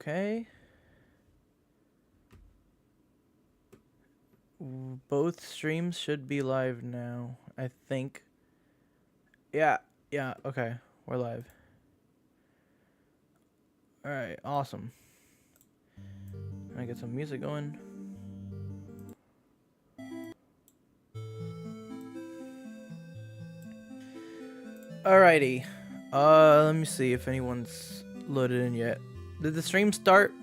Okay. Both streams should be live now, I think. Yeah, okay. We're live. Alright, awesome. I get some music going. Alrighty. Let me see if anyone's loaded in yet. Did the stream start?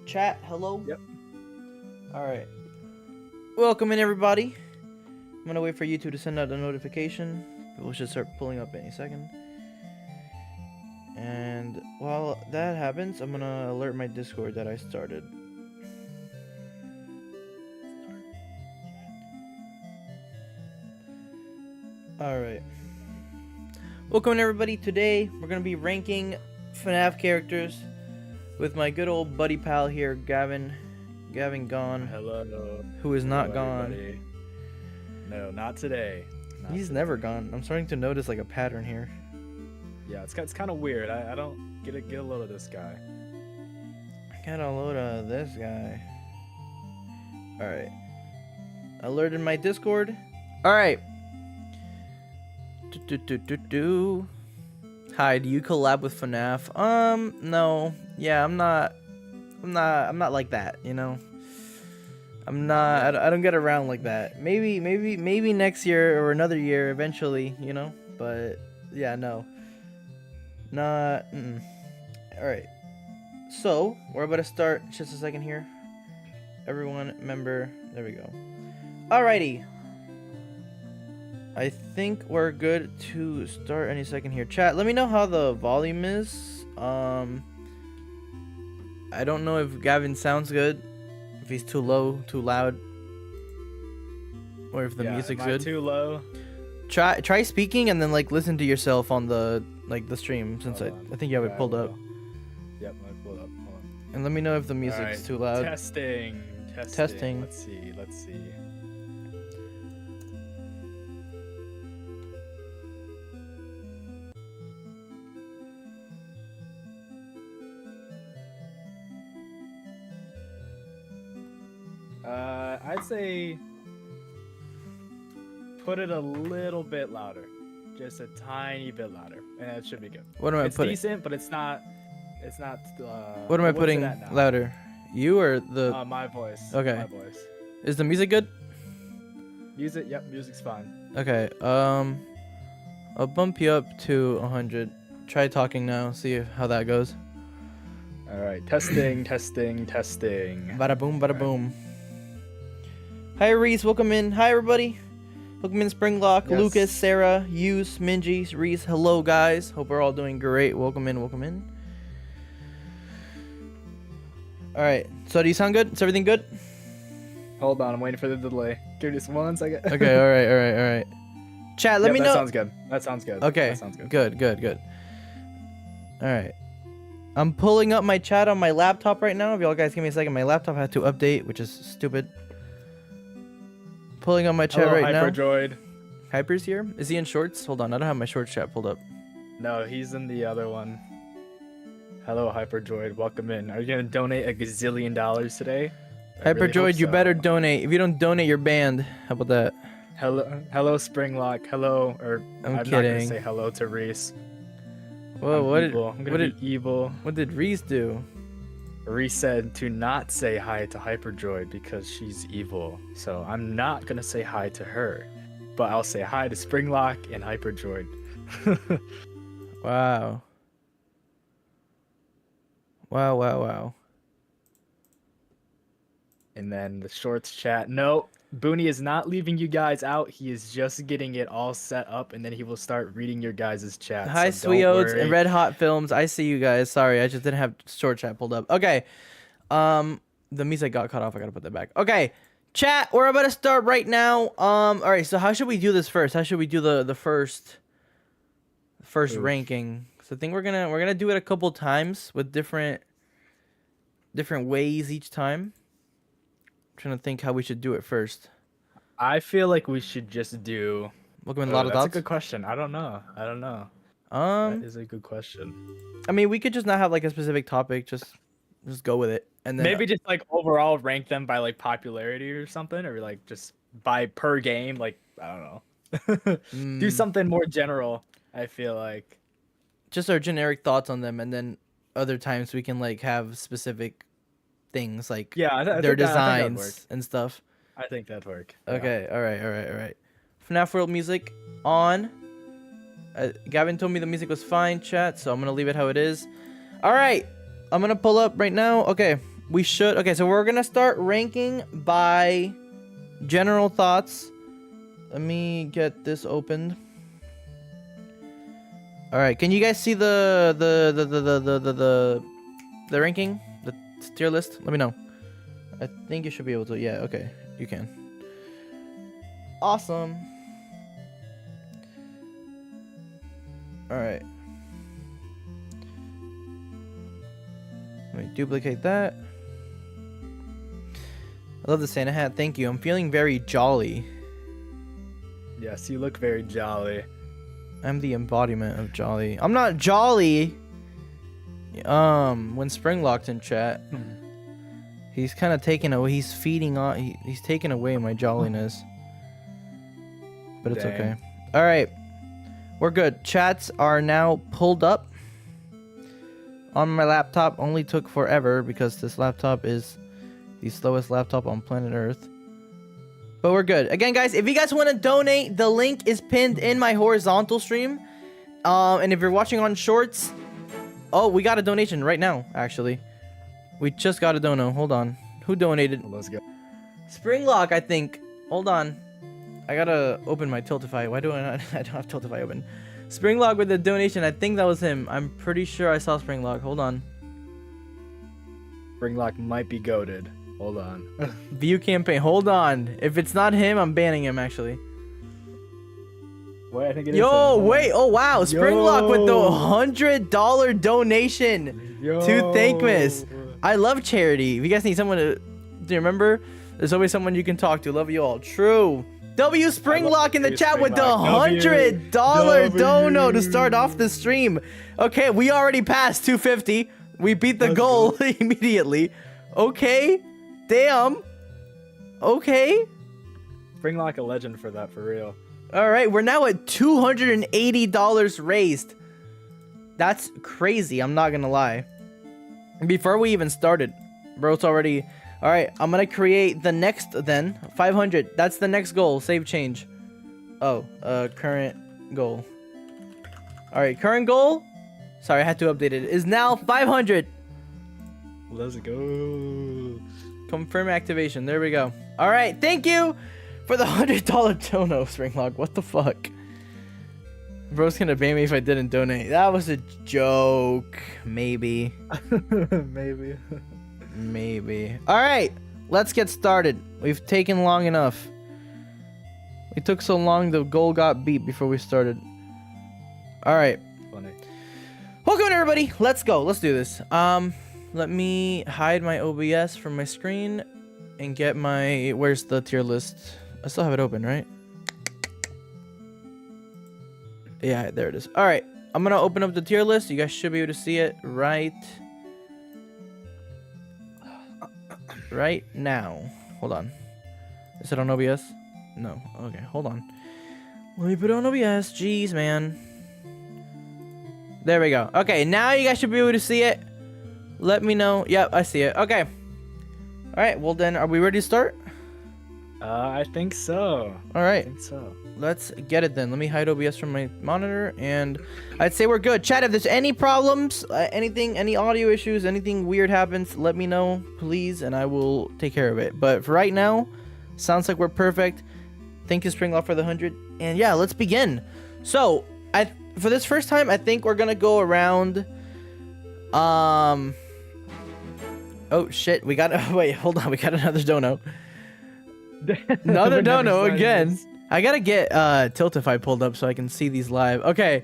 Chat, hello? Yep. Alright. Welcome in, everybody. I'm gonna wait for YouTube to send out a notification. People should start pulling up any second. And while that happens, I'm gonna alert my Discord that I started. Alright. Welcome everybody. Today we're gonna be ranking FNAF characters with my good old buddy pal here, Gavin. Gavin gone. Hello. Who is not Hello, gone. everybody. No, not today. He's never gone. I'm starting to notice like a pattern here. Yeah, it's kind of weird. I don't get a load of this guy. Get a load of this guy. Alright. Alerted my Discord. Alright. Hi, do you collab with FNAF? No. Yeah, I'm not like that, you know. I'm not I don't get around like that. Maybe next year or another year eventually, you know? But yeah, no. Not Alright. So, we're about to start just a second here. Everyone, member, there we go. Alrighty. I think we're good to start any second here. Chat, let me know how the volume is. I don't know if Gavin sounds good, if he's too low, too loud, or if the music's good. Too low. Try speaking and then like listen to yourself on the stream, since I think you have it pulled up. Yep, I pulled up. Hold on. And let me know if the music's too loud. Testing. Let's see. I'd say put it a little bit louder, just a tiny bit louder, and it should be good. What am I putting? It's decent, but it's not. What am I putting louder? You or the? My voice. Okay. My voice. Is the music good? Music. Yep. Music's fine. Okay. I'll bump you up to 100. Try talking now. See how that goes. All right. Testing. Bada boom. Bada boom. Hi Reese, welcome in. Hi everybody. Welcome in Springlock, Yes. Lucas, Sarah, Hughes, Minji, Reese. Hello guys. Hope we're all doing great. Welcome in. Alright, so do you sound good? Is everything good? Hold on, I'm waiting for the delay. Give me just 1 second. Okay, alright. Chat, let me know. That sounds good. Okay, That sounds good. Good. Alright. I'm pulling up my chat on my laptop right now. If y'all guys give me a second, my laptop had to update, which is stupid. Pulling up my chat right now. Hyperdroid. Hyper's here? Is he in shorts? Hold on, I don't have my shorts chat pulled up. No, he's in the other one. Hello, Hyperdroid. Welcome in. Are you gonna donate $1 gazillion today? Hyperdroid, you better donate. If you don't donate, you're banned. How about that? Hello, Springlock. Hello, or I'm not kidding. gonna say hello to Reese. Whoa, I'm gonna be evil. What did Reese do? Reese said to not say hi to Hyperdroid because she's evil. So I'm not gonna say hi to her, but I'll say hi to Springlock and Hyperdroid. Wow. And then the shorts chat. No, Booney is not leaving you guys out. He is just getting it all set up, and then he will start reading your guys' chat. Hi, so don't Sweeodes worry. and Red Hot Films. I see you guys. Sorry, I just didn't have short chat pulled up. Okay. The music got cut off. I gotta put that back. Okay. Chat, we're about to start right now. Alright, so how should we do this first? How should we do the first ranking? So I think we're gonna do it a couple times with different ways each time. I'm trying to think how we should do it first. I feel like we should just do. Welcome in a lot of That's dots. a good question. I don't know. That is a good question. I mean, we could just not have like a specific topic. Just just go with it. And then Maybe just like overall rank them by like popularity or something, or like just by per game. Like I don't know. Do something more general. I feel like just our generic thoughts on them, and then other times we can like have specific things like yeah, their designs and stuff. I think that'd work. Okay, all right. FNAF World music on. Gavin told me the music was fine, chat, so I'm gonna leave it how it is. All right, I'm gonna pull up right now. Okay, we should. Okay, so we're gonna start ranking by general thoughts. Let me get this opened. All right, can you guys see the ranking, the tier list? Let me know. I think you should be able to. Yeah, okay, you can. Awesome. All right. Let me duplicate that. I love the Santa hat. Thank you. I'm feeling very jolly. Yes, you look very jolly. I'm the embodiment of jolly. I'm not jolly. When Springlock's in chat, he's kind of taking away. He's feeding on. He's taking away my jolliness. But it's Dang. okay. All right, we're good. Chats are now pulled up on my laptop. Only took forever because this laptop is the slowest laptop on planet Earth. But we're good. Again, guys, if you guys want to donate, the link is pinned in my horizontal stream. And if you're watching on shorts, oh, we got a donation right now, actually. We just got a dono. Hold on. Who donated? Well, let's go. Springlock, I think. Hold on. I gotta open my Tiltify. Why do I not? I don't have Tiltify open. Springlock with the donation. I think that was him. I'm pretty sure I saw Springlock. Hold on. Springlock might be goated. Hold on. View campaign. Hold on. If it's not him, I'm banning him, actually. Wait, I think it is Yo, him. wait. Oh, wow. Springlock with the $100 donation to Thankmas. I love charity. If you guys need someone to... Do you remember? There's always someone you can talk to. Love you all. True. W Springlock in the chat with the $100 dono to start off the stream. Okay, we already passed 250. We beat the goal immediately. Okay. Damn. Okay. Springlock a legend for that, for real. All right, we're now at $280 raised. That's crazy. I'm not gonna lie. Before we even started, bro, it's already... All right, I'm gonna create the next then. 500. That's the next goal. Save change. Oh, current goal. All right, current goal. Sorry, I had to update it. Is now 500. Let's go. Confirm activation. There we go. All right, thank you for the $100 dono, Springlock. What the fuck? Bro's gonna ban me if I didn't donate. That was a joke. Maybe. Maybe. Maybe. All right, let's get started. We've taken long enough. We took so long the goal got beat before we started. All right. Funny. Welcome everybody. Let's go. Let's do this. Let me hide my OBS from my screen and get my... Where's the tier list? I still have it open, right? Yeah, there it is. All right. I'm going to open up the tier list. You guys should be able to see it right now. Hold on. Is it on OBS? No. Okay, hold on. Let me put it on OBS. Jeez, man. There we go. Okay, now you guys should be able to see it. Let me know. Yep, I see it. Okay. All right, well then, are we ready to start? I think so. All right. I think so. Let's get it then. Let me hide OBS from my monitor, and I'd say we're good. Chat, if there's any problems, any audio issues, anything weird happens, let me know, please, and I will take care of it. But for right now, sounds like we're perfect. Thank you, Springlock, for the 100. And yeah, let's begin. So, for this first time, I think we're gonna go around. Oh shit, we got. Wait, hold on, we got another dono. Another dono again. I gotta get Tiltify pulled up so I can see these live. Okay,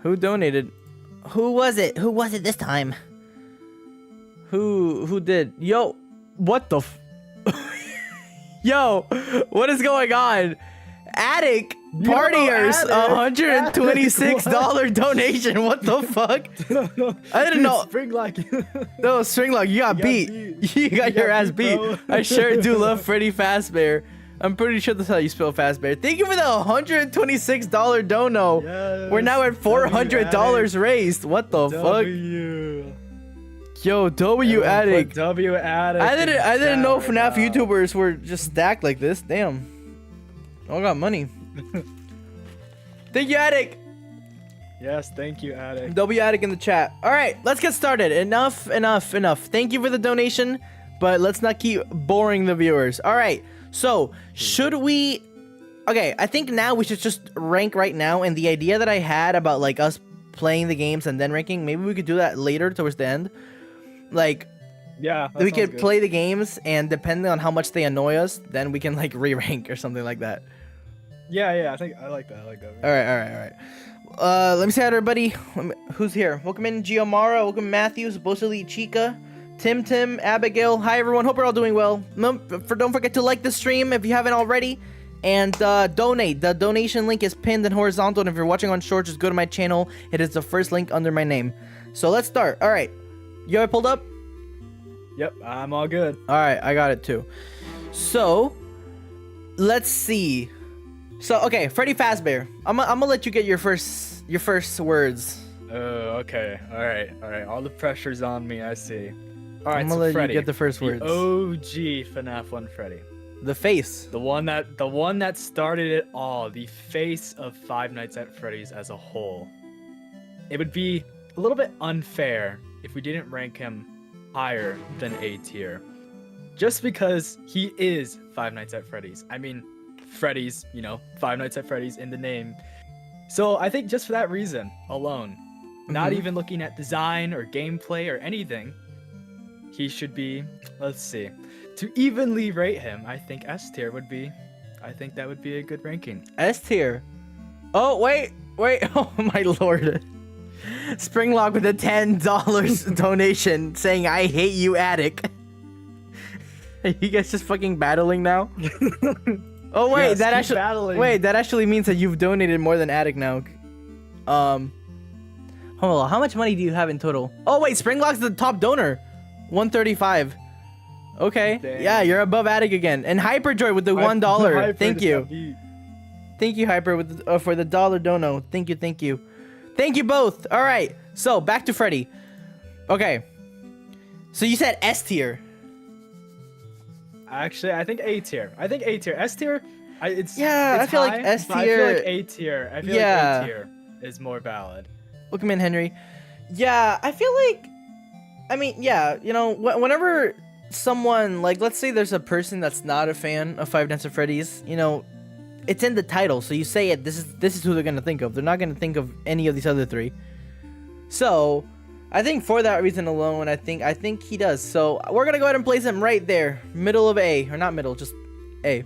who donated? Who was it? Who was it this time? Who did? Yo, what the? Yo, what is going on? Attic Partiers, Attic. $126 donation. What the fuck? I didn't know. Springlock. No, Stringlock, you got beat. You got your ass beat. bro. I sure do love Freddy Fazbear. I'm pretty sure that's how you spell Fazbear. Thank you for the $126 dono. Yes, We're now at $400 raised. What the fuck? W. Yo, W Attic. W Attic. I didn't know FNAF YouTubers were just stacked like this. Damn. All got money. Thank you, Attic. Yes, thank you, Attic. W Attic in the chat. All right, let's get started. Enough. Thank you for the donation, but let's not keep boring the viewers. All right, so should we... Okay, I think now we should just rank right now, and the idea that I had about like us playing the games and then ranking, maybe we could do that later towards the end. Like, Yeah, we could play the games, and depending on how much they annoy us, then we can like re-rank or something like that. Yeah, I think I like that. All right. Let me say hi to everybody. Who's here? Welcome in, Giomara. Welcome, Matthew. Supposedly Chica, Tim, Abigail. Hi, everyone. Hope you're all doing well. Don't forget to like the stream if you haven't already, and donate. The donation link is pinned and horizontal. And if you're watching on short, just go to my channel. It is the first link under my name. So let's start. All right. You have it pulled up? Yep, I'm all good. All right, I got it too. So let's see. So okay, Freddy Fazbear. I'm gonna let you get your first words. Okay. All right. All the pressure's on me. I see. All right, I'm gonna let Freddy, you get the first words. OG FNAF 1 Freddy. The face. The one that started it all. The face of Five Nights at Freddy's as a whole. It would be a little bit unfair if we didn't rank him higher than A tier. Just because he is Five Nights at Freddy's. I mean, Freddy's, Five Nights at Freddy's in the name. So I think just for that reason alone, not even looking at design or gameplay or anything, he should be, let's see, to evenly rate him, I think S tier would be, that would be a good ranking. S tier. Oh, wait. Oh, my lord. Springlock with a $10 donation saying, I hate you, Attic. Are you guys just fucking battling now? Oh, wait, yes, that actually means that you've donated more than Attic now. Hold on, how much money do you have in total? Oh, wait, Springlock's the top donor. 135. Okay. Dang. Yeah, you're above Attic again. And Hyperjoy with the $1. Thank you. Thank you, Hyper, with for the $1 dono. Thank you. Thank you both. All right. So back to Freddy. Okay. So you said S tier. Actually, I think A tier. S tier. It's I feel high, like S tier. I feel like A tier. I feel like A tier is more valid. Welcome in, Henry. Yeah, I feel like. I mean, yeah. Whenever someone like, let's say there's a person that's not a fan of Five Nights at Freddy's, it's in the title, so you say it. This is who they're gonna think of. They're not gonna think of any of these other three. So, I think for that reason alone, I think he does. So we're gonna go ahead and place him right there, middle of A, or not middle, just A.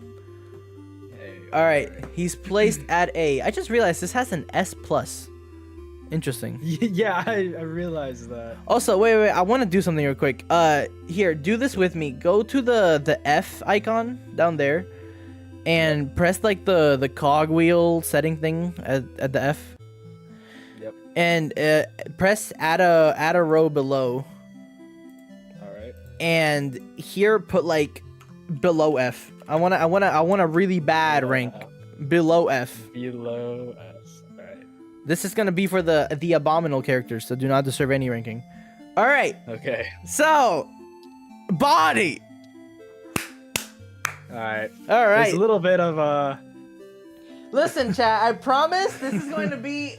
All right, he's placed at A. I just realized this has an S plus. Interesting. Yeah, I realized that. Also, wait, I want to do something real quick. Here, do this with me. Go to the F icon down there. And press like the cogwheel setting thing at the F. Yep. And press add a row below. All right. And here put like below F. I want a really bad rank below F. Below S. All right. This is gonna be for the abominable characters, so do not deserve any ranking. All right. Okay. So, body. All right. There's a little bit of Listen, chat. I promise this is going to be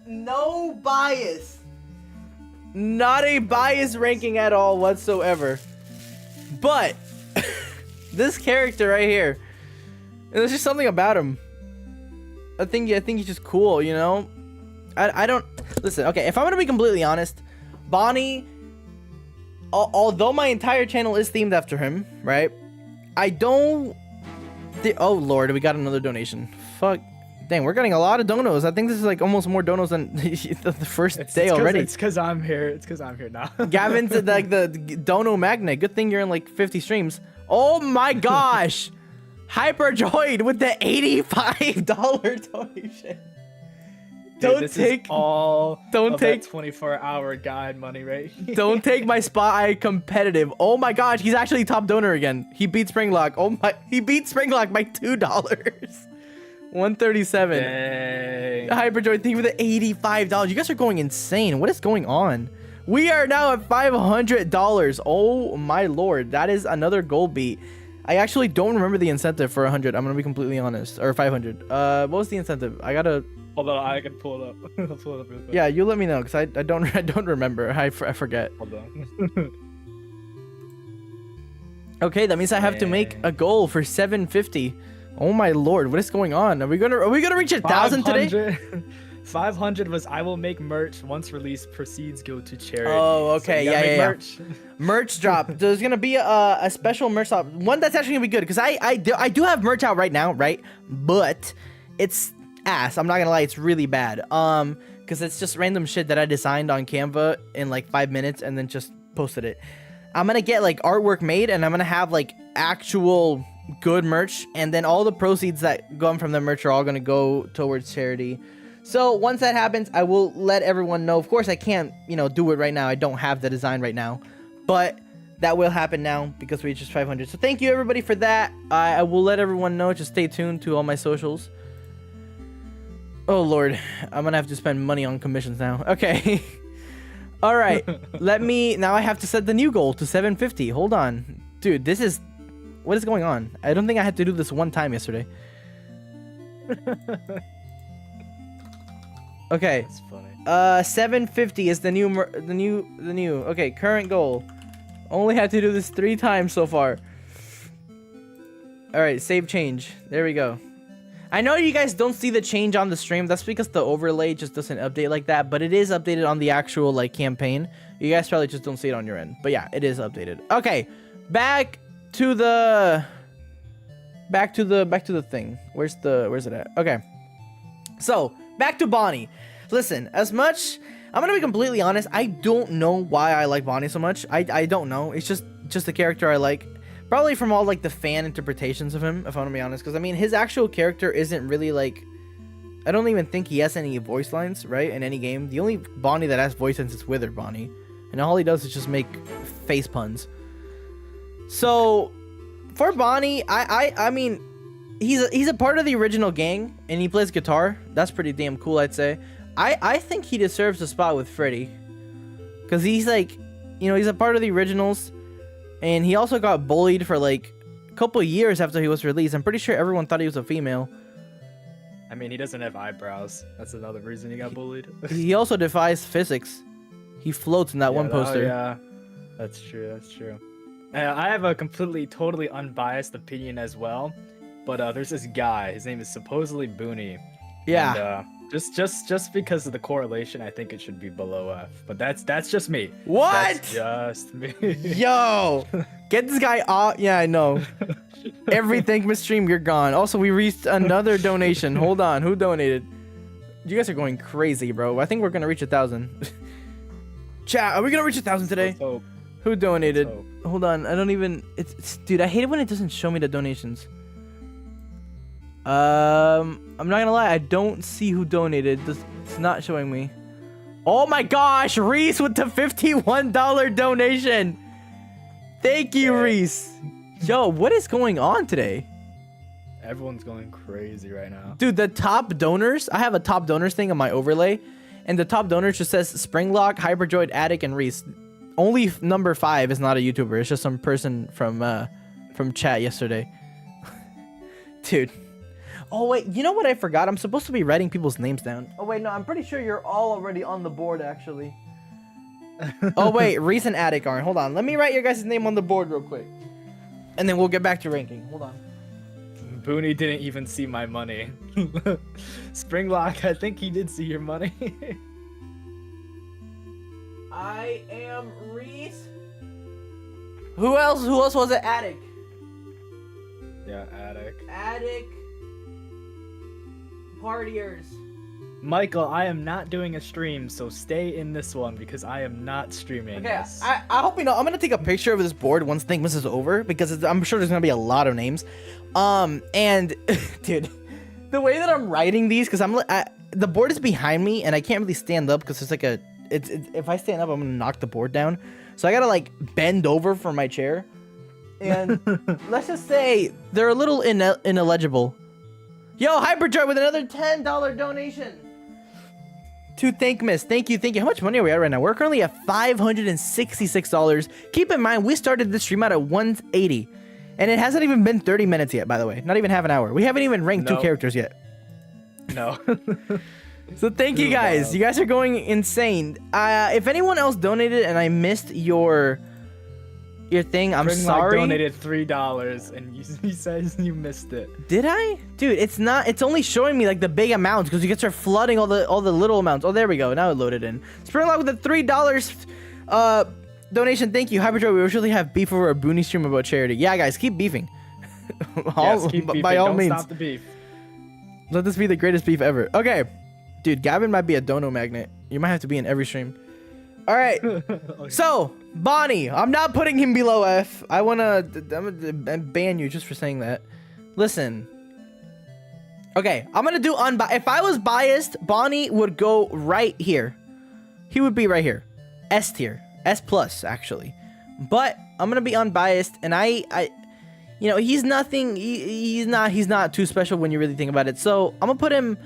no bias. Not a bias ranking at all whatsoever. But this character right here, there's just something about him. I think he's just cool. I don't listen. Okay, if I'm gonna be completely honest, Bonnie. Although my entire channel is themed after him, right? I don't. Oh lord, we got another donation. Fuck. Dang, we're getting a lot of donos. I think this is like almost more donos than the first day already. It's because I'm here now. Gavin's like the dono magnet. Good thing you're in like 50 streams. Oh my gosh. Hyperjoyed with the $85 donation. Dude, this is all don't take 24-hour guide money right here. Don't take my spot. I competitive. Oh my gosh, he's actually top donor again. He beat Springlock. Oh my, he beat Springlock by $2. 137. Dang. Hyperjoy, thank you for the $85. You guys are going insane. What is going on? We are now at $500. Oh my lord, that is another gold beat. I actually don't remember the incentive for 100. I'm gonna be completely honest. Or 500. What was the incentive? I gotta. Hold on, I can pull it up. I'll pull it up real quick. Yeah, you let me know because I don't remember. I forget. Hold on. Okay, that means I have to make a goal for 750. Oh my lord, what is going on? Are we gonna reach 1,000 today? 500 was I will make merch once released. Proceeds go to charity. Oh, okay, so yeah. Merch. Merch drop. There's gonna be a special merch drop. One that's actually gonna be good because I do have merch out right now, right? But it's ass. I'm not gonna lie, it's really bad. Because it's just random shit that I designed on Canva in like 5 minutes and then just posted it. I'm gonna get like artwork made and I'm gonna have like actual good merch, and then all the proceeds that come from the merch are all gonna go towards charity. So once that happens, I will let everyone know. Of course, I can't, do it right now. I don't have the design right now, but that will happen now because we reached 500. So thank you everybody for that. I will let everyone know. Just stay tuned to all my socials. Oh lord, I'm gonna have to spend money on commissions now. Okay. All right. Now I have to set the new goal to 750. Hold on, dude. What is going on? I don't think I had to do this one time yesterday. Okay. That's funny. 750 is the new. Okay, current goal. Only had to do this 3 times so far. All right, save change. There we go. I know you guys don't see the change on the stream. That's because the overlay just doesn't update like that, but it is updated on the actual like campaign. You guys probably just don't see it on your end. But yeah, it is updated. Okay. Back to the thing. Where's it at? Okay. So, back to Bonnie. Listen, I'm gonna be completely honest, I don't know why I like Bonnie so much. I don't know. It's just a character I like. Probably from all like the fan interpretations of him, if I'm gonna be honest. Because I mean, his actual character isn't really like, I don't even think he has any voice lines, right? In any game. The only Bonnie that has voice lines is Withered Bonnie. And all he does is just make face puns. So, for Bonnie, I mean, he's a part of the original gang, and he plays guitar. That's pretty damn cool, I'd say. I think he deserves a spot with Freddy. Because he's like, he's a part of the originals. And he also got bullied for like a couple years after he was released. I'm pretty sure everyone thought he was a female. I mean, he doesn't have eyebrows. That's another reason he got bullied. He also defies physics. He floats in that one poster. Yeah, that's true. I have a totally unbiased opinion as well. But there's this guy. His name is supposedly Booney. Yeah. And, just because of the correlation, I think it should be below F. But that's just me. What? That's just me. Yo, get this guy off. Yeah, I know. Every Thankmas stream, you're gone. Also, we reached another donation. Hold on, who donated? You guys are going crazy, bro. I think we're gonna reach 1,000. Chat, are we gonna reach 1,000 today? Who donated? Hold on, I don't even. Dude, I hate it when it doesn't show me the donations. I'm not gonna lie, I don't see who donated. It's not showing me. Oh my gosh, Reese with the $51 donation. Thank you, Reese. Yo, what is going on today? Everyone's going crazy right now. Dude, the top donors, I have a top donors thing on my overlay, and the top donors just says Springlock, Hyperjoyed, Attic, and Reese. Only number 5 is not a YouTuber. It's just some person from chat yesterday. Dude. Oh, wait, you know what I forgot? I'm supposed to be writing people's names down. Oh, wait, no, I'm pretty sure you're all already on the board, actually. Oh, wait, Reese and Attic aren't. Hold on. Let me write your guys' name on the board real quick. And then we'll get back to ranking. Hold on. Booney didn't even see my money. Springlock, I think he did see your money. I am Reese. Who else was it? Attic. Yeah, Attic. Partiers. Michael, I am not doing a stream, so stay in this one because I am not streaming. Okay, this. I hope you know. I'm gonna take a picture of this board once Thankmas is over because I'm sure there's gonna be a lot of names. And dude, the way that I'm writing these, because the board is behind me and I can't really stand up because it's like if I stand up, I'm gonna knock the board down. So I gotta like bend over from my chair. And let's just say they're a little ineligible. Yo, Hyperjoy with another $10 donation. To Thankmas. Thank you. How much money are we at right now? We're currently at $566. Keep in mind, we started this stream out at 180. And it hasn't even been 30 minutes yet, by the way. Not even half an hour. We haven't even ranked 2 characters yet. No. So thank you guys. You guys are going insane. If anyone else donated and I missed your thing, I'm sorry. I donated $3 and you said you missed it. Did I? Dude, it's only showing me like the big amounts because you can start flooding all the little amounts. Oh, there we go. Now it loaded in. Springtrap with the $3 donation. Thank you. Hyperdrive, we usually have beef over a Booney stream about charity. Yeah, guys, keep beefing. Keep beefing. By all Don't means. Stop the beef. Let this be the greatest beef ever. Okay. Dude, Gavin might be a dono magnet. You might have to be in every stream. All right. Okay. So, Bonnie, I'm not putting him below F. I'm gonna ban you just for saying that. Listen. Okay, I'm gonna do unbiased. If I was biased, Bonnie would go right here. He would be right here. S tier. S plus, actually. But I'm gonna be unbiased, and you know, he's nothing. He's not too special when you really think about it. So I'm gonna put him.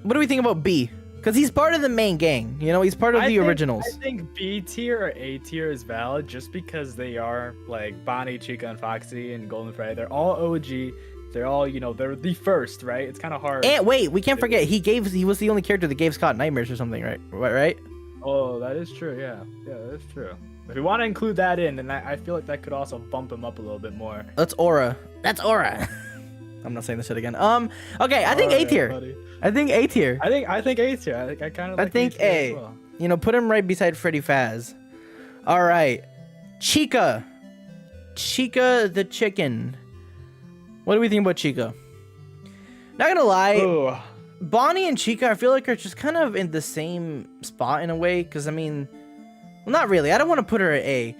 What do we think about B? Because he's part of the main gang, you know, he's part of the originals. I think B tier or A tier is valid just because they are like Bonnie, Chica, and Foxy and Golden Freddy. They're all OG. They're all, you know, they're the first, right? It's kind of hard. And wait, we can't forget he was the only character that gave Scott nightmares or something, right? Right? Oh, that is true. Yeah, that's true. If we want to include that in, then I feel like that could also bump him up a little bit more. That's Aura. I'm not saying this shit again. Okay, I think A tier. Buddy. I think A tier. I think A tier. I kind of. I think A. As well. You know, put him right beside Freddy Faz. All right, Chica the chicken. What do we think about Chica? Not gonna lie, Ooh. Bonnie and Chica, I feel like are just kind of in the same spot in a way. Because I mean, well, not really. I don't want to put her at A.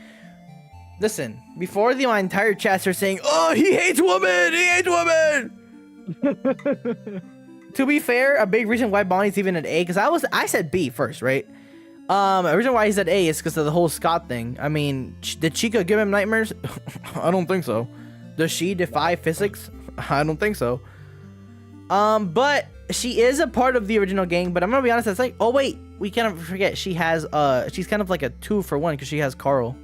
Listen, before my entire chat starts saying, "Oh, he hates women! He hates women!" To be fair, a big reason why Bonnie's even at A, because I said B first, right? The reason why he's at A is because of the whole Scott thing. I mean, did Chica give him nightmares? I don't think so. Does she defy physics? I don't think so. But she is a part of the original gang. But I'm gonna be honest, it's like, oh wait, we can't forget she has she's kind of like a 2-for-1 because she has Carl.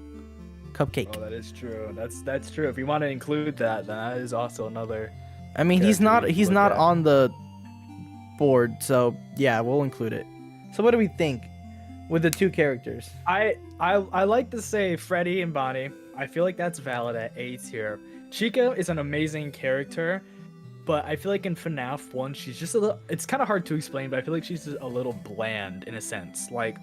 Cupcake. Oh, that is true. That's true. If you want to include that, then that is also another. I mean, he's not on the board, so yeah, we'll include it. So what do we think with the 2 characters? I like to say Freddy and Bonnie. I feel like that's valid at A tier. Chica is an amazing character, but I feel like in FNAF 1, she's just a little. It's kind of hard to explain, but I feel like she's a little bland in a sense. Like,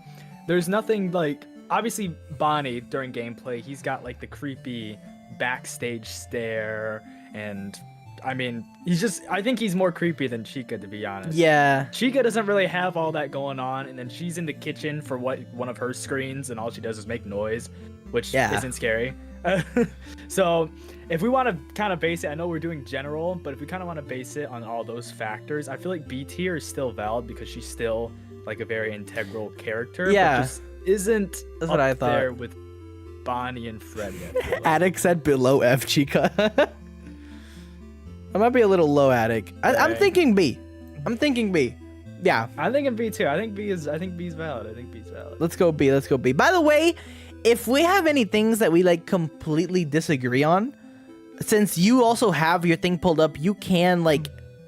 there's nothing like. Obviously, Bonnie during gameplay, he's got like the creepy backstage stare, and I mean, I think he's more creepy than Chica, to be honest. Yeah. Chica doesn't really have all that going on, and then she's in the kitchen for one of her screens, and all she does is make noise, which isn't scary. So, if we want to kind of base it, I know we're doing general, but if we kind of want to base it on all those factors, I feel like B tier is still valid because she's still like a very integral character. Yeah. But just isn't That's what I thought. there with Bonnie and Freddy. Attic said below F, Chica. I might be a little low, Attic. I'm thinking B. Yeah. I'm thinking B too. I think B is valid. Let's go B. By the way, if we have any things that we like completely disagree on, since you also have your thing pulled up, you can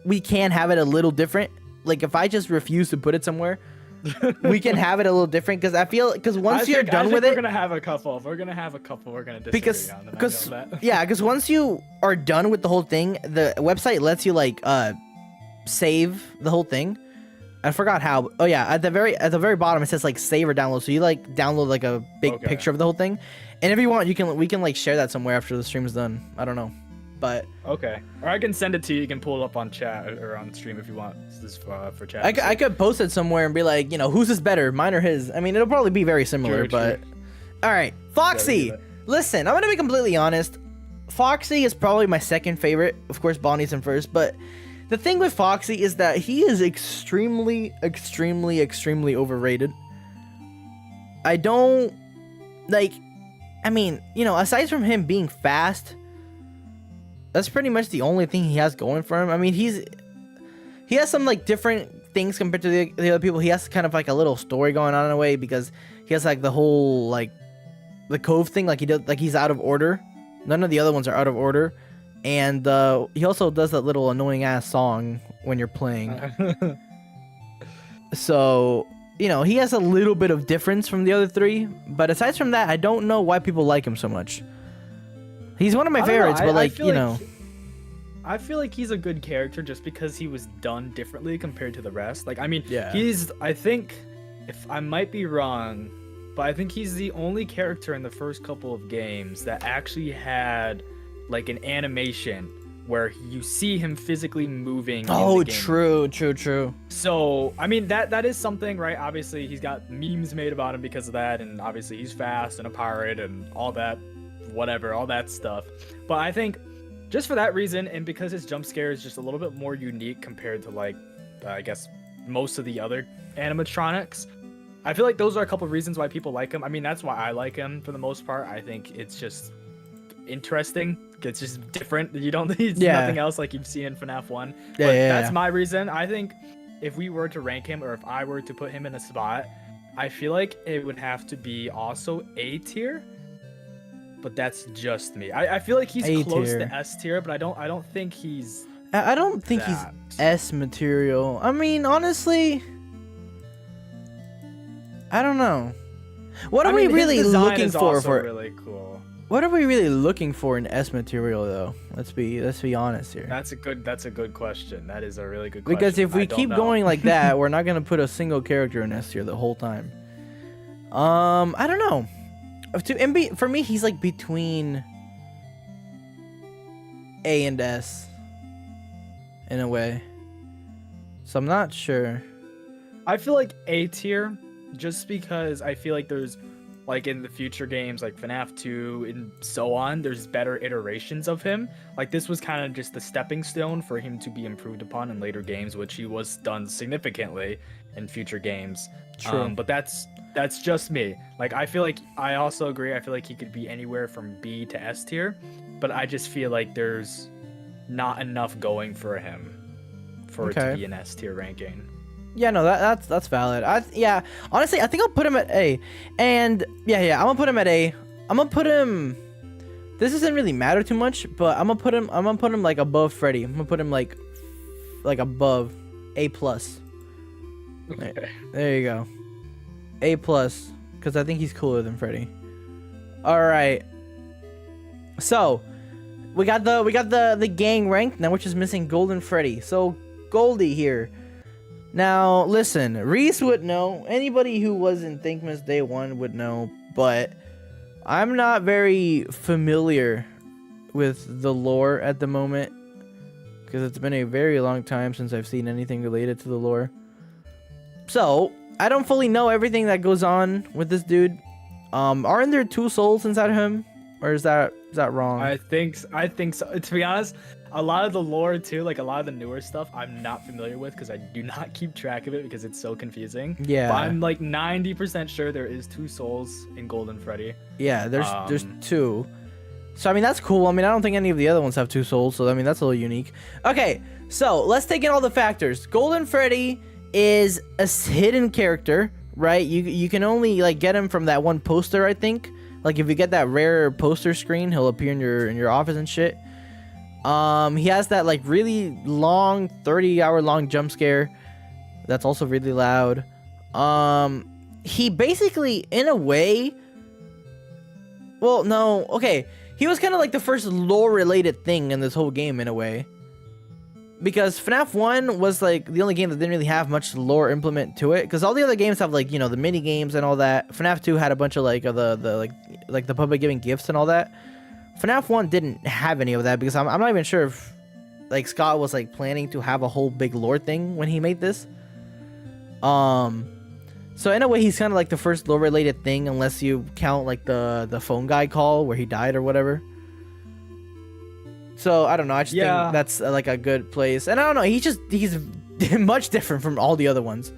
we can have it a little different. Like if I just refuse to put it somewhere, we can have it a little different because once you're done with it, we're gonna have a couple. We're gonna disagree on. Because once you are done with the whole thing, the website lets you save the whole thing. I forgot how. Oh yeah, at the very bottom it says save or download. So you download a big picture of the whole thing, and if you want, we can share that somewhere after the stream is done. I don't know. But Okay. Or I can send it to you. You can pull it up on chat or on stream if you want. This is for chat. I could post it somewhere and be like, who's this better, mine or his? I mean, it'll probably be very similar, but... All right, Foxy. Listen, I'm going to be completely honest. Foxy is probably my second favorite. Of course, Bonnie's in first, but the thing with Foxy is that he is extremely, extremely, extremely overrated. I don't... Like, I mean, aside from him being fast... That's pretty much the only thing he has going for him. I mean, he has some like different things compared to the other people. He has kind of like a little story going on in a way because he has like the whole like the cove thing, like he's out of order. None of the other ones are out of order, and he also does that little annoying ass song when you're playing. So he has a little bit of difference from the other three, but aside from that, I don't know why people like him so much. He's one of my favorites, but like, I feel like he's a good character just because he was done differently compared to the rest. Like, I mean, yeah. I think, if I might be wrong, but I think he's the only character in the first couple of games that actually had like an animation where you see him physically moving. Oh, true. So, I mean, that is something, right? Obviously, he's got memes made about him because of that, and obviously he's fast and a pirate and all that. Whatever, all that stuff. But I think just for that reason, and because his jump scare is just a little bit more unique compared to like I guess most of the other animatronics, I feel like those are a couple of reasons why people like him. I mean, that's why I like him for the most part. I think it's just interesting. It's just different. You don't need nothing else like you've seen in FNAF 1. But that's my reason. I think if we were to rank him, or if I were to put him in a spot, I feel like it would have to be also A tier. But that's just me. I feel like he's close to S tier, but I don't think he's. I don't think he's S material. I mean, honestly, I don't know. What are we really looking for? Really cool. What are we really looking for in S material, though? Let's be honest here. That's a good question. That is a really good question. Because if we keep going like that, we're not gonna put a single character in S tier the whole time. I don't know. For me, he's like between A and S in a way. So I'm not sure. I feel like A tier just because I feel like there's like in the future games like FNAF 2 and so on, there's better iterations of him. Like this was kind of just the stepping stone for him to be improved upon in later games, which he was done significantly in future games. True. But that's just me. Like I feel like I also agree. I feel like he could be anywhere from B to S tier, but I just feel like there's not enough going for him for it to be an S tier ranking. Yeah, no, that's valid. Honestly, I think I'll put him at A. And I'm gonna put him at A. I'm gonna put him. This doesn't really matter too much, but I'm gonna put him like above Freddy. I'm gonna put him like above A+. Okay. There you go. A+, because I think he's cooler than Freddy. All right. So, we got the gang ranked now, which is missing Golden Freddy. So, Goldie here. Now, listen, Reese would know. Anybody who was in Thankmas Day 1 would know, but I'm not very familiar with the lore at the moment because it's been a very long time since I've seen anything related to the lore. So, I don't fully know everything that goes on with this dude. Aren't there 2 souls inside of him? Or is that wrong? I think so. To be honest, a lot of the lore too, like a lot of the newer stuff, I'm not familiar with because I do not keep track of it because it's so confusing. Yeah. But I'm like 90% sure there is 2 souls in Golden Freddy. Yeah, there's 2. So I mean that's cool. I mean I don't think any of the other ones have 2 souls, so I mean that's a little unique. Okay, so let's take in all the factors. Golden Freddy is a hidden character, right? You can only like get him from that one poster, I think. Like if you get that rare poster screen, he'll appear in your office and shit. He has that like really long 30-hour long jump scare that's also really loud. He basically in a way, well no, okay, he was kind of like the first lore related thing in this whole game in a way, because FNAF 1 was like the only game that didn't really have much lore implement to it, because all the other games have like, you know, the mini games and all that. FNAF 2 had a bunch of like the public giving gifts and all that. FNAF 1 didn't have any of that because I'm not even sure if like Scott was like planning to have a whole big lore thing when he made this. So in a way, he's kind of like the first lore related thing, unless you count like the phone guy call where he died or whatever. So I don't know. I just think that's like a good place, and I don't know. He's much different from all the other ones.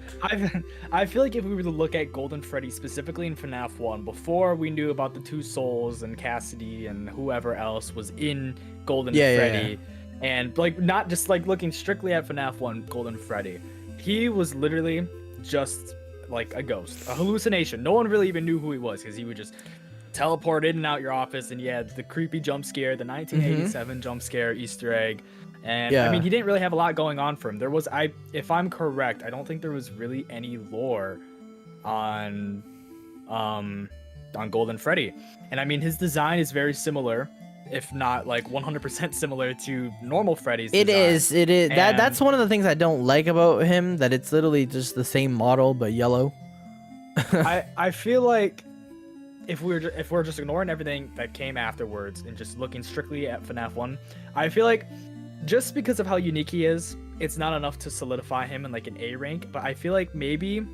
I feel like if we were to look at Golden Freddy specifically in FNAF 1, before we knew about the two souls and Cassidy and whoever else was in Golden Freddy, and like not just like looking strictly at FNAF 1 Golden Freddy, he was literally just like a ghost, a hallucination. No one really even knew who he was because he would just teleport in and out your office, and the creepy jump scare, the 1987 jump scare Easter egg. And I mean, he didn't really have a lot going on for him. There was, if I'm correct, I don't think there was really any lore on Golden Freddy. And I mean, his design is very similar, if not like 100% similar to normal Freddy's design. It is. That's one of the things I don't like about him, that it's literally just the same model but yellow. I feel like if we're just ignoring everything that came afterwards and just looking strictly at FNAF 1, I feel like just because of how unique he is, it's not enough to solidify him in like an A rank, but I feel like maybe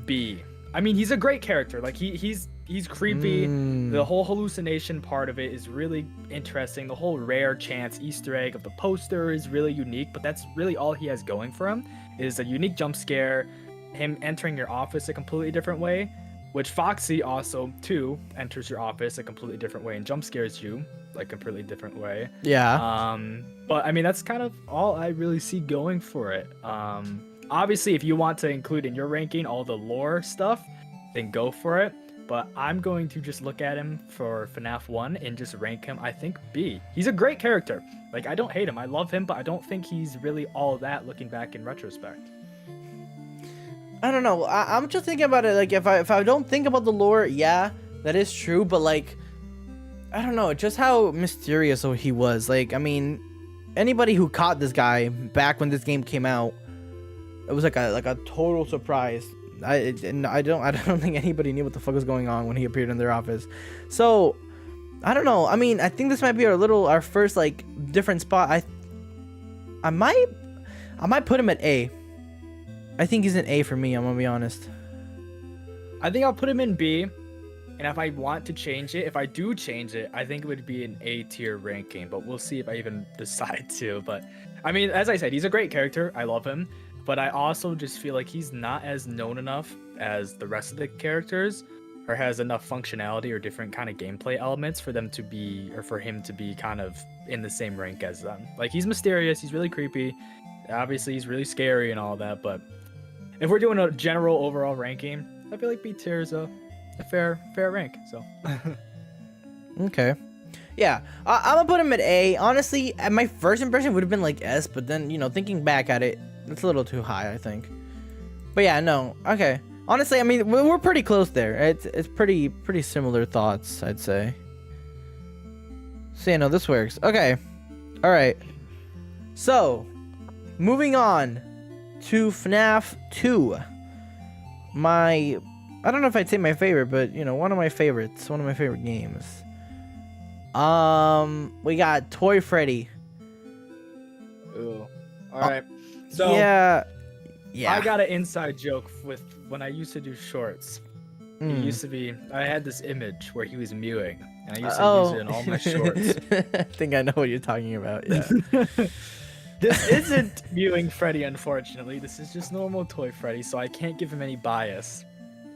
B. I mean, he's a great character. Like he's creepy. The whole hallucination part of it is really interesting. The whole rare chance Easter egg of the poster is really unique, but that's really all he has going for him, is a unique jump scare, him entering your office a completely different way, which Foxy also too enters your office a completely different way and jump scares you like a completely different way. But I mean, that's kind of all I really see going for it. Obviously, if you want to include in your ranking all the lore stuff, then go for it. But I'm going to just look at him for FNAF 1 and just rank him, I think, B. He's a great character. Like, I don't hate him. I love him, but I don't think he's really all that looking back in retrospect. I don't know. I'm just thinking about it. Like, if I don't think about the lore, yeah, that is true. But like, I don't know, just how mysterious he was. Like, I mean, anybody who caught this guy back when this game came out, it was like a total surprise. I don't think anybody knew what the fuck was going on when he appeared in their office. So I don't know. I mean, I think this might be our first like different spot. I might put him at A. I think he's an A for me, I'm gonna be honest. I think I'll put him in B. And if I want to change it, if I do change it, I think it would be an A tier ranking, but we'll see if I even decide to. But I mean, as I said, he's a great character. I love him, but I also just feel like he's not as known enough as the rest of the characters, or has enough functionality or different kind of gameplay elements for them to be, or for him to be kind of in the same rank as them. Like, he's mysterious, he's really creepy, obviously he's really scary and all that, but if we're doing a general overall ranking, I feel like B tier is a fair rank. So okay, yeah, I'm gonna put him at A. Honestly, my first impression would have been like S, but then, you know, thinking back at it, it's a little too high, I think. But yeah, no, okay. Honestly, I mean, we're pretty close there. It's pretty similar thoughts, I'd say. So yeah, no, this works. Okay, all right. So moving on to FNAF 2. I don't know if I'd say my favorite, but, you know, one of my favorite games. We got Toy Freddy. Ooh. All right. So yeah. I got an inside joke with when I used to do shorts. It used to be, I had this image where he was mewing, and I used to use it in all my shorts. I think I know what you're talking about. Yeah. This isn't mewing Freddy, unfortunately. This is just normal Toy Freddy, so I can't give him any bias.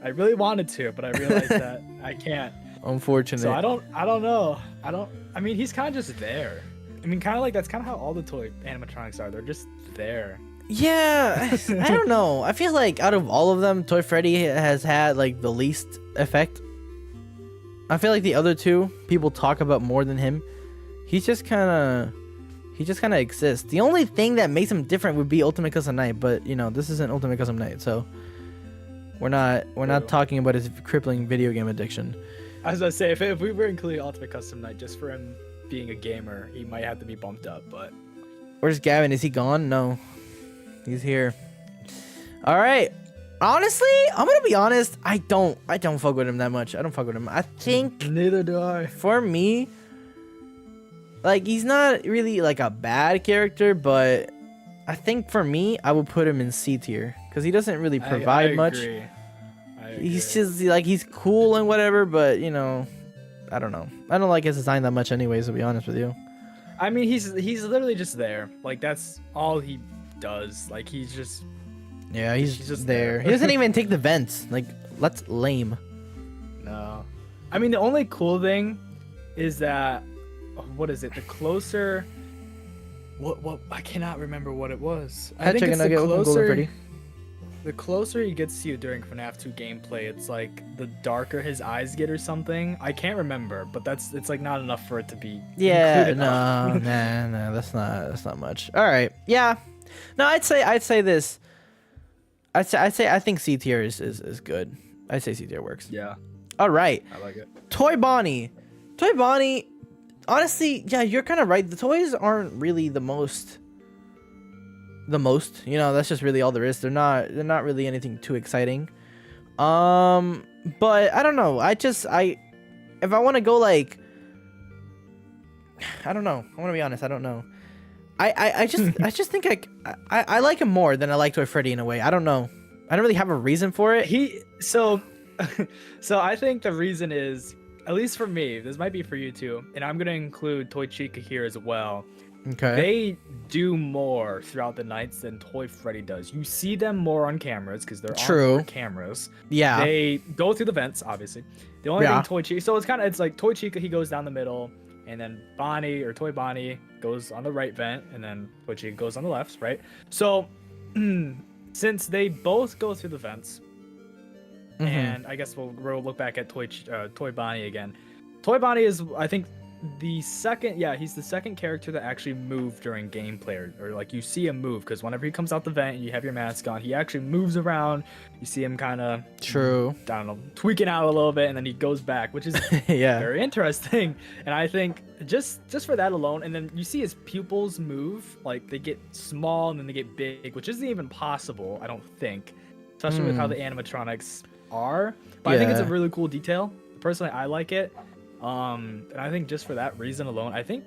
I really wanted to, but I realized that I can't. Unfortunate. So I don't know. I mean, he's kind of just there. I mean, kind of like that's kind of how all the toy animatronics are. They're just there. Yeah, I don't know. I feel like out of all of them, Toy Freddy has had like the least effect. I feel like the other two people talk about more than him. He just kind of exists. The only thing that makes him different would be Ultimate Custom Night, but you know, this isn't Ultimate Custom Night, so we're not talking about his crippling video game addiction. As I say, if we were including Ultimate Custom Night just for him being a gamer, he might have to be bumped up. But where's Gavin? Is he gone? No, he's here. All right. Honestly, I'm gonna be honest. I don't fuck with him that much. I don't fuck with him. I think Neither do I. for me, like he's not really like a bad character, but I think for me, I would put him in C tier because he doesn't really provide I much. agree. I agree. He's just like he's cool and whatever, but you know, I don't know. I don't like his design that much, anyways. To be honest with you. I mean, he's literally just there. Like that's all he does. Like he's just. Yeah, he's just just there. He doesn't even take the vents. Like, that's lame. No. I mean, the only cool thing is that what is it? The closer. What? I cannot remember what it was. I think it's the closer. The closer he gets to you during FNAF 2 gameplay, it's like the darker his eyes get or something. I can't remember, but it's like not enough for it to be. Yeah, no, nah, that's not much. All right, yeah, no, I'd say this. I think C tier is good. I'd say C tier works. Yeah. All right. I like it. Toy Bonnie. Honestly, yeah, you're kind of right. The toys aren't really the most. You know, that's just really all there is. They're not really anything too exciting. But I don't know. If I want to go like, I don't know. I want to be honest. I don't know. I just think I like him more than I like Toy Freddy in a way. I don't know. I don't really have a reason for it. So I think the reason is, at least for me, this might be for you too, and I'm gonna include Toy Chica here as well. Okay. They do more throughout the nights than Toy Freddy does. You see them more on cameras because there are more cameras. Yeah. They go through the vents, obviously. The only thing Toy Chica, so it's like Toy Chica, he goes down the middle. And then Toy Bonnie goes on the right vent, and then Toy Chica goes on the left, right? So, since they both go through the vents, and I guess we'll look back at Toy Bonnie again. Toy Bonnie is, I think, he's the second character that actually moved during gameplay, or like you see him move, because whenever he comes out the vent and you have your mask on, he actually moves around. You see him kind of I don't know, tweaking out a little bit, and then he goes back, which is very interesting. And I think just for that alone, and then you see his pupils move, like they get small and then they get big, which isn't even possible, I don't think, especially with how the animatronics are. But I think it's a really cool detail. Personally, I like it. And I think just for that reason alone, I think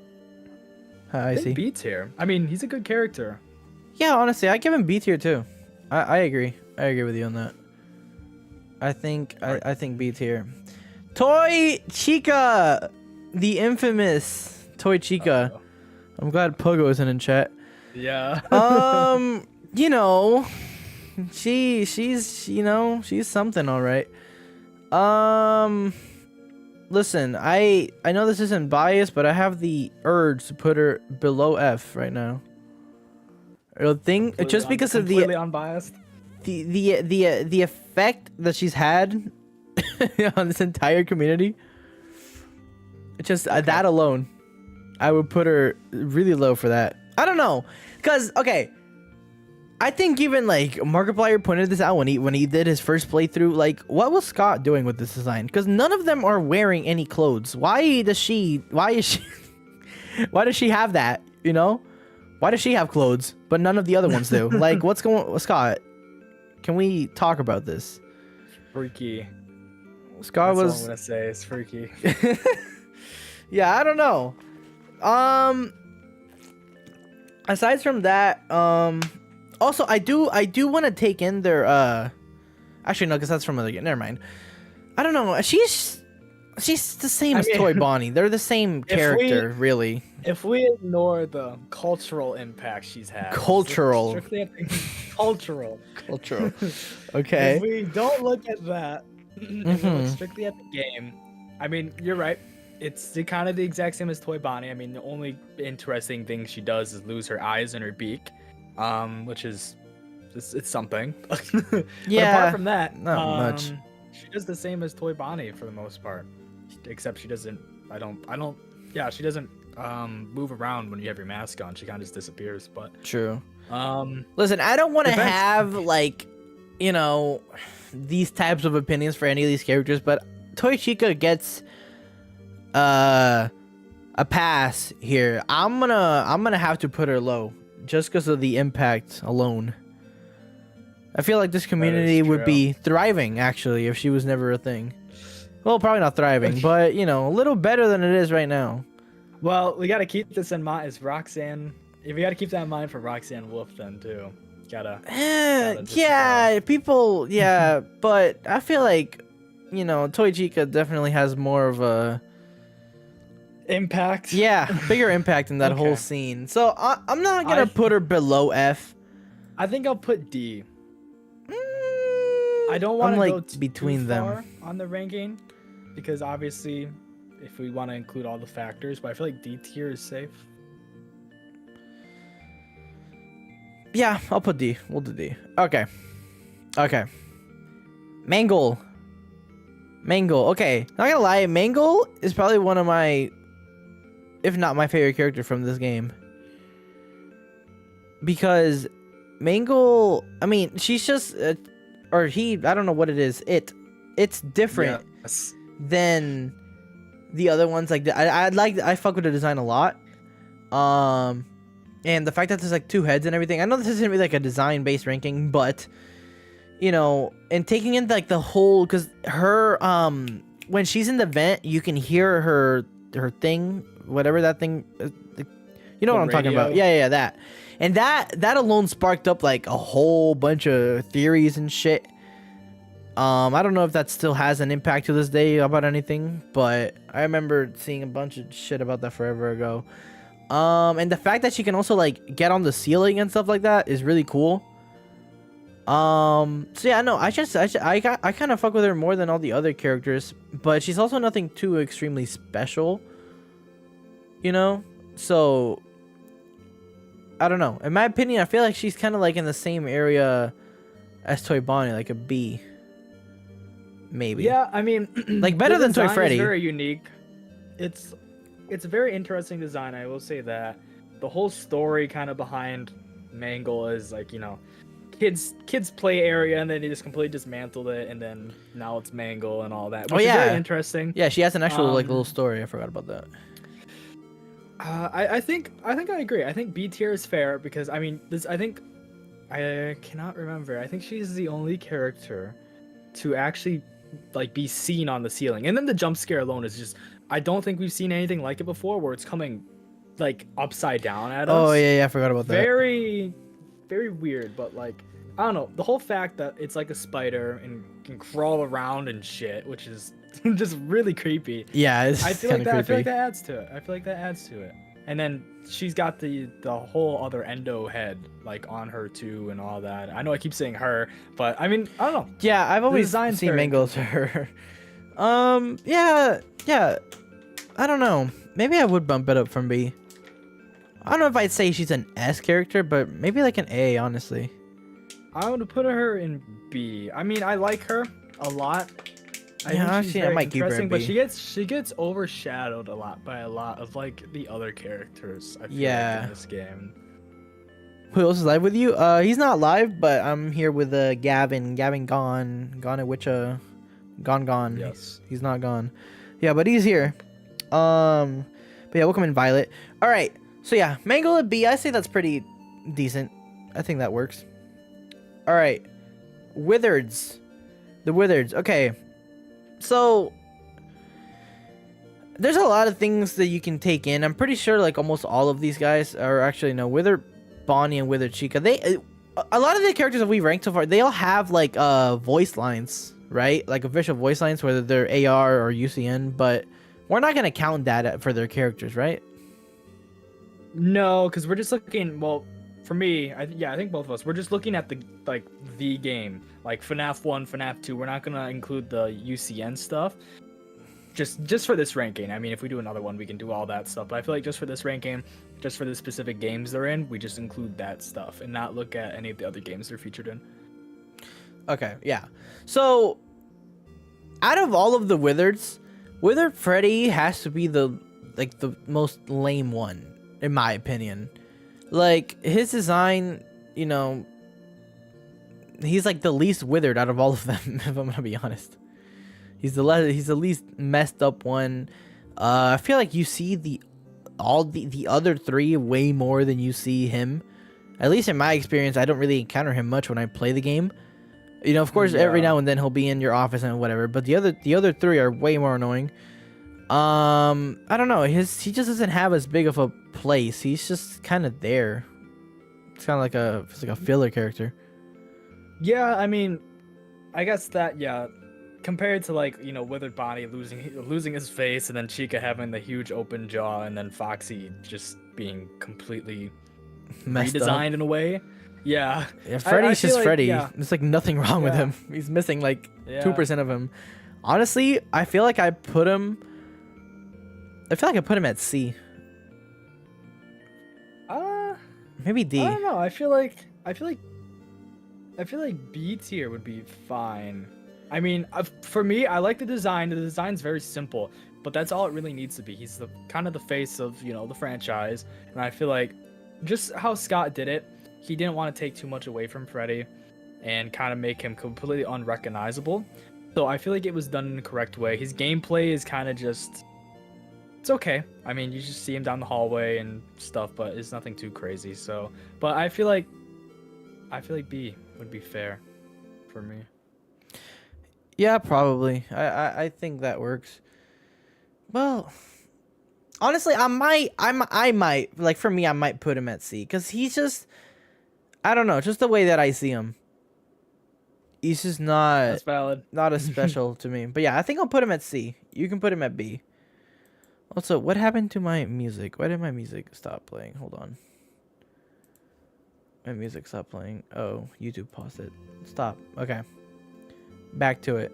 see B tier. I mean, he's a good character. Yeah, honestly, I give him B tier too. I agree. I agree with you on that. I think B tier. Toy Chica, the infamous Toy Chica. I'm glad Pogo isn't in chat. Yeah. You know, she's something, all right. Listen, I know this isn't biased, but I have the urge to put her below F right now. Just because of the unbiased. The effect that she's had on this entire community. Just that alone, I would put her really low for that. I don't know, cause okay. I think even like Markiplier pointed this out when he did his first playthrough. Like, what was Scott doing with this design? Because none of them are wearing any clothes. Why does she have that? You know, why does she have clothes but none of the other ones do? Like, what's going on, Scott? Can we talk about this? Freaky. Scott That's all I'm gonna say. It's freaky. Yeah, I don't know. Aside from that, also, I do want to take in their actually no, because that's from never mind. I don't know. She's the same as Toy Bonnie. They're the same character, really. If we ignore the cultural impact she's had, cultural. Okay. If we don't look at that, if we look strictly at the game, I mean, you're right. It's kind of the exact same as Toy Bonnie. I mean, the only interesting thing she does is lose her eyes and her beak. Which is it's something. Yeah. But apart from that, not much. She does the same as Toy Bonnie for the most part, except she doesn't. Yeah, she doesn't move around when you have your mask on. She kind of just disappears. But true. Listen, I don't want to have these types of opinions for any of these characters, but Toy Chica gets a pass here. I'm gonna have to put her low. Just because of the impact alone. I feel like this community would be thriving, actually, if she was never a thing. Well, probably not thriving, but, you know, a little better than it is right now. Well, we got to keep this in mind. Is Roxanne... We got to keep that in mind for Roxanne Wolf then, too. Yeah, people... Yeah, but I feel like, you know, Toy Chica definitely has more of a... Impact? Yeah, bigger impact in that whole scene. So, I'm not going to put her below F. I think I'll put D. I don't want to go between too far them on the ranking. Because obviously, if we want to include all the factors, but I feel like D tier is safe. Yeah, I'll put D. We'll do D. Okay. Mangle. Okay, not gonna lie, Mangle is probably one of my, if not my favorite character from this game. Because Mangle, I mean, she's just, or he, I don't know what it is. It's different. Yes. Than the other ones. Like I fuck with the design a lot, and the fact that there's like 2 heads and everything. I know this isn't really like a design based ranking, but you know, and taking in like the whole, because her when she's in the vent, you can hear her thing, whatever that thing, you know what I'm talking about. Yeah, that, and that alone sparked up like a whole bunch of theories and shit. I don't know if that still has an impact to this day about anything, but I remember seeing a bunch of shit about that forever ago. And the fact that she can also like get on the ceiling and stuff like that is really cool. So yeah, no, I kind of fuck with her more than all the other characters, but she's also nothing too extremely special, you know? So I don't know. In my opinion, I feel like she's kind of like in the same area as Toy Bonnie, like a B. Maybe. Yeah, I mean, like better than Toy Freddy. It's very unique. It's a very interesting design. I will say that the whole story kind of behind Mangle is like, you know, kids play area, and then they just completely dismantled it, and then now it's Mangle and all that. Which is very interesting. Yeah, she has an actual like little story. I forgot about that. I think I agree. I think B tier is fair because I mean I cannot remember. I think she's the only character to actually like be seen on the ceiling, and then the jump scare alone is just, I don't think we've seen anything like it before, where it's coming like upside down at us. Oh yeah, I forgot about that. Very weird, but like I don't know, the whole fact that it's like a spider and can crawl around and shit, which is just really creepy. Yeah, it's I feel like that adds to it. And then she's got the whole other endo head like on her too and all that. I know I keep saying her, but I mean, I don't know. Yeah, I've always seen Mangle as her. Yeah. I don't know. Maybe I would bump it up from B. I don't know if I'd say she's an S character, but maybe like an A, honestly. I would put her in B. I mean, I like her a lot. I might keep her in B. But she gets overshadowed a lot by a lot of like the other characters. I feel like in this game. Who else is live with you? He's not live, but I'm here with Gavin. Gavin gone at which gone. Yes, he's not gone. Yeah, but he's here. But yeah, welcome in, Violet. All right, so yeah, Mangle at B. I say that's pretty decent. I think that works. All right, Withereds. The Withereds. Okay. So there's a lot of things that you can take in. I'm pretty sure like almost all of these guys are actually Withered Bonnie and Withered Chica. A lot of the characters that we ranked so far, they all have like voice lines, right? Like official voice lines, whether they're AR or UCN, but we're not gonna count that for their characters, right? No, because we're just looking. Well, for me, I think both of us, we're just looking at the game, like FNAF 1, FNAF 2. We're not gonna include the UCN stuff. Just for this ranking. I mean, if we do another one, we can do all that stuff. But I feel like just for this ranking, just for the specific games they're in, we just include that stuff and not look at any of the other games they're featured in. Okay, yeah. So, out of all of the Withereds, Withered Freddy has to be the most lame one, in my opinion. Like, his design, you know, he's like the least withered out of all of them, if I'm gonna be honest. He's the least messed up one. I feel like you see the other three way more than you see him. At least in my experience, I don't really encounter him much when I play the game. You know, of course, every Yeah. now and then he'll be in your office and whatever. But the other three are way more annoying. I don't know. He just doesn't have as big of a place. He's just kind of there. It's kind of like a filler character. Yeah, I mean, I guess that, yeah, compared to like, you know, Withered Bonnie losing his face, and then Chica having the huge open jaw, and then Foxy just being completely Messed redesigned up. in a way. Yeah. Yeah, I Freddy's feel just like, Freddy. yeah. There's like nothing wrong with Yeah. him. He's missing like Yeah. 2% of him. Honestly, I feel like I put him at C. Maybe D. I don't know. I feel like B tier would be fine. I mean, for me, I like the design. The design's very simple, but that's all it really needs to be. He's the kind of the face of, you know, the franchise, and I feel like just how Scott did it, he didn't want to take too much away from Freddy and kind of make him completely unrecognizable. So I feel like it was done in the correct way. His gameplay is kind of just, it's okay. I mean, you just see him down the hallway and stuff, but it's nothing too crazy. So, but I feel like B would be fair for me. Yeah, probably. I think that works. Well, honestly, I might like, for me, I might put him at C because he's just, I don't know, just the way that I see him. He's just That's valid. not as special to me. But yeah, I think I'll put him at C. You can put him at B. Also, what happened to my music? Why did my music stop playing? Hold on. My music stopped playing. Oh, YouTube paused it. Stop. Okay. Back to it.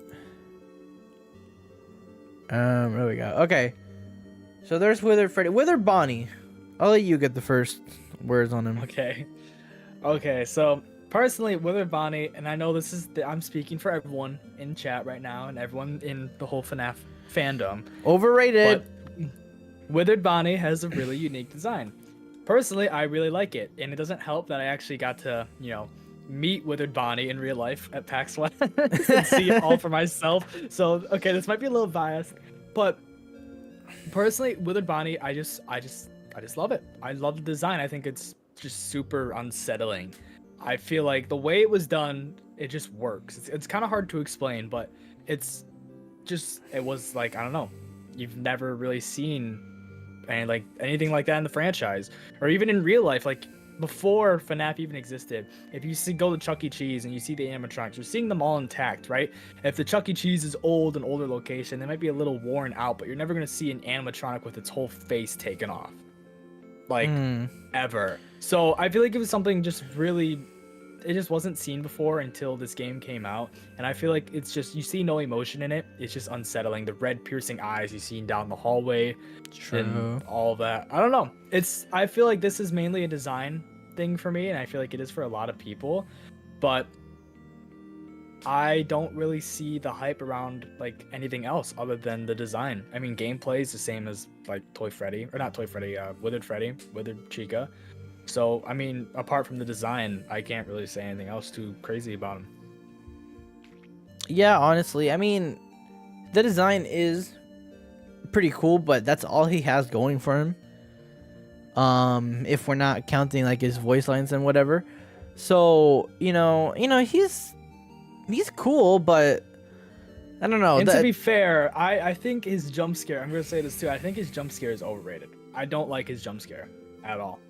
There we go. Okay. So there's Withered Freddy. Withered Bonnie. I'll let you get the first words on him. Okay, so personally, Withered Bonnie, and I know this is I'm speaking for everyone in chat right now and everyone in the whole FNAF fandom. Overrated. But Withered Bonnie has a really unique design. Personally, I really like it, and it doesn't help that I actually got to, you know, meet Withered Bonnie in real life at PAX West and see it all for myself. So, okay, this might be a little biased, but personally, Withered Bonnie, I just love it. I love the design. I think it's just super unsettling. I feel like the way it was done, it just works. It's kind of hard to explain, but it was like, I don't know, you've never really seen anything like that in the franchise, or even in real life. Like before FNAF even existed, if you go to Chuck E. Cheese and you see the animatronics, you're seeing them all intact, right? If the Chuck E. Cheese is old, an older location, they might be a little worn out, but you're never gonna see an animatronic with its whole face taken off, like ever. So I feel like it was something just really, it just wasn't seen before until this game came out, and I feel like it's just, you see no emotion in it. It's just unsettling. The red piercing eyes you see down the hallway, and all that. I don't know. I feel like this is mainly a design thing for me, and I feel like it is for a lot of people, but I don't really see the hype around like anything else other than the design. I mean, gameplay is the same as like Withered Freddy, Withered Chica. So, I mean, apart from the design, I can't really say anything else too crazy about him. Yeah, honestly, I mean, the design is pretty cool, but that's all he has going for him. If we're not counting like his voice lines and whatever. So, you know, he's cool, but I don't know. And to be fair, I think his jump scare, I'm gonna say this too, I think his jump scare is overrated. I don't like his jump scare at all.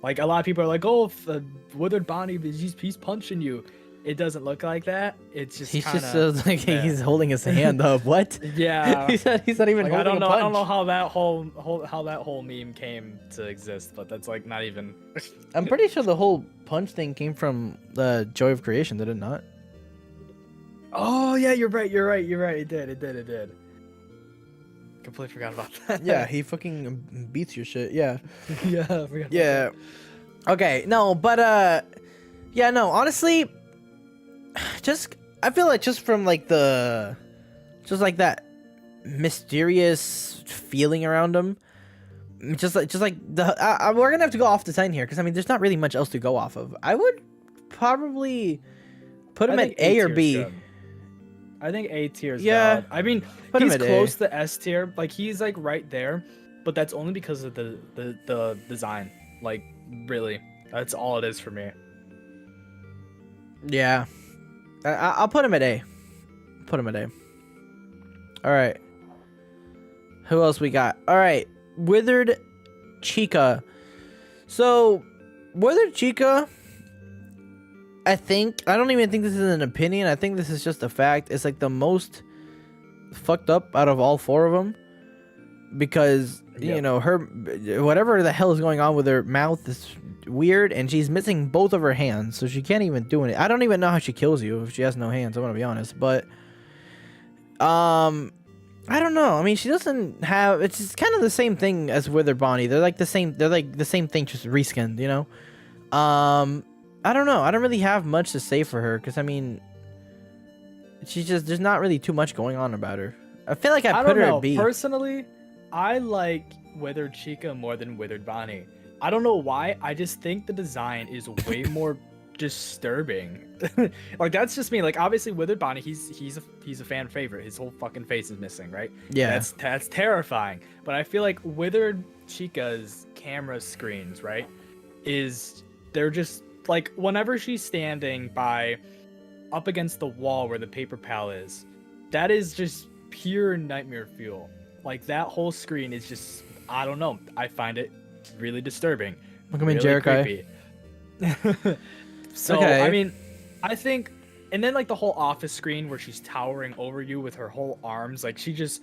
Like, a lot of people are like, oh, if Withered Bonnie, he's punching you. It doesn't look like that. It's just he's kinda, just like he's holding his hand up. What? Yeah. he's not even like, holding a punch. I don't know how that whole meme came to exist, but that's like not even. I'm pretty sure the whole punch thing came from the Joy of Creation, did it not? Oh yeah, you're right. It did. Completely forgot about that. Yeah, he fucking beats your shit. Yeah. Yeah, I forgot about Yeah. Okay, no, but yeah, no, honestly, I feel like just from like that mysterious feeling around him, just like we're gonna have to go off the 10 here, because I mean, there's not really much else to go off of. I would probably put him at A or B. I think A tier is yeah. valid. I mean, he's close to S tier. Like, he's like right there, but that's only because of the design. Like, really, that's all it is for me. Yeah. I'll put him at A. Put him at A. All right. Who else we got? All right. Withered Chica. So, Withered Chica, I don't even think this is an opinion. I think this is just a fact. It's like the most fucked up out of all four of them. Because, you know, her, whatever the hell is going on with her mouth is weird. And she's missing both of her hands. So she can't even do it. I don't even know how she kills you if she has no hands. I'm going to be honest. But, I don't know. I mean, she doesn't have. It's just kind of the same thing as Withered Bonnie. They're like the same. They're like the same thing, just reskinned. You know. I don't know. I don't really have much to say for her because I mean, she's just there's not really too much going on about her. I feel like I put her at B. Personally, I like Withered Chica more than Withered Bonnie. I don't know why. I just think the design is way more disturbing. Like that's just me. Like obviously Withered Bonnie, he's a fan favorite. His whole fucking face is missing, right? Yeah. That's terrifying. But I feel like Withered Chica's camera screens, right, they're just like whenever she's standing by up against the wall where the paper pal is, that is just pure nightmare fuel. Like that whole screen is just, I don't know. I find it really disturbing. Look at me, Jericho. So, okay. I mean, I think, and then like the whole office screen where she's towering over you with her whole arms, like she just,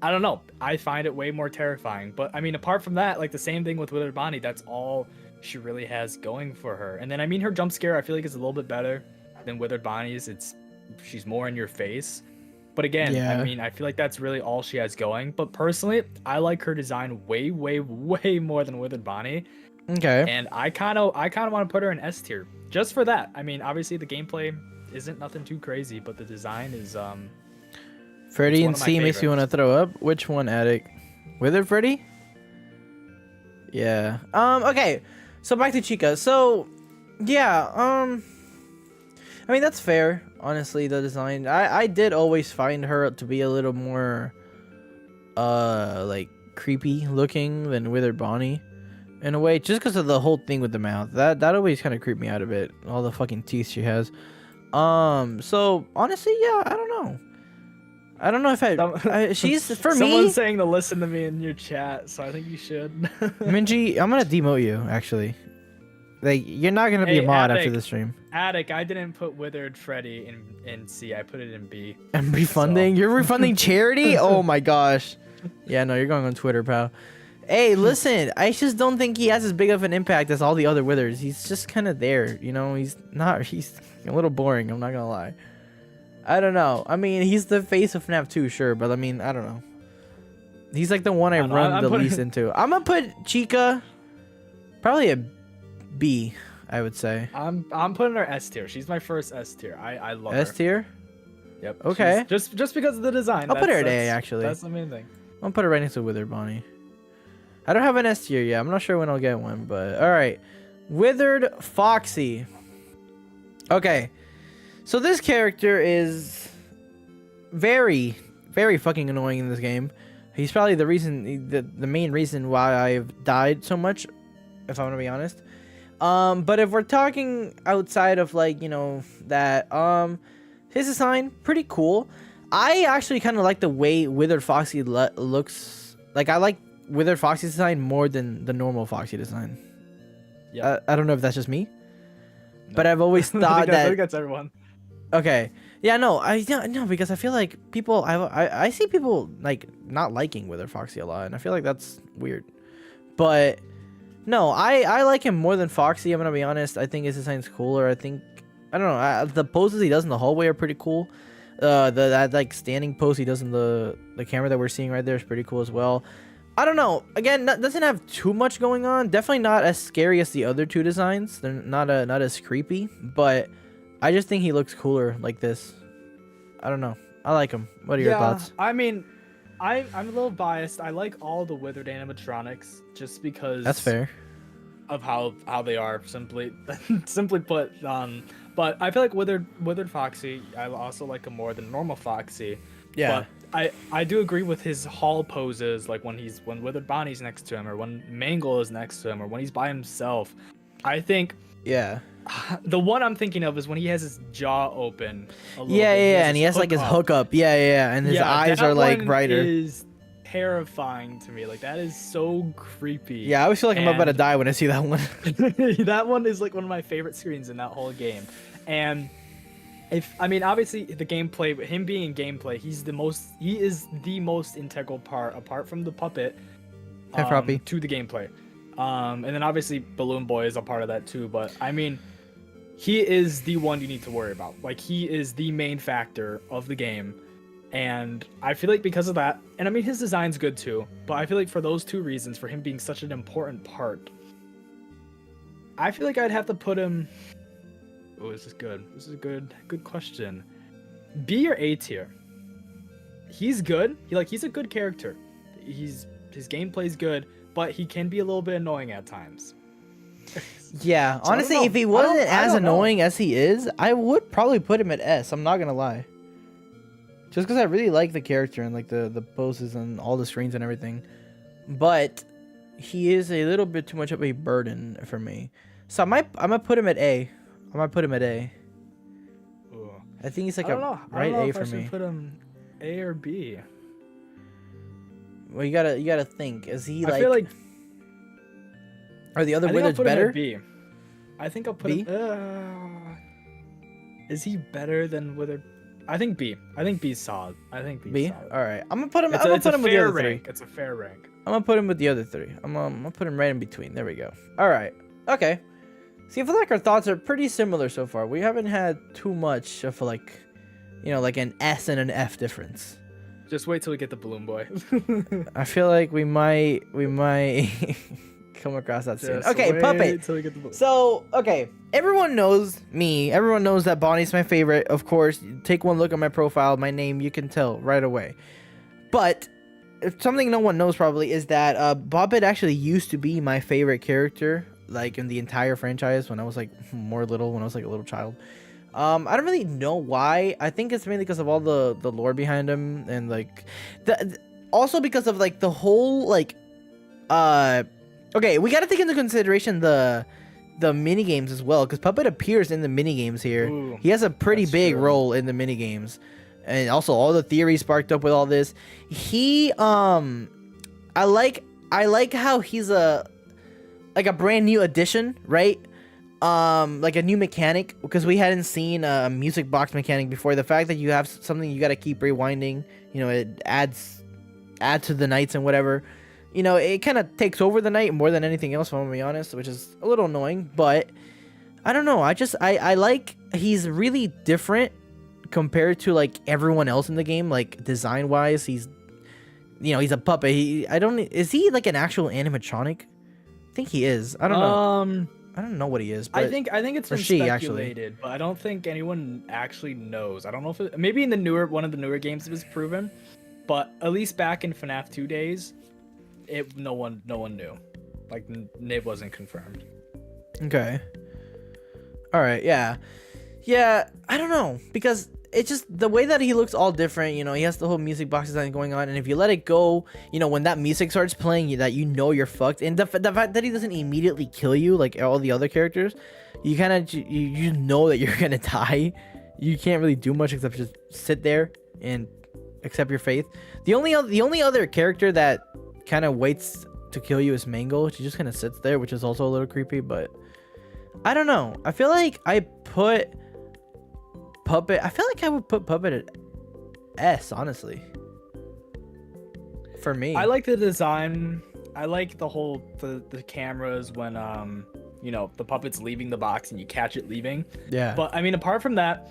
I don't know. I find it way more terrifying. But I mean, apart from that, like the same thing with Withered Bonnie, that's all she really has going for her. And then, I mean, her jump scare, I feel like is a little bit better than Withered Bonnie's. She's more in your face. But again, yeah. I mean, I feel like that's really all she has going. But personally, I like her design way, way, way more than Withered Bonnie. Okay. And I kind of want to put her in S tier just for that. I mean, obviously the gameplay isn't nothing too crazy, but the design is Freddy and C makes you want to throw up. Which one, Attic? Withered Freddy? Yeah. Okay. So back to Chica. So, yeah. I mean that's fair. Honestly, the design. I did always find her to be a little more, like creepy looking than Withered Bonnie. In a way, just because of the whole thing with the mouth, that always kind of creeped me out a bit. All the fucking teeth she has. So honestly, yeah, I don't know if she's for me. Someone's saying to listen to me in your chat, so I think you should. Minji, I'm gonna demote you actually. Like you're not gonna be a mod after the stream. Attic, I didn't put Withered Freddy in C. I put it in B. I'm refunding. So. You're refunding charity? Oh my gosh. Yeah, no, you're going on Twitter, pal. Hey, listen, I just don't think he has as big of an impact as all the other Withers. He's just kind of there, you know? He's a little boring, I'm not gonna lie. I don't know. I mean, he's the face of FNAF 2, sure, but I mean, I don't know. He's like the one I run the least into. I'm gonna put Chica probably a B, I would say. I'm putting her S tier. She's my first S tier. I love her. S tier? Yep. Okay. Just because of the design. I'll put her at A, actually. That's the main thing. I'll put her right next to Withered Bonnie. I don't have an S tier yet. I'm not sure when I'll get one, but alright. Withered Foxy. Okay. So this character is very, very fucking annoying in this game. He's probably the reason, the main reason why I've died so much, if I'm gonna be honest. But if we're talking outside of like, you know, that, his design, pretty cool. I actually kind of like the way Withered Foxy looks. Like, I like Withered Foxy design more than the normal Foxy design. Yeah. I don't know if that's just me, but I've always thought that. I think that's everyone. Okay. Yeah. No. No, because I feel like people. I see people like not liking Withered Foxy a lot, and I feel like that's weird. But no, I like him more than Foxy. I'm gonna be honest. I think his design's cooler. I don't know. The poses he does in the hallway are pretty cool. That like standing pose he does in the camera that we're seeing right there is pretty cool as well. I don't know. Again, doesn't have too much going on. Definitely not as scary as the other two designs. They're not as creepy, but I just think he looks cooler like this. I don't know. I like him. What are your thoughts? I mean, I'm a little biased. I like all the Withered animatronics just because that's fair. Of how they are simply put. But I feel like Withered Foxy, I also like him more than normal Foxy. Yeah. But I do agree with his hall poses, like when Withered Bonnie's next to him, or when Mangle is next to him, or when he's by himself. I think Yeah. the one I'm thinking of is when he has his jaw open. A little Yeah, bit. yeah, and he has like his hook up. Yeah, and his eyes are like one brighter. Is terrifying to me. Like that is so creepy. Yeah, I always feel like I'm about to die when I see that one. That one is like one of my favorite screens in that whole game. And obviously the gameplay, him being in gameplay, he is the most integral part apart from the puppet to the gameplay. And then obviously Balloon Boy is a part of that too, but I mean, he is the one you need to worry about. Like he is the main factor of the game. And I feel like because of that, and I mean his design's good too, but I feel like for those two reasons, for him being such an important part, I feel like I'd have to put him. Oh, this is good. This is a good question. B or A tier. He's good. He's a good character. His gameplay's good, but he can be a little bit annoying at times. Yeah, So honestly, if he wasn't as annoying as he is, I would probably put him at S. I'm not gonna lie. Just because I really like the character and like the poses and all the screens and everything, but he is a little bit too much of a burden for me. So I'm gonna put him at A. I might put him at A. Ooh. I think he's like I don't know A if for I should me. put him A or B. Well, you gotta think. Is he like? I feel like. Are the other I think I'll Withered put him better? at B. I think I'll put B? him. Is he better than Withered? I think B. I think B's solid. I think B's B. solid. All right. I'm gonna put him. It's I'm gonna put a him with the fair other three. rank. It's a fair rank. I'm gonna put him with the other three. I'm gonna put him right in between. There we go. All right. Okay. See, I feel like our thoughts are pretty similar so far. We haven't had too much of like, like an S and an F difference. Just wait till we get the Balloon Boy. I feel like we might come across that soon. Just Okay, wait puppet. till we get the Balloon. So, okay, everyone knows me. Everyone knows that Bonnie's my favorite. Of course, take one look at my profile, my name, you can tell right away. But something no one knows probably is that Puppet actually used to be my favorite character, like in the entire franchise when I was like when I was like a little child. I don't really know why. I think it's mainly because of all the lore behind him and like also because of like the whole like okay, we got to take into consideration the mini games as well, because Puppet appears in the mini games here. Ooh, he has a pretty big true. role in the mini games, and also all the theories sparked up with all this. He I like how he's a brand new addition, right? Like a new mechanic, because we hadn't seen a music box mechanic before. The fact that you have something you got to keep rewinding, it adds to the nights and whatever. It kind of takes over the night more than anything else, if I'm gonna be honest, which is a little annoying, but I don't know. I like he's really different compared to like everyone else in the game, like design wise. He's a puppet. Is he like an actual animatronic? I think he is. I don't know. I don't know what he is. But I think it's been speculated, but I don't think anyone actually knows. I don't know if maybe in one of the newer games it was proven, but at least back in FNAF 2 days, no one knew. Like it wasn't confirmed. Okay. All right. Yeah. I don't know, because it's just the way that he looks all different. He has the whole music box design going on, and if you let it go, when that music starts playing, you're fucked. And the fact that he doesn't immediately kill you like all the other characters, you kind of you know that you're gonna die. You can't really do much except just sit there and accept your fate. The only other character that kind of waits to kill you is Mango. She just kind of sits there, which is also a little creepy, but I don't know. I feel like I would put Puppet at S, honestly. For me. I like the design. I like the whole the cameras when the puppet's leaving the box and you catch it leaving. Yeah. But I mean, apart from that,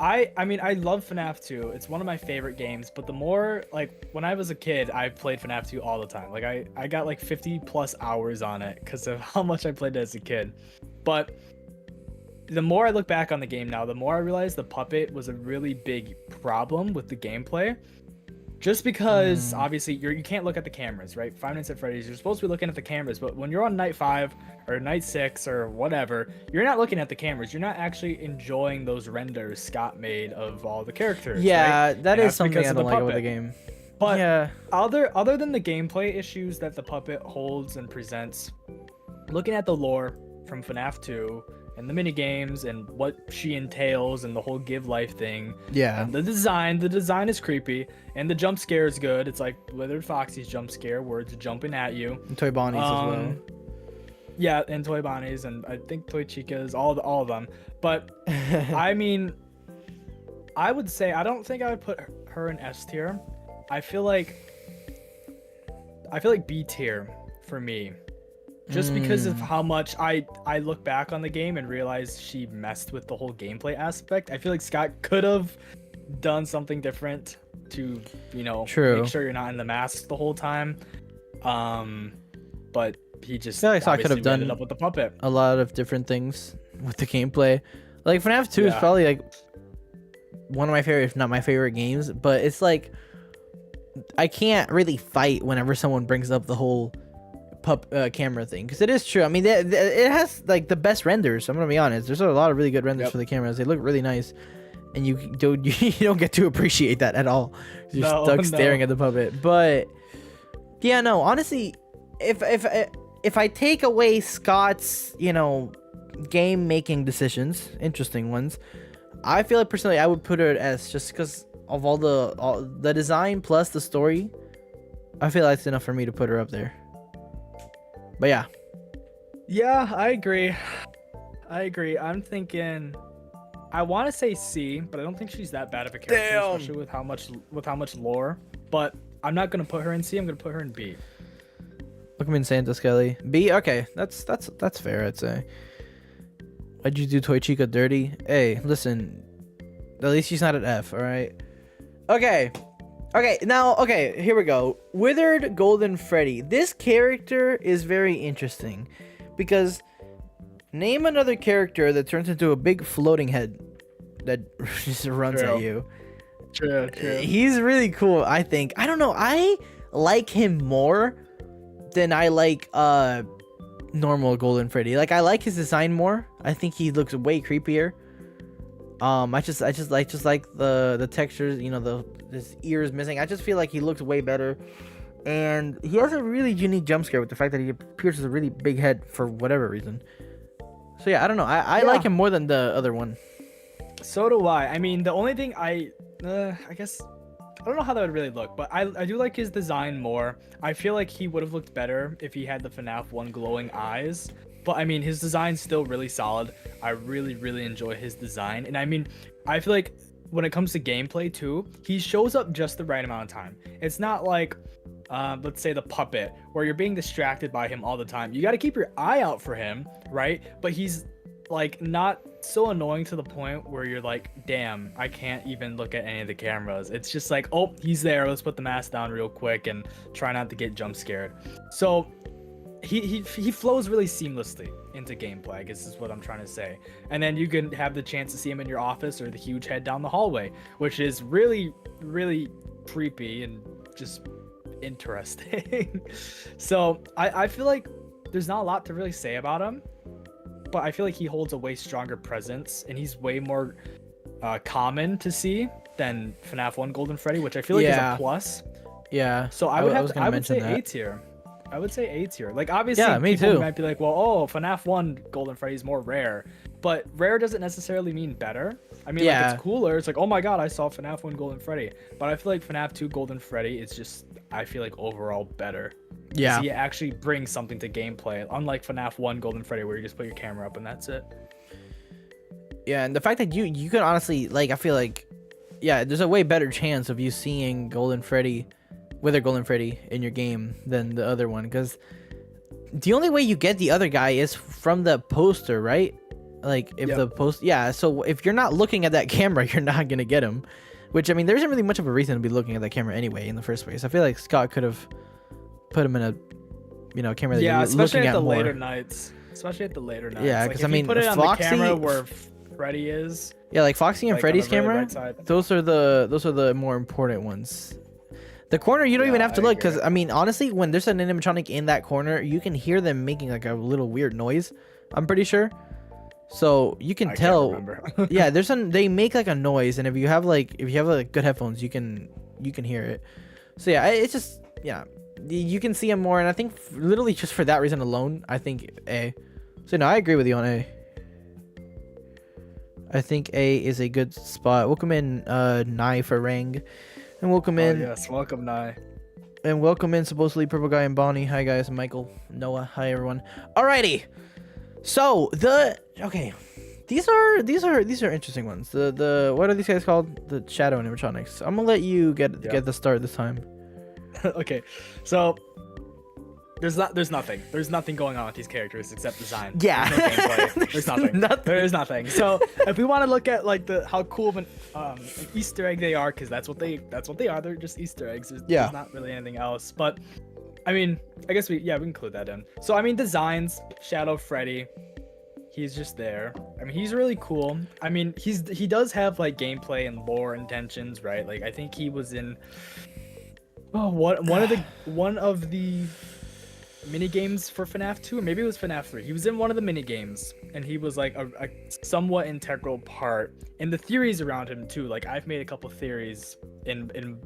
I love FNAF 2. It's one of my favorite games, but the more, like, when I was a kid, I played FNAF 2 all the time. Like, I got like 50 plus hours on it because of how much I played it as a kid. But the more I look back on the game now, the more I realize the puppet was a really big problem with the gameplay. Just because, obviously, you can't look at the cameras, right? Five Nights at Freddy's, you're supposed to be looking at the cameras, but when you're on night 5 or night 6 or whatever, you're not looking at the cameras. You're not actually enjoying those renders Scott made of all the characters. Yeah, right? that is something I don't like about the game. But yeah, other than the gameplay issues that the puppet holds and presents, looking at the lore, from FNAF 2 and the mini games and what she entails and the whole give life thing. Yeah. And the design is creepy and the jump scare is good. It's like Withered Foxy's jump scare where it's jumping at you. And Toy Bonnie's as well. Yeah, and Toy Bonnie's and I think Toy Chica's, all of them. But I mean, I would say I don't think I would put her in S tier. I feel like B tier for me. Just because of how much I look back on the game and realize she messed with the whole gameplay aspect. I feel like Scott could have done something different to, you know, make sure you're not in the mask the whole time. But he just I feel like Scott could have done up with the puppet. a lot of different things with the gameplay. Like FNAF 2 is probably like one of my favorite, if not my favorite games. But it's like I can't really fight whenever someone brings up the whole camera thing, because it is true. I mean, it has like the best renders. I'm gonna be honest. There's a lot of really good renders for the cameras. They look really nice, and you don't get to appreciate that at all. You're stuck staring at the puppet. But yeah, no, honestly, if I take away Scott's, you know, game making decisions, interesting ones, I feel like personally I would put her at S, just because of all the design plus the story. I feel like it's enough for me to put her up there. But yeah, I agree. I'm thinking, I want to say C, but I don't think she's that bad of a character, especially with how much lore. But I'm not gonna put her in C. I'm gonna put her in B. Look at me in Santa Skelly. B. Okay, that's fair. I'd say. Why'd you do Toy Chica dirty? Hey, listen. At least she's not at F. All right. Okay, here we go. Withered Golden Freddy. This character is very interesting because name another character that turns into a big floating head that just runs at you. True. He's really cool, I think. I don't know. I like him more than I like normal Golden Freddy. Like, I like his design more. I think he looks way creepier. I just like the textures, you know, his ears missing. I just feel like he looks way better, and he has a really unique jump scare with the fact that he appears with a really big head for whatever reason. So yeah, I don't know. I like him more than the other one. So do I. I mean, the only thing I guess I don't know how that would really look, but I do like his design more. I feel like he would have looked better if he had the FNAF 1 glowing eyes. But I mean, his design's still really solid. I really, really enjoy his design. And I mean, I feel like when it comes to gameplay too, he shows up just the right amount of time. It's not like, let's say the puppet, where you're being distracted by him all the time. You got to keep your eye out for him, right? But he's like not so annoying to the point where you're like, damn, I can't even look at any of the cameras. It's just like, oh, he's there. Let's put the mask down real quick and try not to get jump scared. So he flows really seamlessly into gameplay, I guess is what I'm trying to say. And then you can have the chance to see him in your office or the huge head down the hallway, which is really, really creepy and just interesting. So I feel like there's not a lot to really say about him, but I feel like he holds a way stronger presence and he's way more common to see than FNAF 1 Golden Freddy, which I feel like is a plus. Yeah. So I would say A tier. I would say A tier. Like, obviously, people might be like, well, FNAF 1 Golden Freddy is more rare. But rare doesn't necessarily mean better. I mean, like, it's cooler. It's like, oh my god, I saw FNAF 1 Golden Freddy. But I feel like FNAF 2 Golden Freddy is just, I feel like, overall better. Yeah. He actually brings something to gameplay. Unlike FNAF 1 Golden Freddy, where you just put your camera up and that's it. Yeah, and the fact that you can honestly, like, I feel like, there's a way better chance of you seeing Withered Golden Freddy in your game than the other one, because the only way you get the other guy is from the poster, right? Like, if the post, so if you're not looking at that camera, you're not gonna get him. Which, I mean, there isn't really much of a reason to be looking at that camera anyway in the first place. I feel like Scott could have put him in a camera that you're looking at more. Especially at the later nights. Yeah, because, like, I mean, put it on the camera where Freddy is. Yeah, like Foxy and Freddy's camera. Those are the more important ones. The corner, you don't even have to look, because, I mean, honestly, when there's an animatronic in that corner, you can hear them making, like, a little weird noise, I'm pretty sure. So, you can tell. Yeah, they make, like, a noise, and if you have good headphones, you can hear it. So, yeah, it's just, you can see them more, and I think literally just for that reason alone, I think A. So no, I agree with you on A. I think A is a good spot. Welcome in Nai for Rang. And welcome in. Yes, welcome Nai. And welcome in supposedly Purple Guy and Bonnie. Hi guys, Michael, Noah, hi everyone. Alrighty. So okay. These are interesting ones. The what are these guys called? The shadow animatronics. I'm gonna let you get the start this time. Okay. So there's nothing going on with these characters except design. Yeah. There's no gameplay. There's nothing. So if we want to look at like how cool of an Easter egg they are, because that's what they are. They're just Easter eggs. There's not really anything else. But I mean, I guess we can include that in. So I mean, designs, Shadow Freddy. He's just there. I mean, he's really cool. I mean, he does have like gameplay and lore intentions, right? Like I think he was in one of the mini games for FNAF 2, or maybe it was FNAF 3. He was in one of the mini games, and he was like a somewhat integral part. And the theories around him too. Like I've made a couple theories in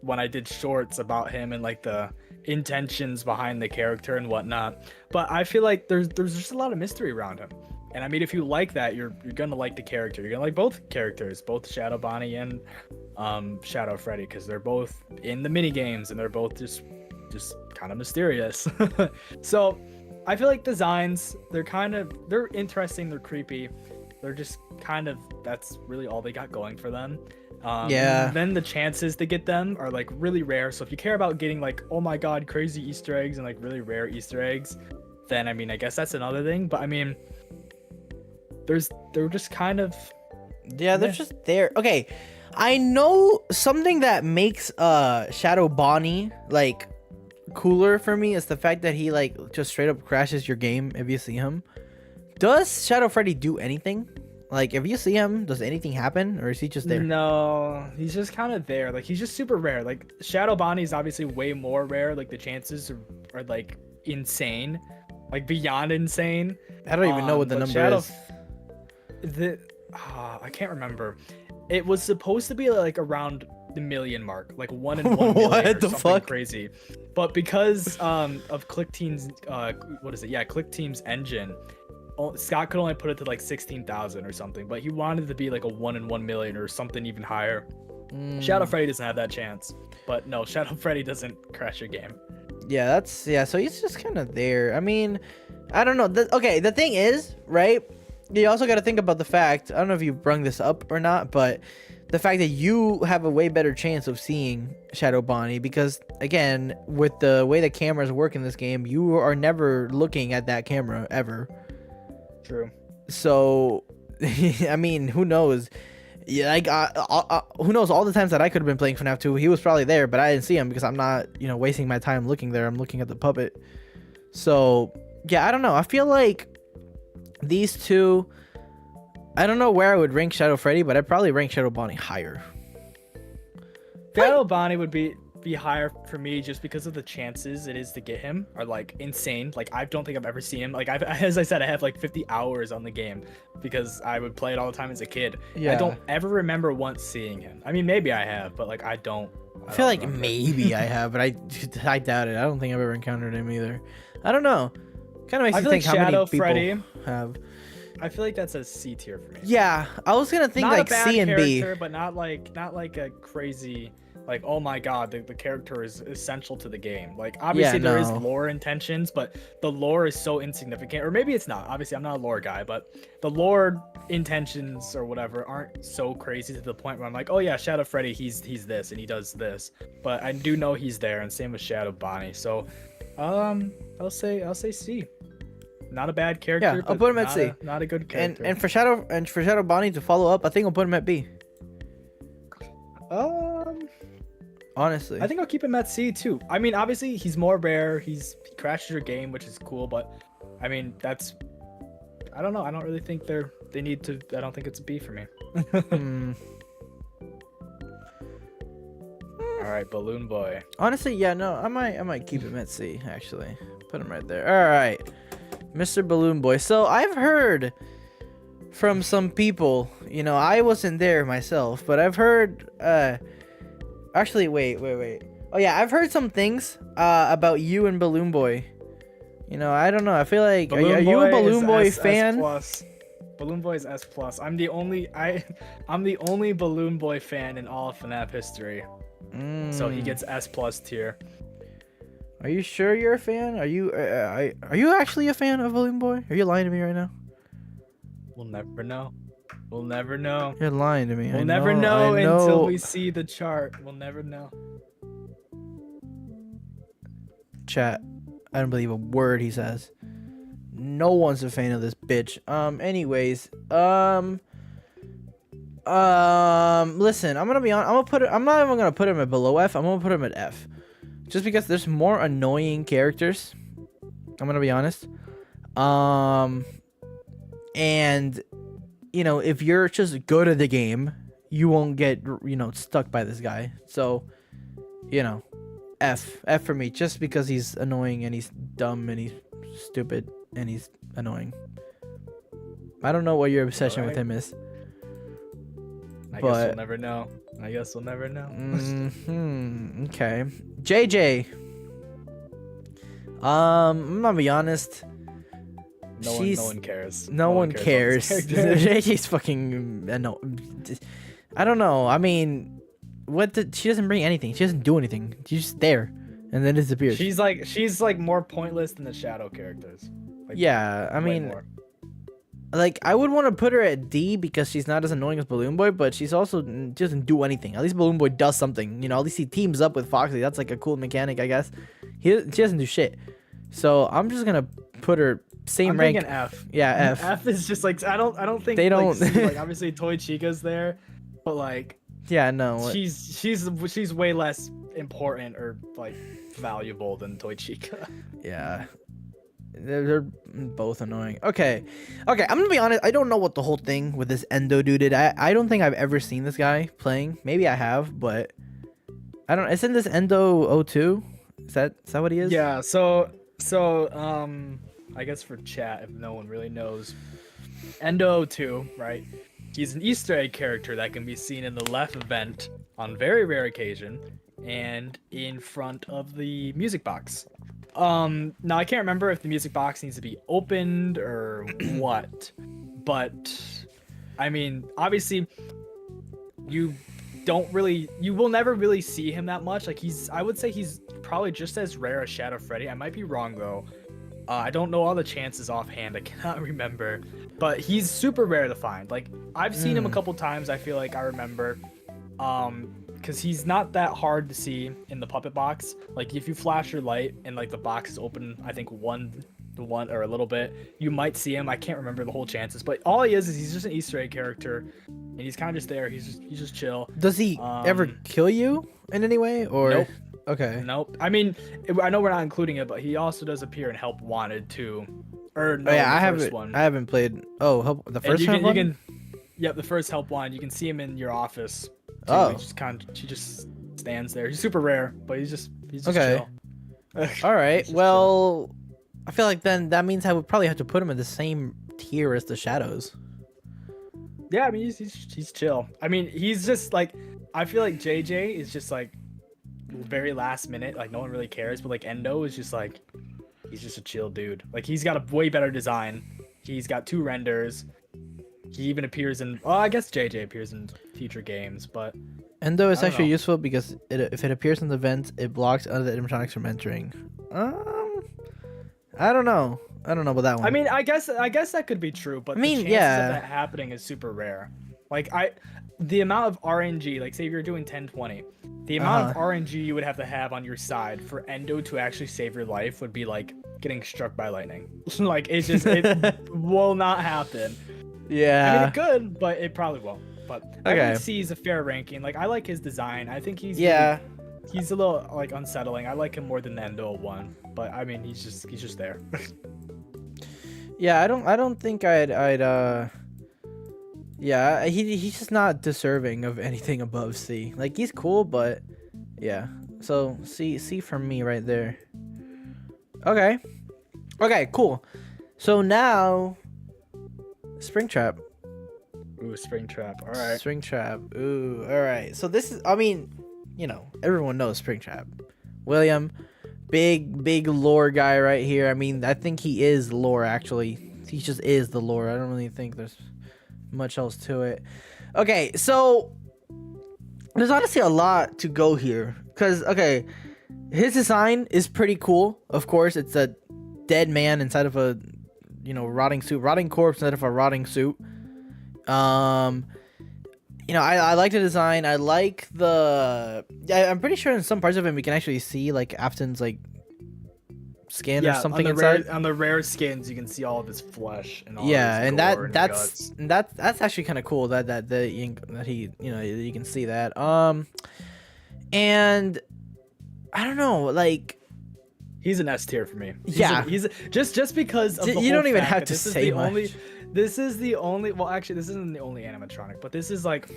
when I did shorts about him and like the intentions behind the character and whatnot. But I feel like there's just a lot of mystery around him. And I mean, if you like that, you're gonna like the character. You're gonna like both characters, both Shadow Bonnie and Shadow Freddy, because they're both in the mini games and they're both just kind of mysterious. So I feel like designs, they're interesting, they're creepy, they're just kind of, that's really all they got going for them. Then the chances to get them are like really rare. So if you care about getting like, oh my god, crazy Easter eggs and like really rare Easter eggs, then I mean, I guess that's another thing. But I mean, they're just kind of, they're just there. Okay, I know something that makes Shadow Bonnie like cooler for me is the fact that he like just straight up crashes your game if you see him. Does Shadow Freddy do anything? Like if you see him, does anything happen, or is he just there? No, he's just kind of there. Like he's just super rare. Like Shadow Bonnie is obviously way more rare. Like the chances are like insane, like beyond insane. I don't even know what the number is. I can't remember. It was supposed to be like around the million mark, like 1 in 1 million what or the something fuck? Crazy. But because of ClickTeam's ClickTeam's engine, Scott could only put it to like 16,000 or something, but he wanted it to be like a 1 in 1 million or something even higher. Shadow Freddy doesn't have that chance. But no, Shadow Freddy doesn't crash your game. Yeah, so he's just kind of there. I mean, I don't know. The thing is, right? You also got to think about the fact, I don't know if you brung this up or not, but the fact that you have a way better chance of seeing Shadow Bonnie, because again, with the way the cameras work in this game, you are never looking at that camera ever. True. So, I mean, who knows? Yeah, like who knows? All the times that I could have been playing FNAF 2, he was probably there, but I didn't see him because I'm not, wasting my time looking there. I'm looking at the puppet. So, yeah, I don't know. I feel like these two, I don't know where I would rank Shadow Freddy, but I'd probably rank Shadow Bonnie higher. Shadow Bonnie would be higher for me just because of the chances it is to get him are like insane. Like I don't think I've ever seen him. Like as I said, I have like 50 hours on the game because I would play it all the time as a kid. Yeah. I don't ever remember once seeing him. I mean, maybe I have, but like I feel like remember. Maybe I have, but I doubt it. I don't think I've ever encountered him either. I don't know. Kind of makes you think how many people Freddy have. I feel like that's a C tier for me. Yeah, I was gonna think not like C and B, but not like a crazy like, oh my god, the character is essential to the game. Like obviously there is lore intentions, but the lore is so insignificant, or maybe it's not. Obviously I'm not a lore guy, but the lore intentions or whatever aren't so crazy to the point where I'm like, oh yeah, Shadow Freddy, he's this and he does this. But I do know he's there, and same with Shadow Bonnie. So I'll say C. Not a bad character. Yeah, I'll put him at C. Not a good character. And for Shadow Bonnie to follow up, I think I'll put him at B. Honestly, I think I'll keep him at C too. I mean, obviously he's more rare. He crashes your game, which is cool. But I mean, I don't know. I don't really think they need to. I don't think it's a B for me. All right, Balloon Boy. Honestly, yeah, no, I might keep him at C. Actually, put him right there. All right, Mr. Balloon Boy. So I've heard from some people. I wasn't there myself, but I've heard. Actually, wait. Oh yeah, I've heard some things about you and Balloon Boy. You know, I don't know. I feel like Balloon are you a Boy Balloon is Boy S- fan? S+. Balloon Boy is S+. I'm the only Balloon Boy fan in all of FNAF history. So he gets S+ tier. Are you sure you're a fan? Are you actually a fan of Balloon Boy? Are you lying to me right now? We'll never know. We'll never know. You're lying to me. We'll I never know until we see the chart. We'll never know. Chat. I don't believe a word he says. No one's a fan of this bitch. Anyways, listen, I'm gonna be honest. I'm not even gonna put him at below F. I'm gonna put him at F, just because there's more annoying characters. I'm gonna be honest. And you know, if you're just good at the game, you won't get stuck by this guy. So, you know, F for me, just because he's annoying and he's dumb and he's stupid and he's annoying. I don't know what your obsession with him is. I guess we'll never know. Okay. JJ. I'm gonna be honest. No one cares. No one cares. JJ's fucking I don't know. I mean, she doesn't bring anything. She doesn't do anything. She's just there and then disappears. She's like more pointless than the shadow characters. Like, yeah, I mean, like I would want to put her at D because she's not as annoying as Balloon Boy, but she's also doesn't do anything. At least Balloon Boy does something. You know, at least he teams up with Foxy. That's like a cool mechanic, I guess. She doesn't do shit. So I'm just gonna put her same rank. I'm thinking F. Yeah, F. F is just like I don't think they don't like obviously Toy Chica's there, but like yeah, no. She's way less important or like valuable than Toy Chica. Yeah. They're both annoying. Okay, I'm gonna be honest. I don't know what the whole thing with this Endo dude did. I don't think I've ever seen this guy playing. Maybe I have, but I don't. Isn't this Endo 02? Is that what he is? Yeah. So I guess for chat, if no one really knows, Endo 02, right? He's an Easter egg character that can be seen in the left vent on very rare occasion and in front of the music box. Now I can't remember if the music box needs to be opened or what, but I mean, obviously you will never really see him that much. Like I would say he's probably just as rare as Shadow Freddy. I might be wrong though. I don't know all the chances offhand. I cannot remember, but he's super rare to find. Like I've seen him a couple times. I feel like I remember, because he's not that hard to see in the puppet box. Like if you flash your light and like the box is open, I think one or a little bit, you might see him. I can't remember the whole chances, but all he is he's just an Easter egg character, and he's kind of just there. He's just chill. Does he ever kill you in any way, or? Nope. Okay. Nope. I mean, I know we're not including it, but he also does appear in Help Wanted too. Or no, yeah, one. I haven't played. Oh, the first one. Yep, the first Help Wanted. You can see him in your office. Too. Oh. She just stands there. He's super rare, but he's just okay. Chill. All right. Well, chill. I feel like then that means I would probably have to put him in the same tier as the Shadows. Yeah, I mean he's chill. I mean he's just like, I feel like JJ is just like very last minute, like no one really cares, but like Endo is just like, he's just a chill dude. Like he's got a way better design. He's got 2 renders. He even appears in, I guess JJ appears in future games, but Endo is actually useful because if it appears in the vents, it blocks other animatronics from entering. I don't know about that one. I mean, I guess that could be true, but the chances of that happening is super rare. Like the amount of RNG, like say if you're doing 1020, the amount of RNG you would have to have on your side for Endo to actually save your life would be like getting struck by lightning. Like it will not happen. Yeah. I mean, it could, but it probably won't. But I think C is a fair ranking. Like I like his design. I think he's he's a little like unsettling. I like him more than Endo 1, but I mean he's just there. Yeah, I don't think I'd yeah, he's just not deserving of anything above C. Like he's cool, but yeah. So C for me right there. Okay, cool. So now Springtrap. Ooh, Springtrap. All right. Springtrap. Ooh, all right. So this is, I mean, you know, everyone knows Springtrap. William, big lore guy right here. I mean, I think he is lore actually. He just is the lore. I don't really think there's much else to it. Okay, so there's honestly a lot to go here. Cause okay, his design is pretty cool. Of course, it's a dead man inside of a rotting suit, rotting corpse instead of a rotting suit. I like the design. I like the. I'm pretty sure in some parts of him we can actually see like Afton's like skin or something inside. On the rare skins, you can see all of his flesh and all. Yeah, of his and gore that's actually kind of cool that he you can see that. And I don't know, like. He's an S tier for me. He's just because of the you whole don't even fact have that to this say is the much. only. This is the only. Well, actually, this isn't the only animatronic, but this is like,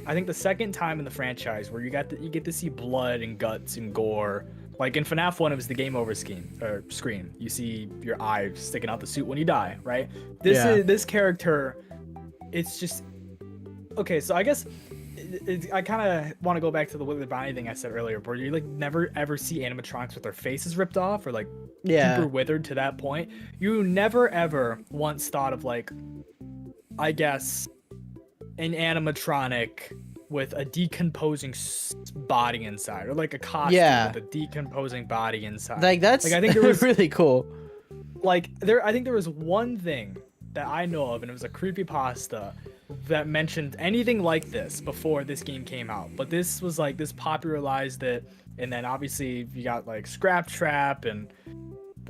I think the second time in the franchise where you get to see blood and guts and gore. Like in FNAF 1, it was the game over screen. You see your eye sticking out the suit when you die, right? This character, it's just okay. So I guess. I kind of want to go back to the Withered body thing I said earlier, where you like never ever see animatronics with their faces ripped off or like super withered to that point. You never ever once thought of like, I guess, an animatronic with a decomposing body inside, or like a costume with a decomposing body inside. Like that's like I think there was really cool. I think there was one thing that I know of, and it was a creepypasta that mentioned anything like this before this game came out. But this was like, this popularized it, and then obviously you got like Springtrap and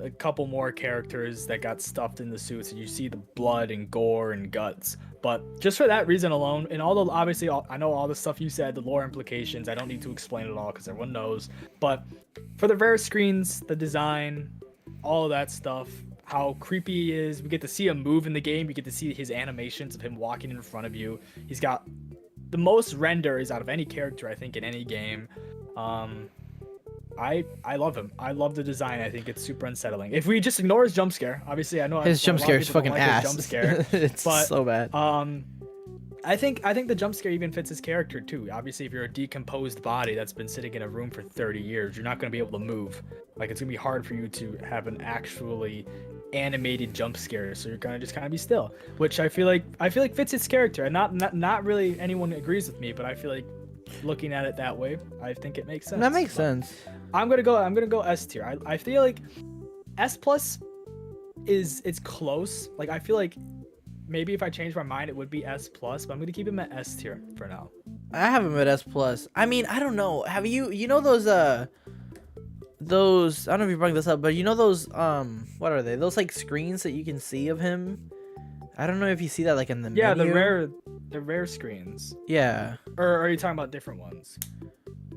a couple more characters that got stuffed in the suits, and you see the blood and gore and guts. But just for that reason alone, and although obviously I know all the stuff you said, the lore implications, I don't need to explain it all because everyone knows. But for the rare screens, the design, all of that stuff, how creepy he is. We get to see him move in the game. You get to see his animations of him walking in front of you. He's got the most renders out of any character, I think, in any game. I love him. I love the design. I think it's super unsettling. If we just ignore his jump scare, obviously I know his jump scare is fucking ass. Jump scare, it's but, so bad. I think the jump scare even fits his character too. Obviously, if you're a decomposed body that's been sitting in a room for 30 years, you're not going to be able to move. Like, it's going to be hard for you to have an actually animated jump scare, so you're gonna just kind of be still, which I feel like fits its character. And not really anyone agrees with me, but I feel like looking at it that way, I think it makes sense. That makes sense. I'm gonna go S tier. I feel like S plus it's close. Like, I feel like maybe if I change my mind it would be S plus, but I'm gonna keep him at S tier for now. I have him at S plus. I mean, I don't know. Have you know those I don't know if you brought this up, but you know those what are they? Those like screens that you can see of him. I don't know if you see that like in the menu. the rare screens. Yeah. Or are you talking about different ones?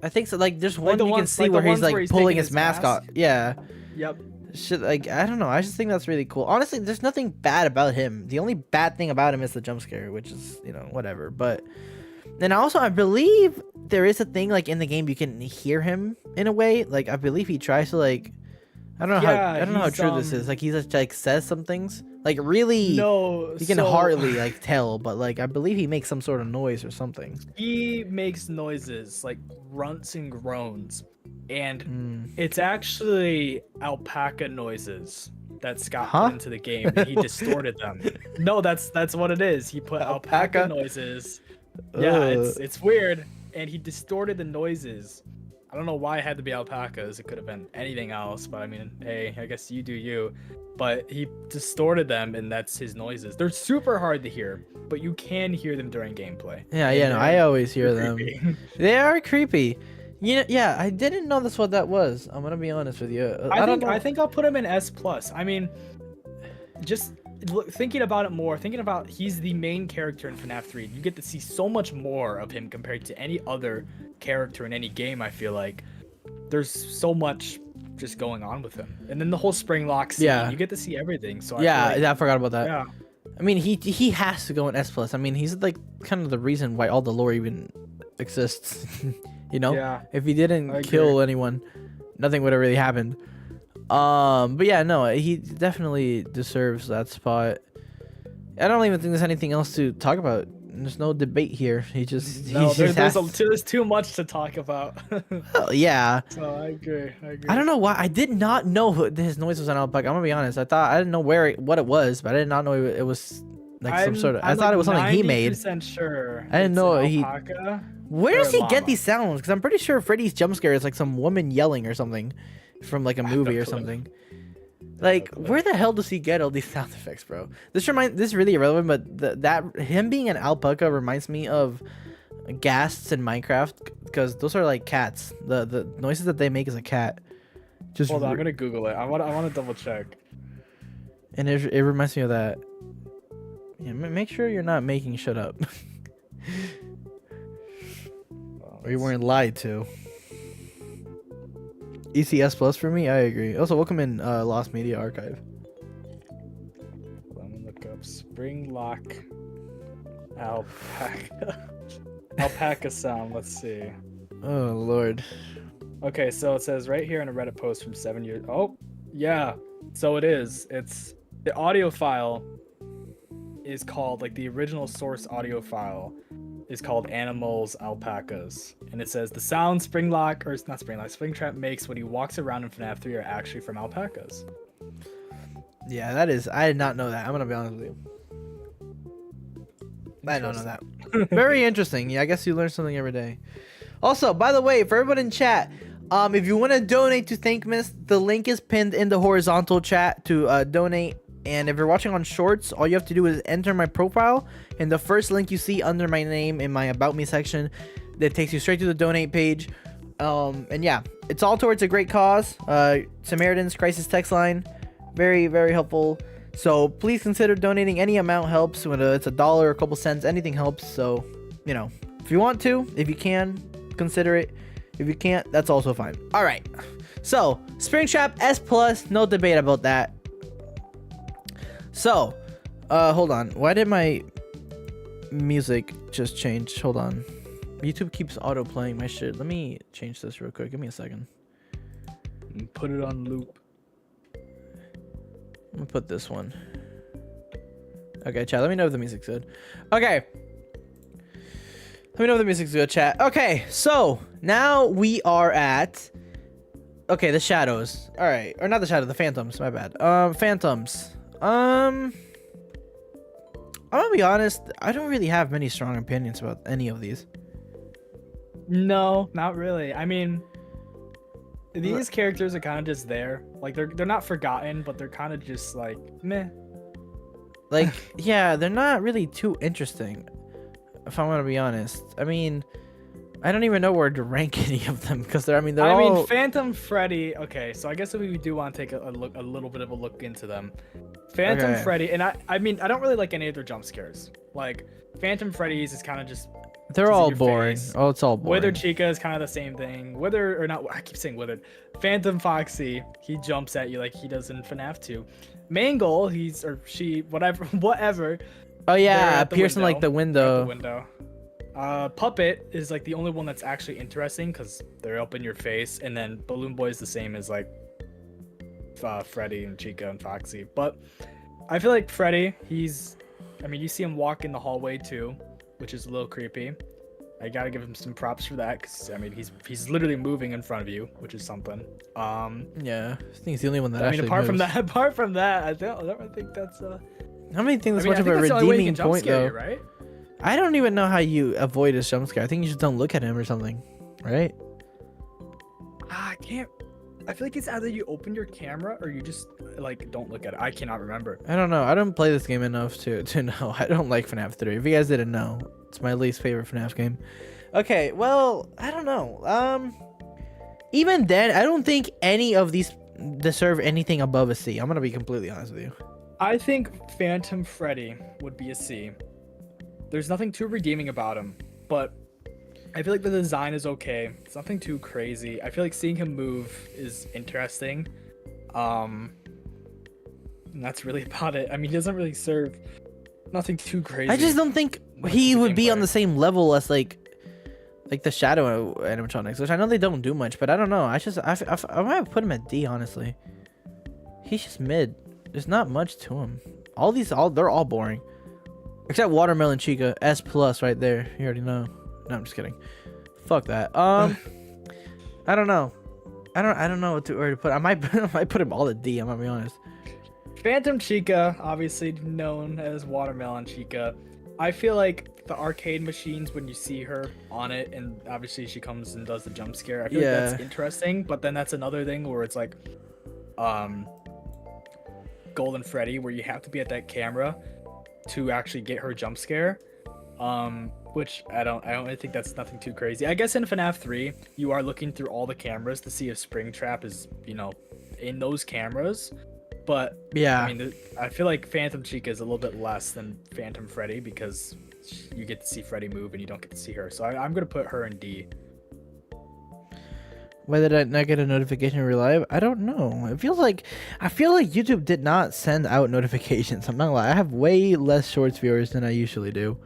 I think so. Like there's one the you can ones- see like the where he's ones like where he's pulling taking his his mask mask? off. Yeah. Yep. Shit, like I don't know. I just think that's really cool. Honestly, there's nothing bad about him. The only bad thing about him is the jump scare, which is whatever. But then also I believe there is a thing like in the game you can hear him in a way. Like I believe he tries to like. I don't know how true this is. Like he just like says some things. Like really, No, you can hardly like tell, but like I believe he makes some sort of noise or something. He makes noises like grunts and groans, and it's actually alpaca noises that Scott put into the game, and he distorted them. No, that's what it is. He put alpaca noises. Yeah, it's weird, and he distorted the noises. I don't know why it had to be alpacas. It could have been anything else, but I mean, hey, I guess you do you. But he distorted them, and that's his noises. They're super hard to hear, but you can hear them during gameplay. Yeah, no, I always hear them. Creepy. They are creepy. Yeah, I didn't know that's what that was. I'm gonna be honest with you. I think I'll put him in S plus. I mean, just thinking about it more, thinking about he's the main character in FNAF 3. You get to see so much more of him compared to any other character in any game. I feel like there's so much just going on with him, and then the whole spring lock scene, you get to see everything. So I forgot about that. Yeah, I mean he has to go in S plus. I mean he's like kind of the reason why all the lore even exists. Yeah, if he didn't kill anyone, nothing would have really happened. But yeah, no, he definitely deserves that spot. I don't even think there's anything else to talk about There's no debate here. He just No, he just there's too much to talk about. Oh, yeah. So I agree. I don't know why. I did not know his noise was an alpaca. I'm gonna be honest. I didn't know what it was, but I did not know it was like some sort of. I thought it was something he made. 90% sure. I didn't know he. Alpaca Where does he llama. get these sounds? Because I'm pretty sure Freddy's jump scare is like some woman yelling or something from like a movie or something. Like, where the hell does he get all these sound effects, bro? This is really irrelevant, but him being an alpaca reminds me of ghasts in Minecraft, because those are like cats. The noises that they make is a cat. Just hold on, I'm gonna Google it. I want to double check. And it reminds me of that. Yeah, make sure you're not making shit up. Or you weren't lied to. ECS plus for me, I agree. Also, welcome in Lost Media Archive. Let me look up Springlock alpaca. Alpaca sound. Let's see. Oh Lord. Okay, so it says right here in a Reddit post from 7 years. Oh, yeah. So it is. It's the audio file is called, like, the original source audio file is called Animals Alpacas, and it says the sound Springtrap makes when he walks around in FNAF 3 are actually from alpacas. Yeah, that is. I did not know that. I'm gonna be honest with you. I don't know that. Very interesting. Yeah, I guess you learn something every day. Also, by the way, for everyone in chat, if you want to donate to Thankmas, the link is pinned in the horizontal chat to donate. And if you're watching on Shorts, all you have to do is enter my profile, and the first link you see under my name in my About Me section, that takes you straight to the donate page. And yeah, it's all towards a great cause. Samaritan's Crisis text line, very, very helpful. So please consider donating. Any amount helps. Whether it's $1 or a couple cents, anything helps. So, you know, if you want to, if you can, consider it. If you can't, that's also fine. All right. So Springtrap S+, no debate about that. So, hold on. Why did my music just change? Hold on. YouTube keeps auto playing my shit. Let me change this real quick. Give me a second. Put it on loop. I'm gonna put this one. Okay, chat. Let me know if the music's good. Okay. Let me know if the music's good, chat. Okay, so now we are at. Okay, the shadows. All right, or not the shadow, the phantoms. My bad. Phantoms. I'm gonna be honest, I don't really have many strong opinions about any of these. No, not really. I mean, these characters are kind of just there. Like, they're not forgotten, but they're kind of just like meh. Like, yeah, they're not really too interesting, if I'm gonna be honest. I mean, I don't even know where to rank any of them, because they're I all... mean, Phantom Freddy. Okay, so I guess if we do want to take a little bit of a look into them, Phantom Freddy, and I mean, I don't really like any of their jump scares. Like, Phantom Freddy's is kind of just. They're all boring. Oh, it's all boring. Withered Chica is kind of the same thing. Withered, or not, I keep saying Withered. Phantom Foxy, he jumps at you like he does in FNAF 2. Mangle, he's, or she, whatever. Oh yeah, piercing like the window. Puppet is like the only one that's actually interesting because they're up in your face, and then Balloon Boy is the same as like Freddy and Chica and Foxy. But I feel like Freddy, I mean, you see him walk in the hallway too, which is a little creepy. I gotta give him some props for that, because I mean, he's literally moving in front of you, which is something. Yeah, I think he's the only one that I mean, actually apart moves. from that, I don't think that's How many things that's I mean, much of a that's the only way you redeeming can jump point scare though? you, right? I don't even know how you avoid a jump scare. I think you just don't look at him or something, right? I can't. I feel like it's either you open your camera or you just like don't look at it. I cannot remember. I don't know. I don't play this game enough to know. I don't like FNAF 3. If you guys didn't know, it's my least favorite FNAF game. Okay, well, I don't know. Even then, I don't think any of these deserve anything above a C. I'm gonna be completely honest with you. I think Phantom Freddy would be a C. There's nothing too redeeming about him, but I feel like the design is okay. It's nothing too crazy. I feel like seeing him move is interesting. And that's really about it. I mean, he doesn't really serve nothing too crazy. I just don't think he would be on the same level as like the Shadow animatronics, which I know they don't do much, but I don't know. I might put him at D, honestly. He's just mid. There's not much to him. They're all boring. Except Watermelon Chica, S plus right there. You already know. No, I'm just kidding. Fuck that. I don't know. I don't know where to put. I might put him all at D. I'm gonna be honest. Phantom Chica, obviously known as Watermelon Chica. I feel like the arcade machines, when you see her on it, and obviously she comes and does the jump scare, I feel like that's interesting. But then that's another thing where it's like, Golden Freddy, where you have to be at that camera to actually get her jump scare. Which I don't really think that's nothing too crazy. I guess in FNAF 3, you are looking through all the cameras to see if Springtrap is, in those cameras. But yeah, I mean, I feel like Phantom Chica is a little bit less than Phantom Freddy because you get to see Freddy move and you don't get to see her. So I'm gonna put her in D. Why did I not get a notification in real life? I don't know. I feel like YouTube did not send out notifications. I'm not gonna lie. I have way less shorts viewers than I usually do.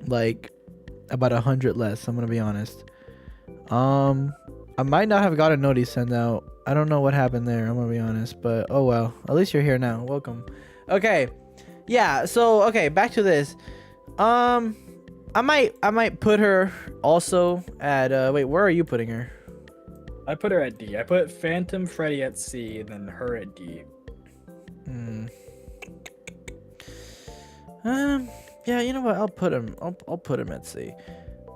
Like about 100 less. I'm gonna be honest. I might not have got a notice sent out. I don't know what happened there. I'm gonna be honest, but oh well. At least you're here now. Welcome. Okay. Yeah. So okay, back to this. I might put her also at. Wait, where are you putting her? I put her at D. I put Phantom Freddy at C, and then her at D. Yeah, you know what? I'll put him at C.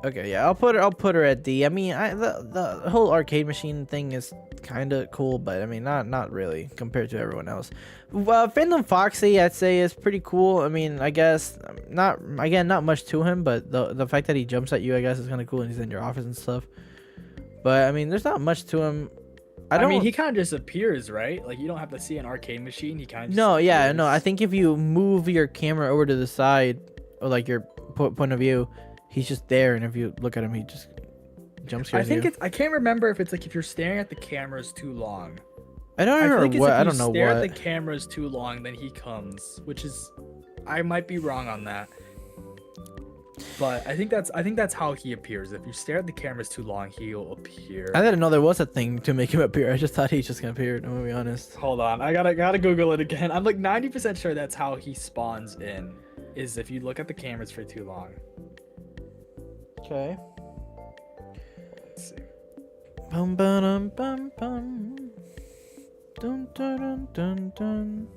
Okay, yeah, I'll put her at D. I mean, the whole arcade machine thing is kind of cool, but I mean, not really compared to everyone else. Phantom Foxy, I'd say, is pretty cool. I mean, I guess not much to him, but the fact that he jumps at you, I guess, is kind of cool, and he's in your office and stuff. But I mean, there's not much to him. I mean, he kind of just appears, right? Like, you don't have to see an arcade machine. He kind of no, yeah, no. I think if you move your camera over to the side, or like your point of view, he's just there, and if you look at him, he just jump scares you. I can't remember if it's like if you're staring at the cameras too long. I don't remember what. I don't know what. If you stare at the cameras too long, then he comes, which is, I might be wrong on that. But I think that's how he appears. If you stare at the cameras too long, he'll appear. I didn't know there was a thing to make him appear. I just thought he's just gonna appear. I'm gonna be honest. Hold on, I gotta Google it again. I'm like 90% sure that's how he spawns in. Is if you look at the cameras for too long. Okay. Let's see. Bum bum bum bum. Dun dun dun dun.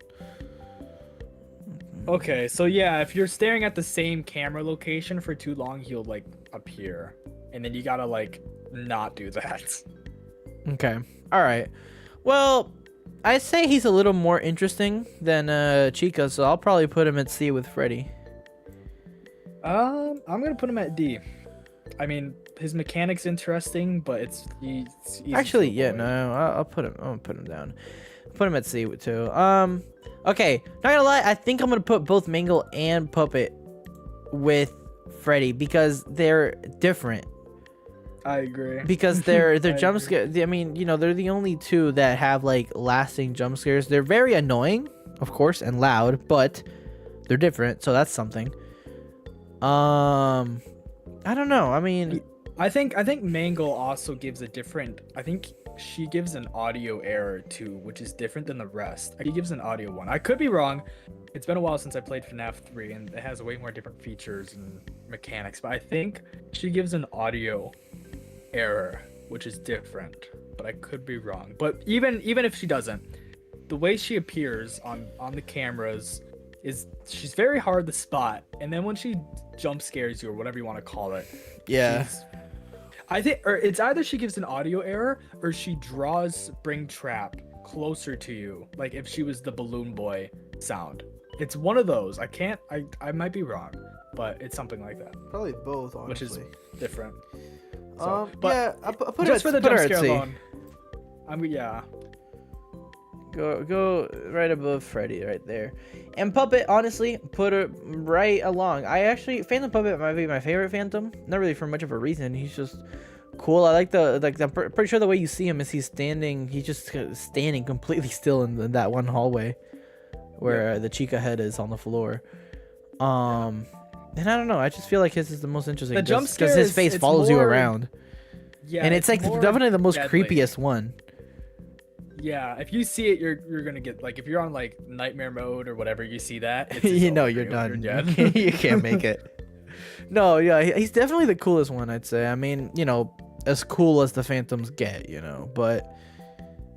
Okay, so yeah, if you're staring at the same camera location for too long, he'll like appear, and then you gotta like not do that. Okay. All right. Well, I say he's a little more interesting than Chica, so I'll probably put him at C with Freddy. I'm gonna put him at D. I mean, his mechanic's interesting, but it's easy actually, yeah, no, I'll put him. I'm gonna put him down. Put him at C too. Okay, not gonna lie, I think I'm gonna put both Mangle and Puppet with Freddy because they're different. I agree. Because they're jump scares. I mean, they're the only two that have like lasting jump scares. They're very annoying, of course, and loud, but they're different, so that's something. I don't know. I mean, I think Mangle also gives a different. I think she gives an audio error too, which is different than the rest. He gives an audio one. I could be wrong. It's been a while since I played FNAF 3, and it has way more different features and mechanics. But I think she gives an audio error, which is different. But I could be wrong. But even if she doesn't, the way she appears on the cameras is she's very hard to spot. And then when she jump scares you or whatever you want to call it, yeah. I think it's either she gives an audio error or she draws Springtrap closer to you, like if she was the balloon boy sound. It's one of those. I might be wrong, but it's something like that. Probably both, honestly. Which is different. So, but yeah, I put just her, for the put jump her scare at C. alone. Yeah. Go right above Freddy right there. And Puppet, honestly, put her right along. Phantom Puppet might be my favorite Phantom. Not really for much of a reason. He's just cool. I like I'm pretty sure the way you see him is he's just standing completely still in that one hallway where the Chica head is on the floor. And I don't know. I just feel like his is the most interesting. The jump scare because his face follows you around. Yeah, and it's like definitely the most deadly. creepiest one. Yeah, if you see it, you're gonna get like if you're on like nightmare mode or whatever, you see that. It's You know over you're for done. You're You dead. you can't make it. No, yeah, he's definitely the coolest one, I'd say. I mean, you know, as cool as the Phantoms get, you know, but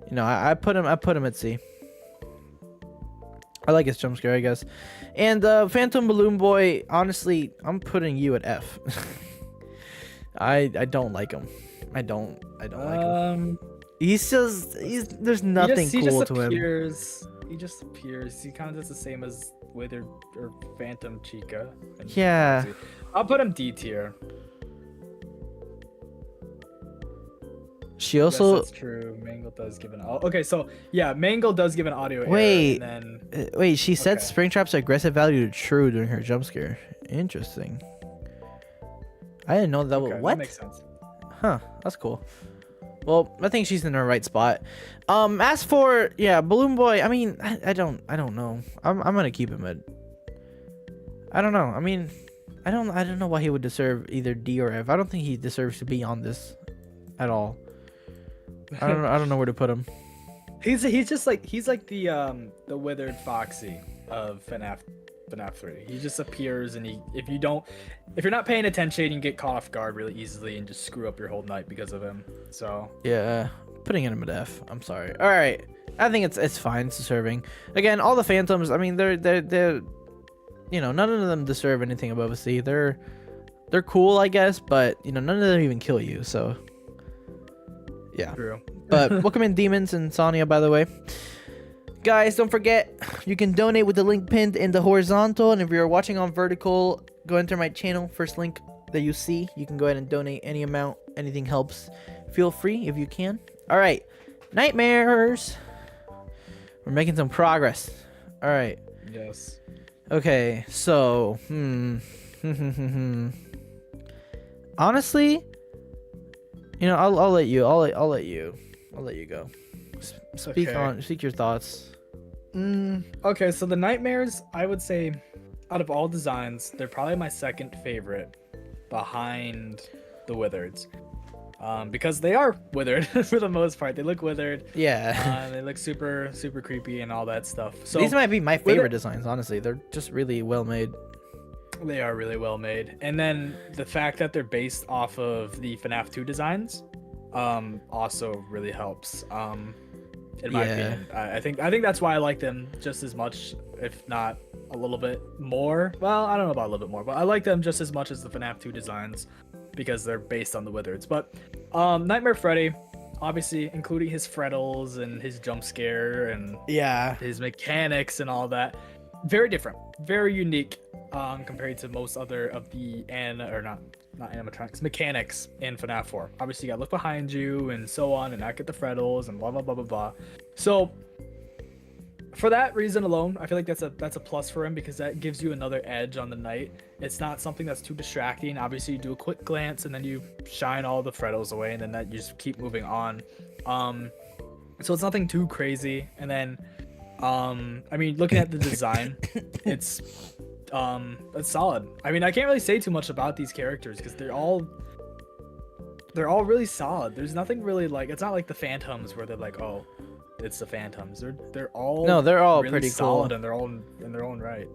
you know, I put him at C. I like his jump scare, I guess. And Phantom Balloon Boy, honestly, I'm putting you at F. I don't like him. I don't like him. There's nothing cool to him. He just appears. He kind of does the same as Withered or Phantom Chica. Yeah. Foxy. I'll put him D tier. She also. Yes, that's true. Mangle does give an. Okay, so yeah, Mangle does give an audio Wait. error. And then... Wait. She set Okay. Springtrap's aggressive value to true during her jump scare. Interesting. I didn't know that. Okay, What? that makes sense. Huh. That's cool. Well, I think she's in her right spot. As for Balloon Boy, I mean, I don't know. I'm gonna keep him at. I don't know. I mean, I don't know why he would deserve either D or F. I don't think he deserves to be on this at all. I don't know where to put him. He's like the Withered Foxy of FNAF 3. He just appears and if you're not paying attention, you can get caught off guard really easily and just screw up your whole night because of him. So Yeah, putting him at F. I'm sorry. All right, I think it's fine. It's deserving. Again, all the Phantoms. I mean, they're you know, none of them deserve anything above a C. They're cool, I guess, but you know, none of them even kill you. So yeah. true. But welcome in Demons and Sonia, by the way. Guys, don't forget, you can donate with the link pinned in the horizontal. And if you're watching on vertical, go enter my channel. First link that you see. You can go ahead and donate any amount. Anything helps. Feel free if you can. All right. Nightmares. We're making some progress. All right. Yes. Okay. So, honestly, you know, I'll let you go. Speak your thoughts. Okay, so the Nightmares, I would say, out of all designs, they're probably my second favorite, behind the Withereds, because they are withered for the most part. They look withered. Yeah. They look super creepy and all that stuff. So these might be my favorite designs. Honestly, they're just really well made. They are really well made, and then the fact that they're based off of the FNAF 2 designs, also really helps. In my opinion, I think that's why I like them just as much, if not a little bit more. Well, I don't know about a little bit more, but I like them just as much as the FNAF 2 designs because they're based on the Withereds. But Nightmare Freddy, obviously, including his freddles and his jump scare and his mechanics and all that, very different, very unique. Compared to most other of the not animatronics, mechanics in FNAF 4. Obviously, you gotta look behind you and so on, and not get the freddles and blah blah blah blah blah. So, for that reason alone, I feel like that's a plus for him because that gives you another edge on the night. It's not something that's too distracting. Obviously, you do a quick glance and then you shine all the freddles away, and then that you just keep moving on. So it's nothing too crazy. And then, I mean, looking at the design, it's solid. I mean, I can't really say too much about these characters because they're all really solid. There's nothing really like, it's not like the Phantoms where they're like, oh, it's the Phantoms. They're all really pretty solid cool in their own right.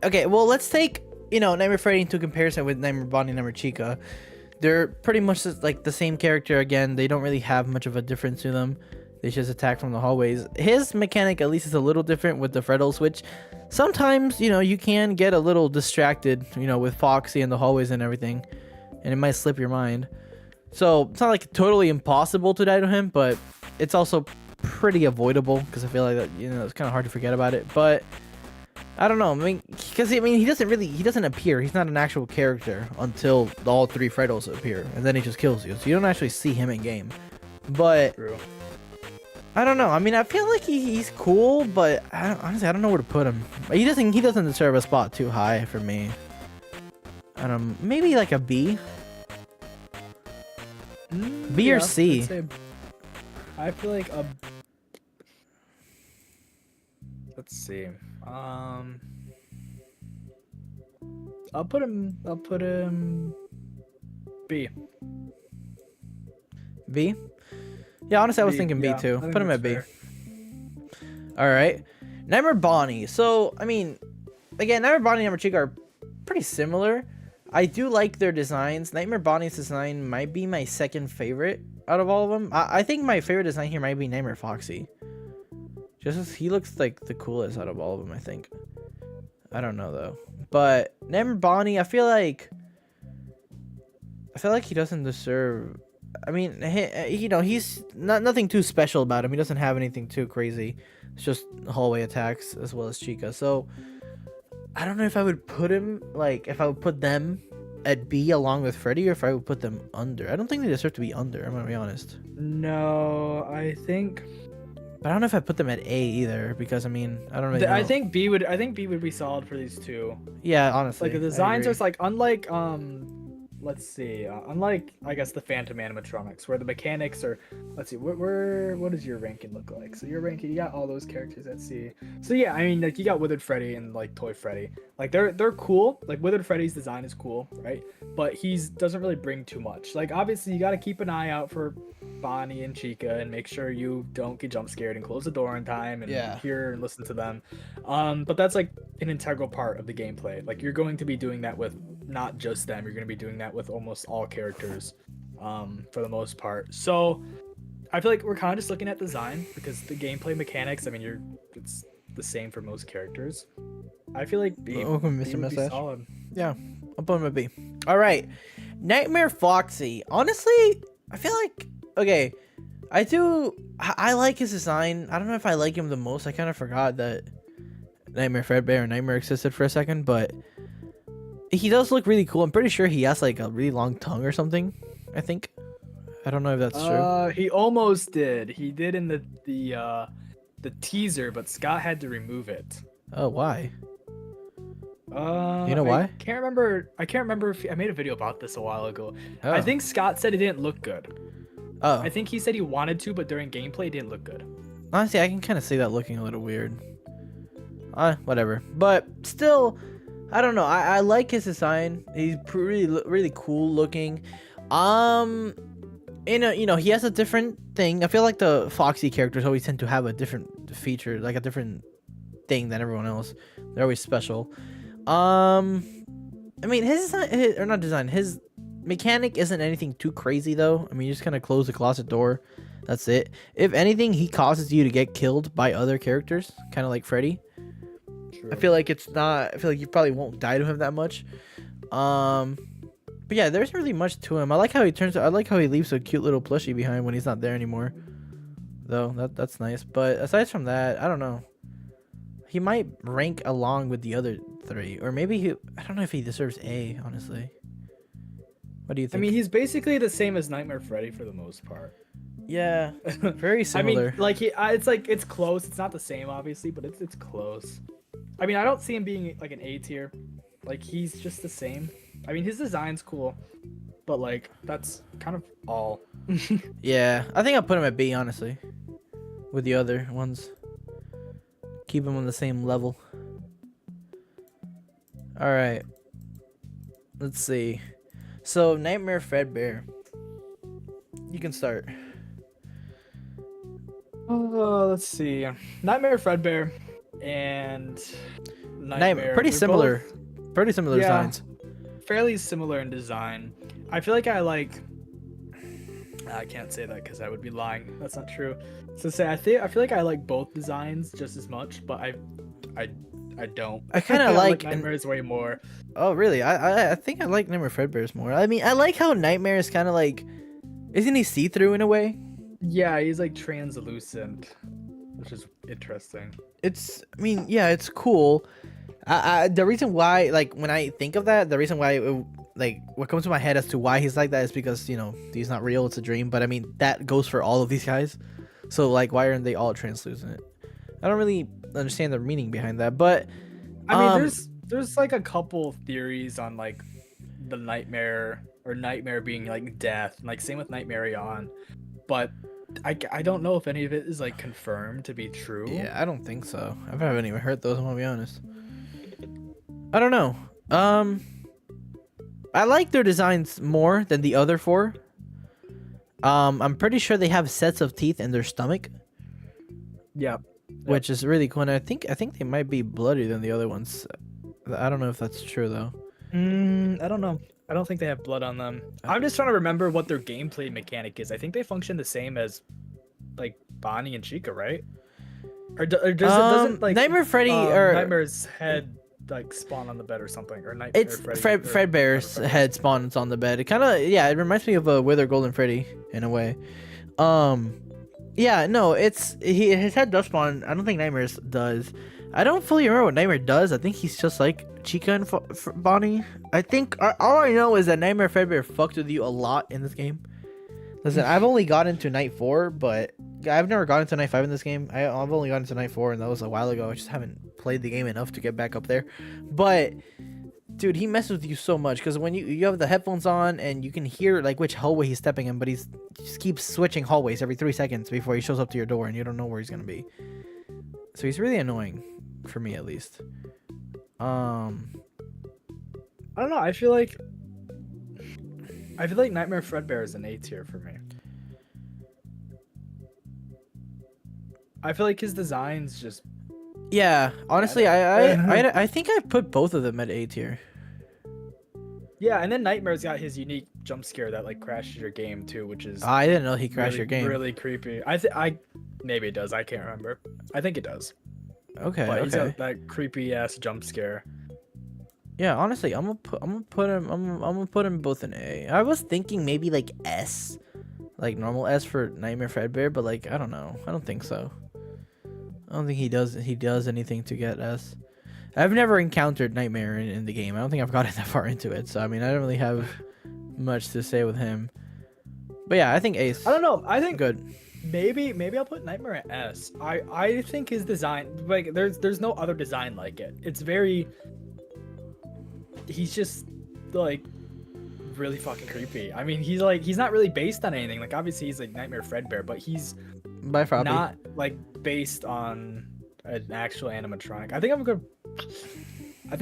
Okay, well, let's take, you know, Nightmare Freddy into comparison with Nightmare Bonnie and Nightmare Chica. They're pretty much just like the same character again. They don't really have much of a difference to them. They just attack from the hallways. His mechanic at least is a little different with the freddles, which sometimes, you know, you can get a little distracted, you know, with Foxy and the hallways and everything, and it might slip your mind. So it's not like totally impossible to die to him, but it's also pretty avoidable because I feel like that, you know, it's kind of hard to forget about it. But I don't know. I mean, because he doesn't appear. He's not an actual character until all three freddles appear, and then he just kills you. So you don't actually see him in game. But True. I don't know. I mean, I feel like he's cool, but honestly, I don't know where to put him. He doesn't deserve a spot too high for me. I don't know, maybe like a B. B or C. I feel like a. Let's see. I'll put him B. B. Yeah, honestly, I was thinking B Yeah, too. I think Put him that's at B. fair. All right. Nightmare Bonnie. So, I mean, again, Nightmare Bonnie and Nightmare Chica are pretty similar. I do like their designs. Nightmare Bonnie's design might be my second favorite out of all of them. I think my favorite design here might be Nightmare Foxy. Just as he looks like the coolest out of all of them, I think. I don't know though. But Nightmare Bonnie, I feel like he doesn't deserve. I mean, you know, he's nothing too special about him. He doesn't have anything too crazy. It's just hallway attacks as well as Chica. So I don't know if I would put him if I would put them at B along with Freddy, or if I would put them under. I don't think they deserve to be under. I'm gonna be honest. No, I think. But I don't know if I put them at A either, because I mean, I don't really know. I think B would be solid for these two. Yeah, honestly. Like the designs are like unlike let's see, unlike I guess the Phantom animatronics, where the mechanics are. Let's see, what does your ranking look like? So your ranking, you got all those characters at C. So yeah, I mean, like you got Withered Freddy and like Toy Freddy. Like they're cool. Like Withered Freddy's design is cool, right? But doesn't really bring too much. Like obviously you got to keep an eye out for Bonnie and Chica and make sure you don't get jump scared and close the door in time and hear and listen to them. But that's like an integral part of the gameplay. Like you're going to be doing that with not just them. You're going to be doing that with almost all characters, for the most part. So I feel like we're kind of just looking at design because the gameplay mechanics. I mean, it's the same for most characters. I feel like B, Welcome, B Mr. would be Mustache. solid. Yeah, I'll put him at B. All right, Nightmare Foxy. Honestly, I feel like I like his design. I don't know if I like him the most. I kind of forgot that Nightmare Fredbear and Nightmare existed for a second, but he does look really cool. I'm pretty sure he has like a really long tongue or something. I think. I don't know if that's true. He almost did. He did in the teaser, but Scott had to remove it. Oh, why? You know why? I can't remember if I made a video about this a while ago. Oh. I think Scott said it didn't look good. Oh. I think he said he wanted to, but during gameplay it didn't look good. Honestly, I can kind of see that looking a little weird. Whatever. But still, I don't know. I like his design. He's really cool looking. You know, he has a different thing. I feel like the Foxy characters always tend to have a different feature, like a different thing than everyone else. They're always special. I mean, his mechanic isn't anything too crazy though. I mean, you just kind of close the closet door. That's it. If anything, he causes you to get killed by other characters, kind of like Freddy. True. I feel like you probably won't die to him that much. But yeah, there's really much to him. I like how he leaves a cute little plushie behind when he's not there anymore. Though that's nice. But aside from that, I don't know. He might rank along with the other three, or maybe I don't know if he deserves A, honestly. What do you think? I mean, he's basically the same as Nightmare Freddy for the most part. Yeah, very similar. I mean, like it's close. It's not the same, obviously, but it's close. I mean, I don't see him being like an A tier. Like he's just the same. I mean, his design's cool, but like that's kind of all. Yeah, I think I'll put him at B, honestly, with the other ones. Keep him on the same level. All right. Let's see. So Nightmare Fredbear. You can start. Let's see. Nightmare Fredbear and Nightmare. Pretty similar. Pretty similar designs. Fairly similar in design. I feel like I can't say that because I would be lying. That's not true. So I feel like I like both designs just as much, but I don't. I kind of like Nightmare's way more. Oh really? I think I like Nightmare Fredbear's more. I mean, I like how Nightmare is kind of like, isn't he see-through in a way? Yeah, he's like translucent, which is interesting. I mean, yeah, it's cool. The reason why, like, when I think of that, the reason why, what comes to my head as to why he's like that is because, you know, he's not real, it's a dream. But I mean, that goes for all of these guys. So, like, why aren't they all translucent? I don't really understand the meaning behind that. But I mean, there's like a couple theories on like the nightmare being like death, like same with Nightmare on, but I don't know if any of it is like confirmed to be true. Yeah, I don't think so. I haven't even heard those, I'm gonna be honest. I don't know. I like their designs more than the other four. I'm pretty sure they have sets of teeth in their stomach, Yeah. which is really cool. And I think they might be bloodier than the other ones. I don't know if that's true though. I don't know. I don't think they have blood on them. I'm just trying to remember what their gameplay mechanic is. I think they function the same as like Bonnie and Chica, right? Or doesn't like Nightmare Freddy or Nightmare's head like spawn on the bed or something? Or Nightmare it's Freddy, Fredbear's head spawns on the bed. It kind of it reminds me of a Withered Golden Freddy in a way. Yeah, no, his head does spawn. I don't think Nightmare's does. I don't fully remember what Nightmare does. I think he's just like Chica and Bonnie. I think all I know is that Nightmare Fredbear fucked with you a lot in this game. Listen, I've only gotten to night 4, but I've never gotten to night 5 in this game. I've only gotten to night 4, and that was a while ago. I just haven't played the game enough to get back up there. But dude, he messes with you so much because when you have the headphones on and you can hear like which hallway he's stepping in, but he just keeps switching hallways every 3 seconds before he shows up to your door, and you don't know where he's gonna be. So he's really annoying, for me at least. I don't know. I feel like Nightmare Fredbear is an A tier for me. I feel like his design's just. Yeah, honestly, I think I put both of them at A tier. Yeah, and then Nightmare's got his unique jump scare that like crashes your game too, which is. I didn't know he crashed your game. Really creepy. Maybe it does. I can't remember. I think it does. Okay. But he's got that creepy ass jump scare. Yeah, honestly, I'm gonna put him both in A. I was thinking maybe like S, like normal S for Nightmare Fredbear, but like I don't know. I don't think so. I don't think he does anything to get S. I've never encountered Nightmare in the game. I don't think I've gotten that far into it, so I mean I don't really have much to say with him. But yeah, I think Ace. I don't know. I think good. Maybe I'll put Nightmare at S. I think his design, like there's no other design like it. It's very. He's just like really fucking creepy. I mean, he's not really based on anything. Like obviously he's like Nightmare Fredbear, but he's By Froppy. not like based on an actual animatronic. I think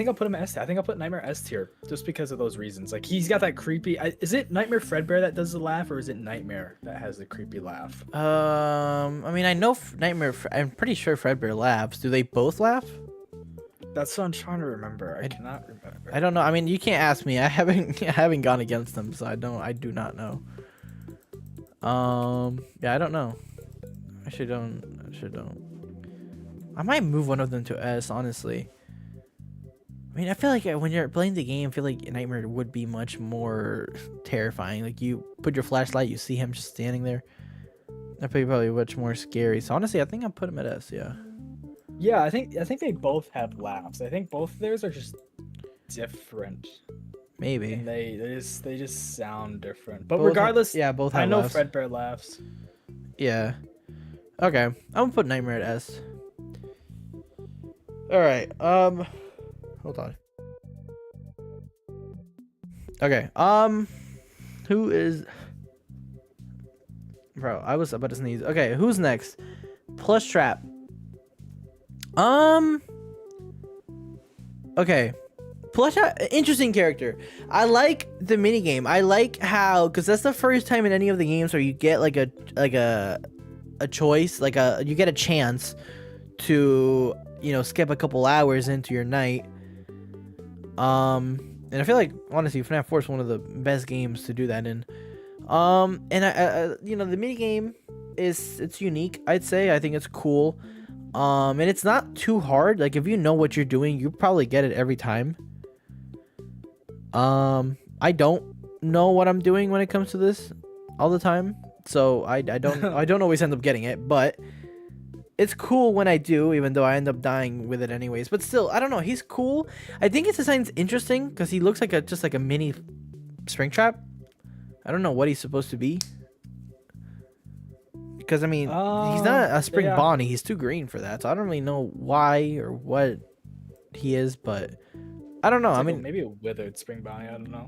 I'll put him S. I think I'll put Nightmare S tier just because of those reasons. Like he's got that creepy. Is it Nightmare Fredbear that does the laugh, or is it Nightmare that has the creepy laugh? I mean I know Nightmare. I'm pretty sure Fredbear laughs. Do they both laugh? That's what I'm trying to remember. I cannot remember. I don't know. I mean, you can't ask me. I haven't gone against them, so I do not know. Yeah, I don't know. I should don't. I might move one of them to S, honestly. I mean, I feel like when you're playing the game, I feel like Nightmare would be much more terrifying. Like you put your flashlight, you see him just standing there. That'd be probably much more scary. So honestly, I think I'll put him at S. Yeah. Yeah, I think they both have laughs. I think both of theirs are just different. Maybe. And they just sound different. But Both regardless, yeah, both have I know laughs. Fredbear laughs. Yeah. Okay. I'm gonna put Nightmare at S. Alright, hold on. Okay, who is... Bro, I was about to sneeze. Okay, who's next? Plush Trap. Okay. Plush Trap, interesting character. I like the minigame. I like how, because that's the first time in any of the games where you get like a choice, you get a chance to, you know, skip a couple hours into your night. And I feel like honestly FNAF 4 is one of the best games to do that in. And I you know, the mini game it's unique, I'd say. I think it's cool. And it's not too hard. Like if you know what you're doing, you probably get it every time. I don't know what I'm doing when it comes to this all the time, so I don't always end up getting it, but it's cool when I do, even though I end up dying with it anyways. But still, I don't know, he's cool. I think his design's interesting because he looks like just like a mini Springtrap. I don't know what he's supposed to be, because I mean he's not a Spring Bonnie, he's too green for that, so I don't really know why or what he is, but I don't know. I mean, maybe a withered Spring Bonnie. I don't know.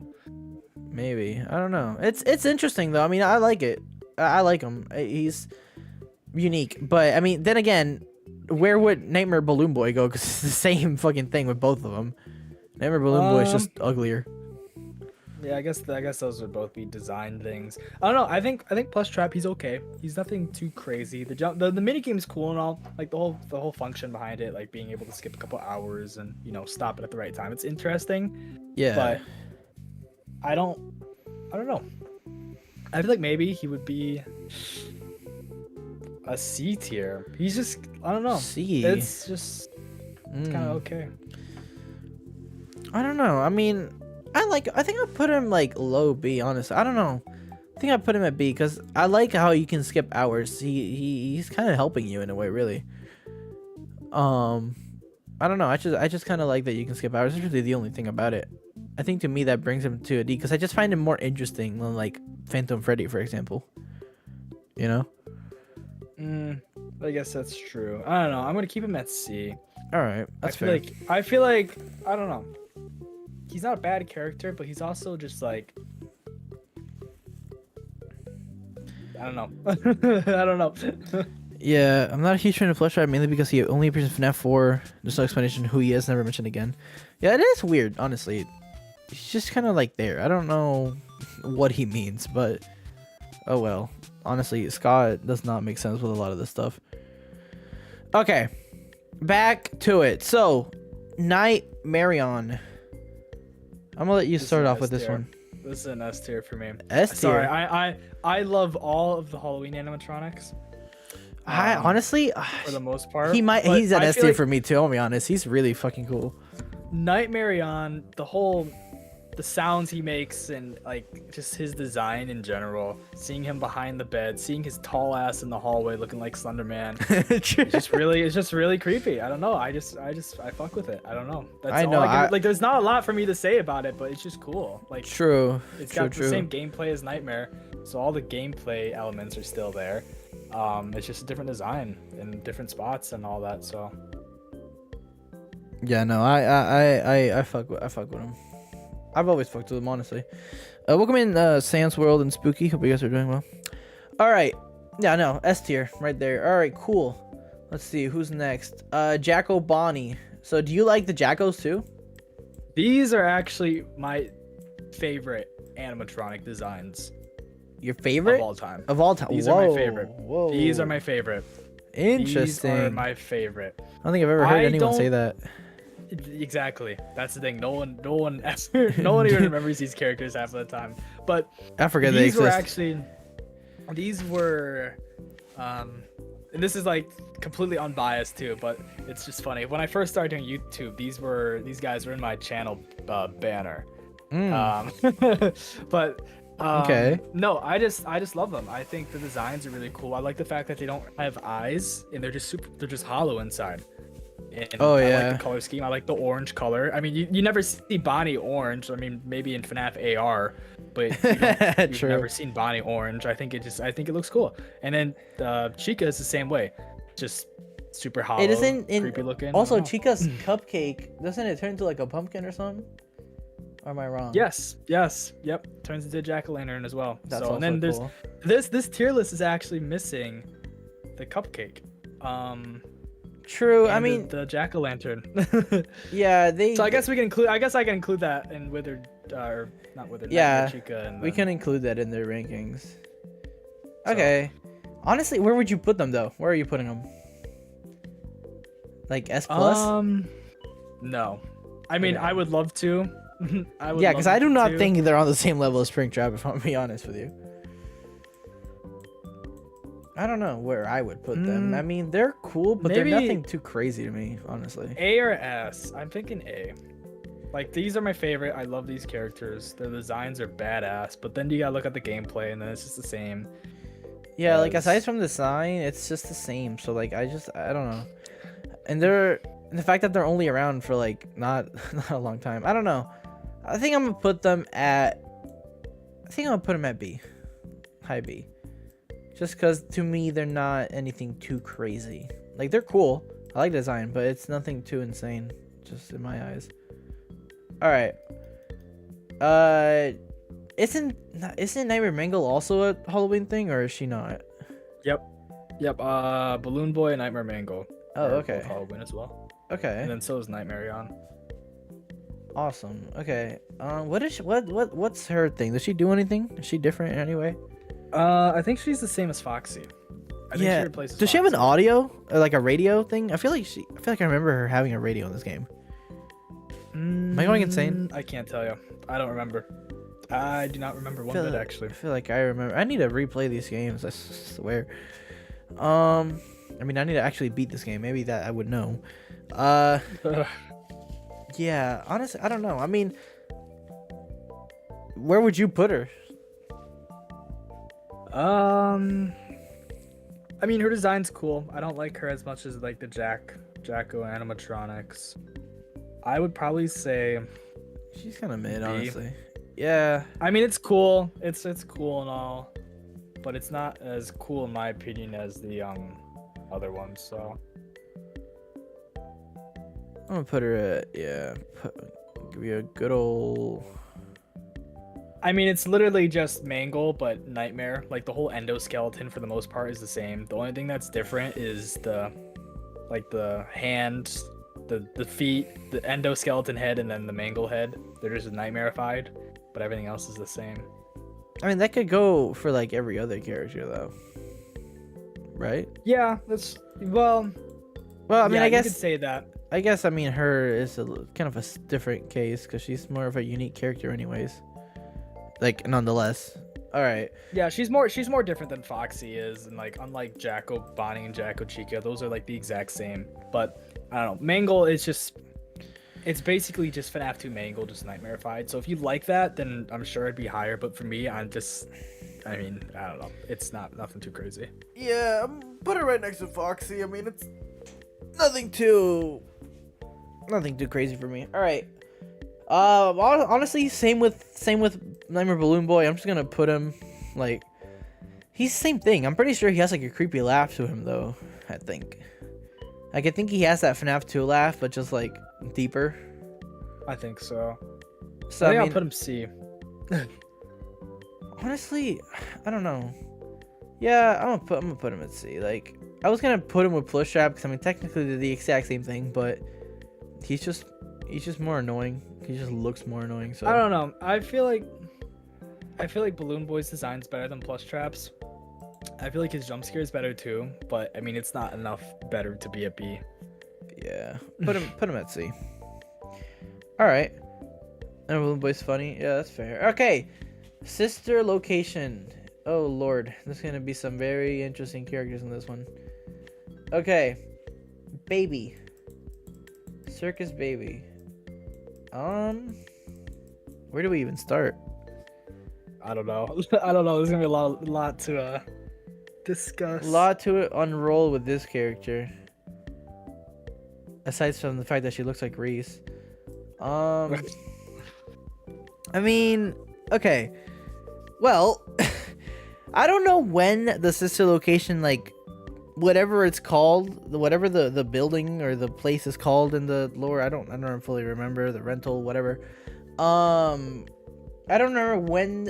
Maybe, I don't know. It's interesting though. I mean, I like it. I like him. He's unique, but I mean, then again, where would Nightmare Balloon Boy go? Because it's the same fucking thing with both of them. Nightmare Balloon Boy is just uglier. Yeah, I guess those would both be design things. I don't know. I think Plus Trap, he's okay. He's nothing too crazy. The mini game's cool and all. Like the whole function behind it, like being able to skip a couple hours and stop it at the right time. It's interesting. Yeah. But I don't know. I feel like maybe he would be a C tier. He's just, I don't know. C. It's just kind of okay. I don't know. I mean, I think I put him like low B, honestly. I don't know. I think I put him at B because I like how you can skip hours. He's kind of helping you in a way, really. I don't know. I just kind of like that you can skip hours. It's really the only thing about it. I think to me that brings him to a D because I just find him more interesting than like Phantom Freddy, for example. You know? I guess that's true. I don't know. I'm gonna keep him at C. All right, that's fair. I feel like I don't know. He's not a bad character, but he's also just like I don't know. I don't know. Yeah, I'm not a huge fan of Flesh Rider mainly because he only appears in FNAF 4. There's no explanation who he is, never mentioned again. Yeah, it is weird, honestly. He's just kind of like there. I don't know what he means, but oh well. Honestly, Scott does not make sense with a lot of this stuff. Okay, back to it. So, Night Marion. I'm gonna let you start off with this one. This is an S tier for me. S tier. Sorry, I love all of the Halloween animatronics. I honestly, for the most part, he's an S tier for me too. I'll be honest. He's really fucking cool. Nightmare on the sounds he makes and like just his design in general. Seeing him behind the bed, seeing his tall ass in the hallway looking like Slender Man. It's just really creepy. I don't know. I fuck with it. I don't know. That's I know. Like there's not a lot for me to say about it, but it's just cool. Like true. It's got the same gameplay as Nightmare, so all the gameplay elements are still there. It's just a different design in different spots and all that. So yeah, no, I fuck with him. I've always fucked with him, honestly. Welcome in Sans World and Spooky. Hope you guys are doing well. All right, yeah, no, S tier right there. All right, cool. Let's see who's next. Jacko Bonnie. So do you like the Jackos too? These are actually my favorite animatronic designs. Your favorite? Of all time. Of all time. These Whoa, are my favorite. Whoa. These are my favorite. Interesting. These are my favorite. I don't think I've ever heard anyone say that. Exactly. That's the thing. No one even remembers these characters half of the time. But I forget they exist. These were and this is like completely unbiased too, but it's just funny. When I first started doing YouTube, these guys were in my channel banner. But okay. No, I just love them. I think the designs are really cool. I like the fact that they don't have eyes and they're just hollow inside. And I like the color scheme. I like the orange color. I mean, you never see Bonnie orange. I mean, maybe in FNAF AR, but you've never seen Bonnie orange. I think it looks cool. And then Chica is the same way, just super hollow, creepy looking. Also, Chica's cupcake, doesn't it turn into like a pumpkin or something? Or am I wrong? Yes, yep. Turns into a jack-o'-lantern as well. That's so, and then cool. there's this tier list is actually missing the cupcake. True. I mean the jack-o'-lantern. Yeah, they. So I guess I can include that in Withered, or not Withered. Yeah, Chica and we can include that in their rankings. Okay. Honestly, where would you put them though? Where are you putting them? Like S plus? No. I mean, I would love to. Yeah, because I do not think they're on the same level as Springtrap, if I'm being honest with you. I don't know where I would put them. I mean, they're cool, but they're nothing too crazy to me, honestly. A or S? I'm thinking A. Like, these are my favorite. I love these characters. Their designs are badass, but then you gotta look at the gameplay, and then it's just the same. Yeah, like, aside from the design, it's just the same. So, like, I don't know. And the fact that they're only around for, like, not a long time. I don't know. I think I'm gonna put them at B. High B. Just because to me they're not anything too crazy. Like, they're cool. I like the design, but it's nothing too insane, just in my eyes. All right. Isn't Nightmare Mangle also a Halloween thing, or is she not? Yep. Balloon Boy and Nightmare Mangle. Oh, okay. Halloween as well. Okay. And then so is Nightmare on. Awesome. Okay. What's her thing? Does she do anything? Is she different in any way? I think she's the same as Foxy. I think she replaces Does she have an Foxy. audio or like a radio thing? I feel like I remember her having a radio in this game. Am I going insane? I can't tell you. I don't remember. I do not remember one bit actually. I feel like I remember. I need to replay these games. I swear. I mean, I need to actually beat this game. Maybe that I would know. Yeah. Honestly, I don't know. I mean, where would you put her? I mean, her design's cool. I don't like her as much as like the Jacko animatronics. I would probably say She's kind of mid, B. honestly. Yeah. I mean, it's cool. It's cool and all, but it's not as cool in my opinion as the other ones. So I'm gonna put her at give you a good old. I mean, it's literally just Mangle, but Nightmare. Like the whole endoskeleton for the most part is the same. The only thing that's different is the hands, the feet, the endoskeleton head, and then the Mangle head. They're just Nightmarified, but everything else is the same. I mean, that could go for like every other character though, right? Yeah, that's well. Well, I mean, yeah, I you could guess say that. I guess I mean her is kind of a different case because she's more of a unique character, anyways. Like, nonetheless. All right. Yeah, she's more different than Foxy is, and like unlike Jacko Bonnie and Jacko Chica, those are like the exact same. But I don't know, Mangle is just. It's basically just FNAF 2 Mangle, just Nightmarified. So if you like that, then I'm sure it'd be higher. But for me, I mean, I don't know. It's nothing too crazy. Yeah, put her right next to Foxy. I mean, it's nothing too crazy for me. All right. Honestly, same with Nightmare Balloon Boy. I'm just gonna put him like he's the same thing. I'm pretty sure he has like a creepy laugh to him though. I think. Like I think he has that FNAF 2 laugh, but just like deeper. I think so. So I think I I'll mean, put him C. honestly, I don't know. Yeah, I'm gonna put him at C. Like I was gonna put him with Plushtrap because I mean technically they're the exact same thing, but he's just more annoying. He just looks more annoying. So I don't know. I feel like Balloon Boy's design's better than Plushtrap's. I feel like his jump scare is better too, but I mean it's not enough better to be a B. yeah, put him at C. All right. And Balloon Boy's funny. Yeah, that's fair. Okay, sister location. Oh lord, there's gonna be some very interesting characters in this one. Okay, baby. Circus baby. Where do we even start? I don't know. I don't know. There's gonna be a lot to discuss. A lot to unroll with this character. Aside from the fact that she looks like Reese. I mean, okay. Well, I don't know when the sister location, like, whatever it's called, whatever the building or the place is called in the lore. I don't fully remember the rental, whatever. I don't remember when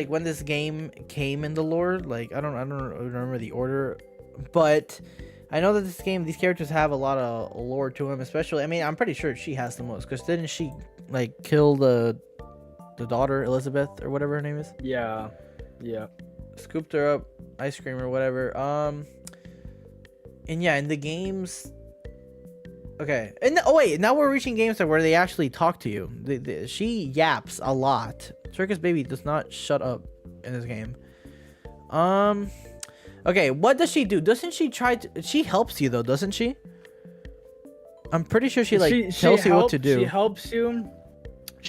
when this game came in the lore. Like, I don't remember the order, but I know that these characters have a lot of lore to them. Especially, I mean, I'm pretty sure she has the most because didn't she like kill the daughter Elizabeth or whatever her name is? Yeah. Scooped her up, ice cream or whatever. And yeah, in the games. Okay, and wait, now we're reaching games where they actually talk to you. She yaps a lot. Circus Baby does not shut up in this game. Okay, what does she do? Doesn't she try to? She helps you though, doesn't she? I'm pretty sure she tells you what to do. She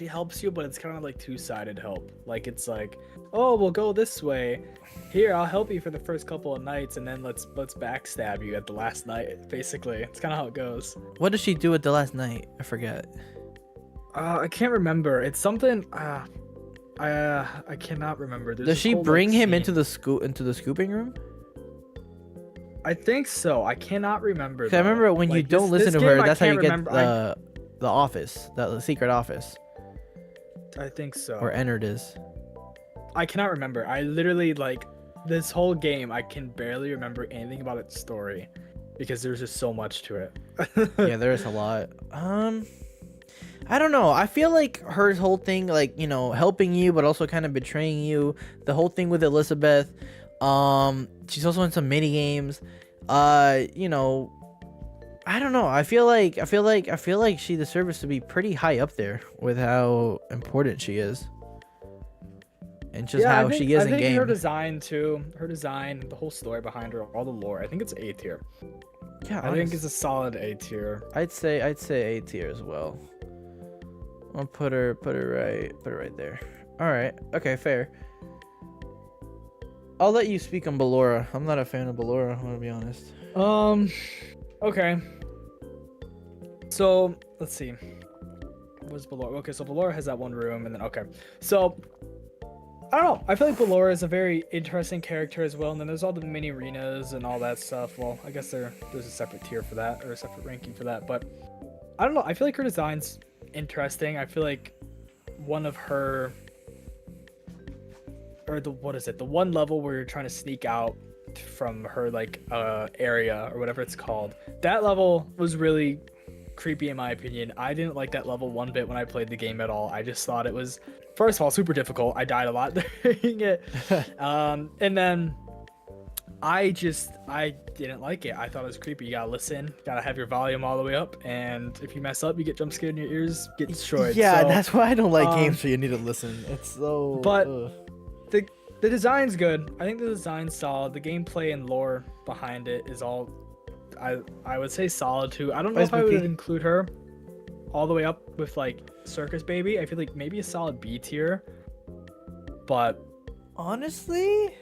helps you, but it's kind of like two-sided help. Like it's like, oh, we'll go this way. Here, I'll help you for the first couple of nights, and then let's backstab you at the last night. Basically, it's kind of how it goes. What does she do at the last night? I forget. I can't remember. It's something. I cannot remember. Does she bring him into the scooping room? I think so. I cannot remember. I remember when you don't listen to her, that's how you get the office, the secret office. I think so. Or Ennard is. I cannot remember. I literally this whole game. I can barely remember anything about its story because there's just so much to it. Yeah, there is a lot. I don't know. I feel like her whole thing, like, you know, helping you, but also kind of betraying you. The whole thing with Elizabeth. She's also in some mini games. You know, I don't know. I feel like she deserves to be pretty high up there with how important she is. And just how she is in I think game. her design too, the whole story behind her, all the lore. I think it's A tier. Yeah, I think it's a solid A tier. I'd say A tier as well. I'll put her right there. All right. Okay, fair. I'll let you speak on Ballora. I'm not a fan of Ballora, I'm gonna be honest. Okay. So let's see. Where's Ballora? Okay, so Ballora has that one room, and then okay. So I don't know. I feel like Ballora is a very interesting character as well, and then there's all the mini arenas and all that stuff. Well, I guess there's a separate tier for that, or a separate ranking for that. But I don't know. I feel like her design's interesting. I feel like one of her, or the one level where you're trying to sneak out from her like area or whatever it's called. That level was really creepy in my opinion. I didn't like that level one bit when I played the game at all. I just thought it was, first of all, super difficult. I died a lot during it. And then I didn't like it. I thought it was creepy. You gotta listen, gotta have your volume all the way up, and if you mess up, you get jump scared and your ears get destroyed. Yeah, so, that's why I don't like games where you need to listen. It's so. But the design's good. I think the design's solid. The gameplay and lore behind it is all, I would say solid too. I don't know if I would include her all the way up with like Circus Baby. I feel like maybe a solid B tier. But honestly,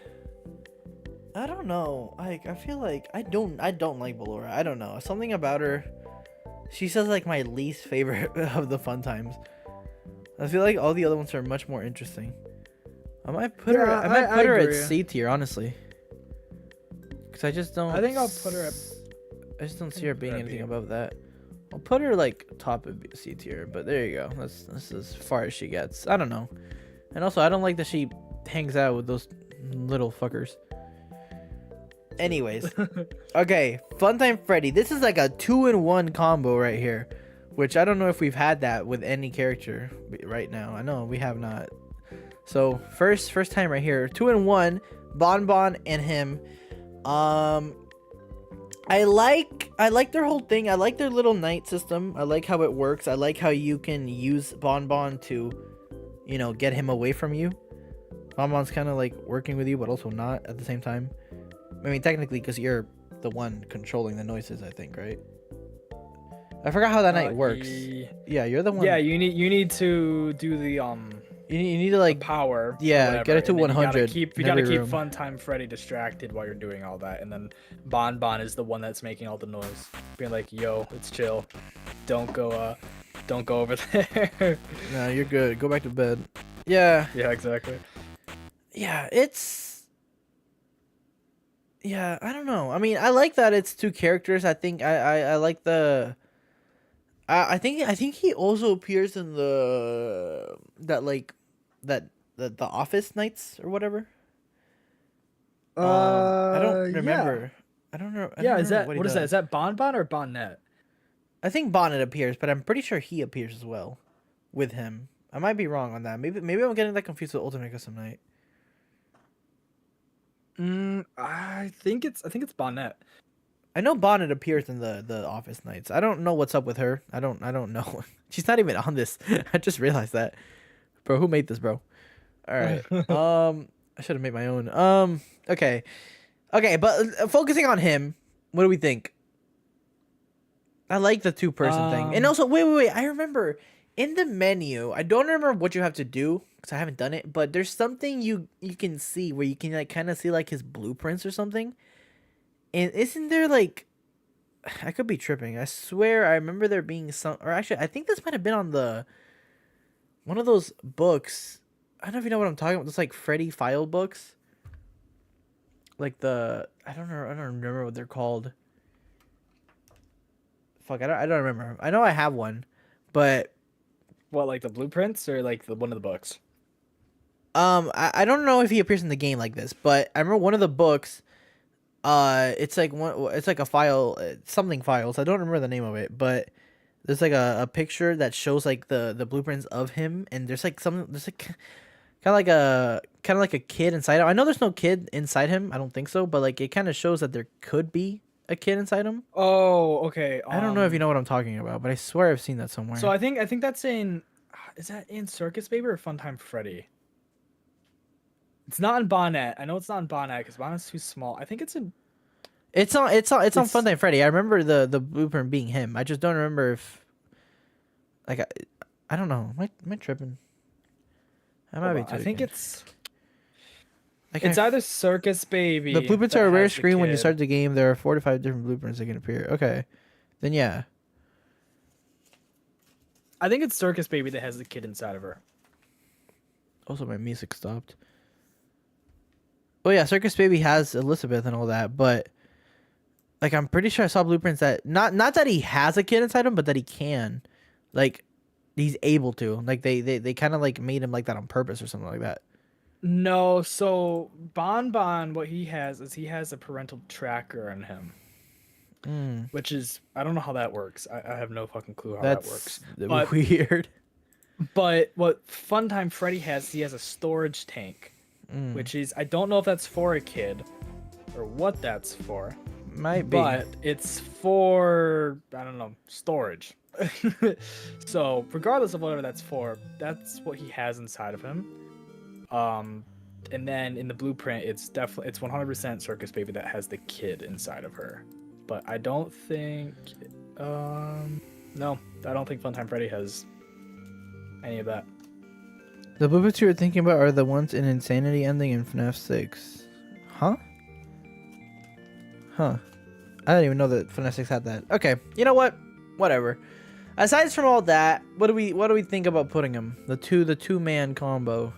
I don't know. Like, I feel like I don't like Ballora. I don't know. Something about her. She says like my least favorite of the Funtimes. I feel like all the other ones are much more interesting. I might put her. I might put her at C tier, honestly. Cause I just don't. I think I'll put her at. I just don't see her being anything above that. I'll put her like top of C tier, but there you go. That's as far as she gets. I don't know. And also, I don't like that she hangs out with those little fuckers. Anyways, okay, Funtime Freddy. This is like a 2-in-1 combo right here, which I don't know if we've had that with any character right now. I know we have not. So first time right here, 2-in-1, Bonbon and him. I like their whole thing. I like their little night system. I like how it works. I like how you can use Bonbon to, you know, get him away from you. Bonbon's kind of like working with you, but also not at the same time. I mean, technically, because you're the one controlling the noises, I think, right? I forgot how that night works. Yeah, you're the one. Yeah, you need to do the You need to like power. Yeah, get it to 100. You gotta keep Funtime Freddy distracted while you're doing all that, and then Bonbon is the one that's making all the noise, being like, "Yo, it's chill. Don't go over there." No, you're good. Go back to bed. Yeah. Yeah, exactly. Yeah, yeah, I don't know. I mean, I like that it's two characters. I think I like the. I think he also appears in the Office Nights or whatever. I don't remember. Yeah. I don't know. Is that what is that? Is that Bonbon or Bonnet? I think Bonnet appears, but I'm pretty sure he appears as well with him. I might be wrong on that. Maybe I'm getting that confused with Ultimate Custom Night. I think it's Bonnet. I know Bonnet appears in the Office Nights. I don't know what's up with her. I don't know. She's not even on this. I just realized that. Bro, who made this, bro? All right. I should have made my own. Okay, but focusing on him, what do we think? I like the 2-person thing. And also, wait. I remember in the menu, I don't remember what you have to do because I haven't done it, but there's something you can see where you can like kind of see like his blueprints or something. And isn't there like, I could be tripping. I swear I remember there being some, or actually I think this might have been on one of those books. I don't know if you know what I'm talking about. It's like Freddy file books. Like I don't remember what they're called. Fuck, I don't remember. I know I have one, but. What, like the blueprints or like one of the books? I don't know if he appears in the game like this, but I remember one of the books. It's like a file, something files. I don't remember the name of it, but There's like a picture that shows like the blueprints of him, and there's like kind of like a kid inside him. I know there's no kid inside him. I don't think so, but like it kind of shows that there could be a kid inside him. Oh, okay. I don't know if you know what I'm talking about, but I swear I've seen that So somewhere. I think that's in. Is that in Circus Baby or Funtime Freddy? It's not in Bonnet. I know it's not in Bonnet because Bonnet's too small. I think it's in. It's on It's Funtime Freddy. I remember the blueprint being him. I just don't remember if like I don't know. Am I tripping? I might hold be on, I think tweaking. Like it's either Circus Baby. the blueprints that are a rare has the screen when you kid. start the game. There are 4 to 5 different blueprints that can appear. Okay, then yeah. I think it's Circus Baby that has the kid inside of her. Also, my music stopped. Oh yeah, Circus Baby has Elizabeth and all that, but like I'm pretty sure I saw blueprints that not that he has a kid inside him, but that he can, like he's able to. Like they kind of like made him like that on purpose or something like that. No, so Bon, what he has is he has a parental tracker on him, Mm, which is I don't know how that works. I have no fucking clue how that works. that's But weird. but what Funtime Freddy has, he has a storage tank, Mm, which is I don't know if that's for a kid or what that's for, might be. but it's for I don't know storage. So regardless of whatever that's for, that's what he has inside of him. And then in the blueprint, it's 100% Circus Baby that has the kid inside of her. But I don't think, no, I don't think Funtime Freddy has any of that. The blueprints you were thinking about are the ones in Insanity ending in FNAF 6. Huh? Huh. I didn't even know that FNAF 6 had that. Okay, you know what? Whatever. Aside from all that, what do we think about putting him? The two man combo.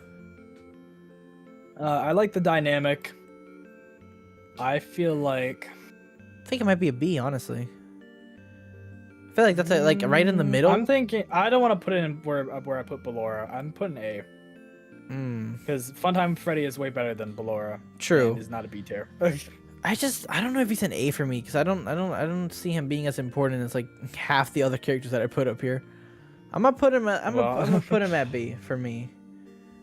I like the dynamic. I feel like I think it might be a B, honestly. I feel like that's like right in the middle. I'm thinking I don't want to put it in where I put Ballora. I'm putting A because Funtime Freddy is way better than Ballora. True. And is not a B tier. I don't know if he's an A for me because I don't see him being as important as like half the other characters that I put up here. I'm gonna put him I'm gonna put him at B for me.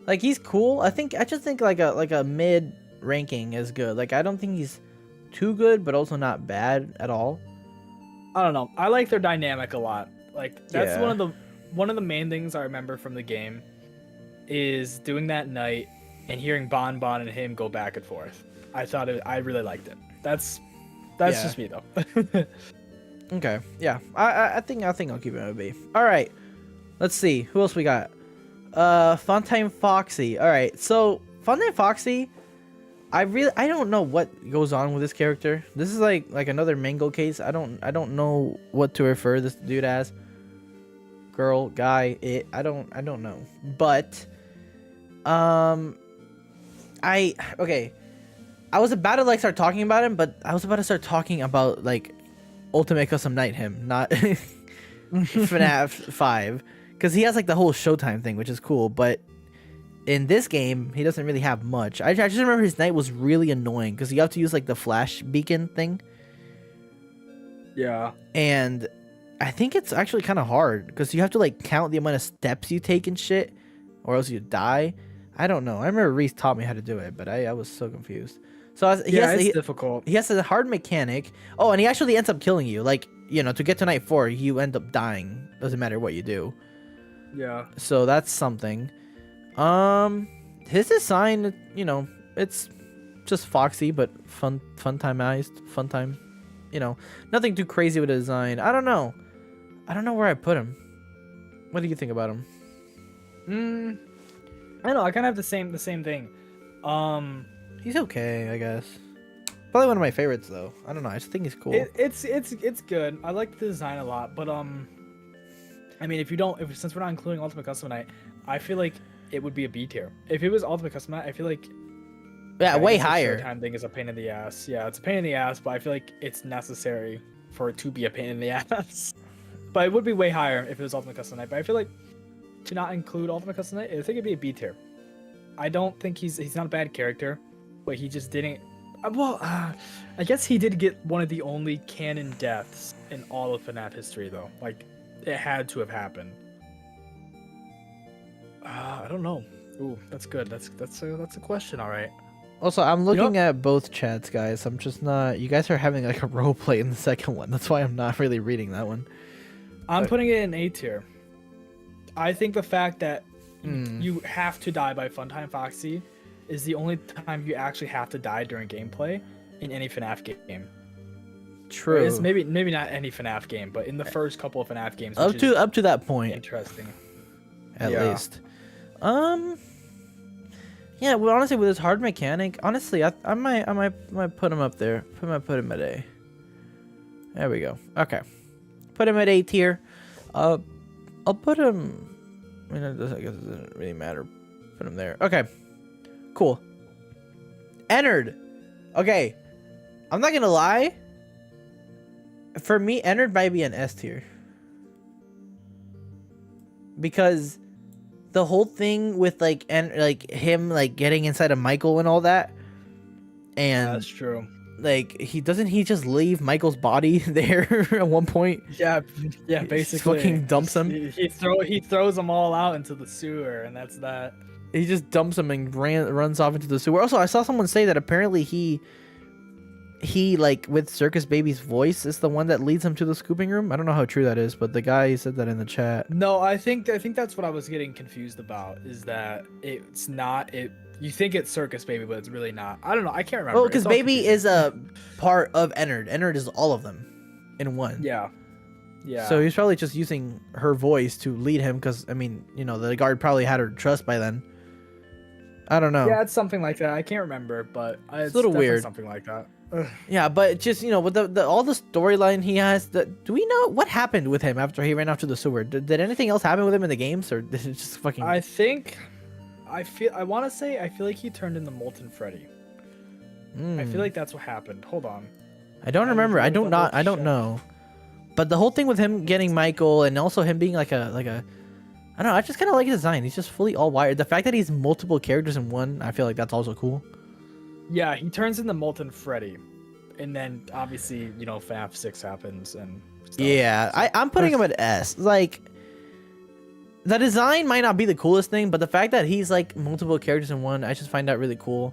Like he's cool. I just think like a mid ranking is good. Like I don't think he's too good, but also not bad at all. I don't know. I like their dynamic a lot. Like that's Yeah. one of the main things I remember from the game is doing that night and hearing Bon and him go back and forth. I really liked it. That's Yeah. just me though. Okay. Yeah. I think I'll keep it at a B. All right. Let's see. Who else we got? Funtime Foxy. All right. So Funtime Foxy, I don't know what goes on with this character. This is like another Mango case. I don't know what to refer this dude as. Girl, guy, it. I don't know. But okay. I was about to like start talking about him, but I was about to start talking about like Ultimate Custom Night him, not FNAF 5, because he has like the whole Showtime thing, which is cool. But in this game, he doesn't really have much. I just remember his night was really annoying because you have to use like the flash beacon thing, Yeah. and I think it's actually kind of hard because you have to like count the amount of steps you take and shit, or else you die. I don't know. I remember Reese taught me how to do it, but I was so confused. So It's difficult. he has a hard mechanic. Oh, and he actually ends up killing you. Like, you know, to get to night 4, you end up dying. Doesn't matter what you do. Yeah. So that's something. His design, you know, it's just Foxy, but funtime. You know, nothing too crazy with the design. I don't know where I put him. What do you think about him? I don't know. I kind of have the same thing. He's okay, I guess. Probably one of my favorites, though. I don't know. I just think he's cool. It's good. I like the design a lot, but I mean, since we're not including Ultimate Custom Night, I feel like it would be a B tier. If it was Ultimate Custom Night, I feel like yeah, way the higher. Showtime thing is a pain in the ass. Yeah, it's a pain in the ass, but I feel like it's necessary for it to be a pain in the ass. But it would be way higher if it was Ultimate Custom Night. But I feel like to not include Ultimate Custom Night, I think it'd be a B tier. I don't think he's not a bad character, but he just didn't. I guess he did get one of the only canon deaths in all of FNAF history, though. Like, it had to have happened. I don't know. Ooh, that's good. That's a question. All right. Also, I'm looking at both chats, guys. I'm just not. You guys are having like a role play in the second one. That's why I'm not really reading that one. I'm putting it in A tier. I think the fact that you have to die by Funtime Foxy is the only time you actually have to die during gameplay in any FNAF game. True. It's maybe not any FNAF game, but in the first couple of FNAF games. Up to that point. Interesting. At least. Yeah, well, honestly, with his hard mechanic, honestly, I might put him up there. I might put him at A. There we go. Okay, put him at A tier. I'll put him. I mean, I guess it doesn't really matter. Put him there. Okay, cool. Ennard. Okay, I'm not gonna lie. For me, Ennard might be an S tier because the whole thing with like him like getting inside of Michael and all that, and that's true. Like he just leave Michael's body there at one point? Yeah, basically. He fucking dumps him. He throws them all out into the sewer, and that's that. He just dumps him and runs off into the sewer. Also, I saw someone say that apparently he like with Circus Baby's voice is the one that leads him to the scooping room. I don't know how true that is, but the guy said that in the chat. No, I think that's what I was getting confused about, is that it's not it. You think it's Circus Baby, but it's really not. I don't know. I can't remember. Well, because Baby is a part of Ennard. Ennard is all of them in one. Yeah. Yeah. So he's probably just using her voice to lead him, because I mean, you know, the guard probably had her trust by then. I don't know. Yeah, it's something like that. I can't remember, but it's a little weird. Something like that. Yeah, but just, you know, with the all the storyline he has, do we know what happened with him after he ran off to the sewer? Did anything else happen with him in the games, or did it just fucking? I want to say I feel like he turned into Molten Freddy. I feel like that's what happened. Hold on. I don't remember. I don't know. But the whole thing with him getting Michael and also him being like a I don't know. I just kind of like his design. He's just fully all wired. The fact that he's multiple characters in one, I feel like that's also cool. Yeah, he turns into Molten Freddy, and then obviously, you know, FNAF 6 happens and stuff. Yeah, I'm putting him at S. Like, the design might not be the coolest thing, but the fact that he's like multiple characters in one, I just find that really cool.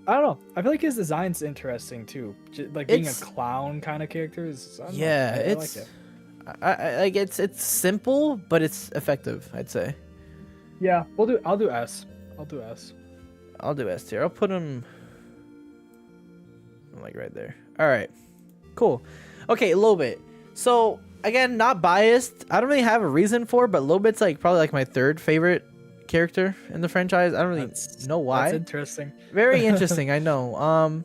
I don't know. I feel like his design's interesting too. Like being a clown kind of character is. I like it. I like it's simple, but it's effective, I'd say. Yeah, I'll do S. I'll do S tier. I'll put him like right there. All right, cool. Okay, Lobit. So again, not biased. I don't really have a reason for, but Lobit's like probably like my third favorite character in the franchise. I don't really know why. That's interesting. Very interesting. I know.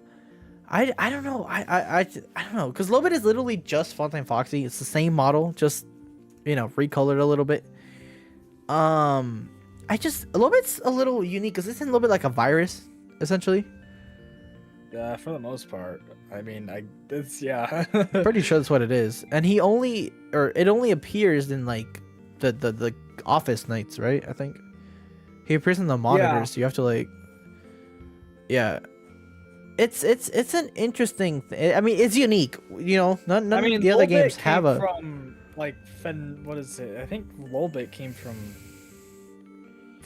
I don't know. I don't know, because Lobit is literally just Funtime Foxy. It's the same model, just, you know, recolored a little bit. Lobit's a little unique because isn't Lobit like a virus essentially? Yeah, for the most part. I mean, yeah. Pretty sure that's what it is. And it only appears in like the office nights, right? I think he appears in the monitors. Yeah. So you have to like, yeah. It's an interesting thing. I mean, it's unique. You know, none of the other games have a. From like what is it? I think Lolbit came from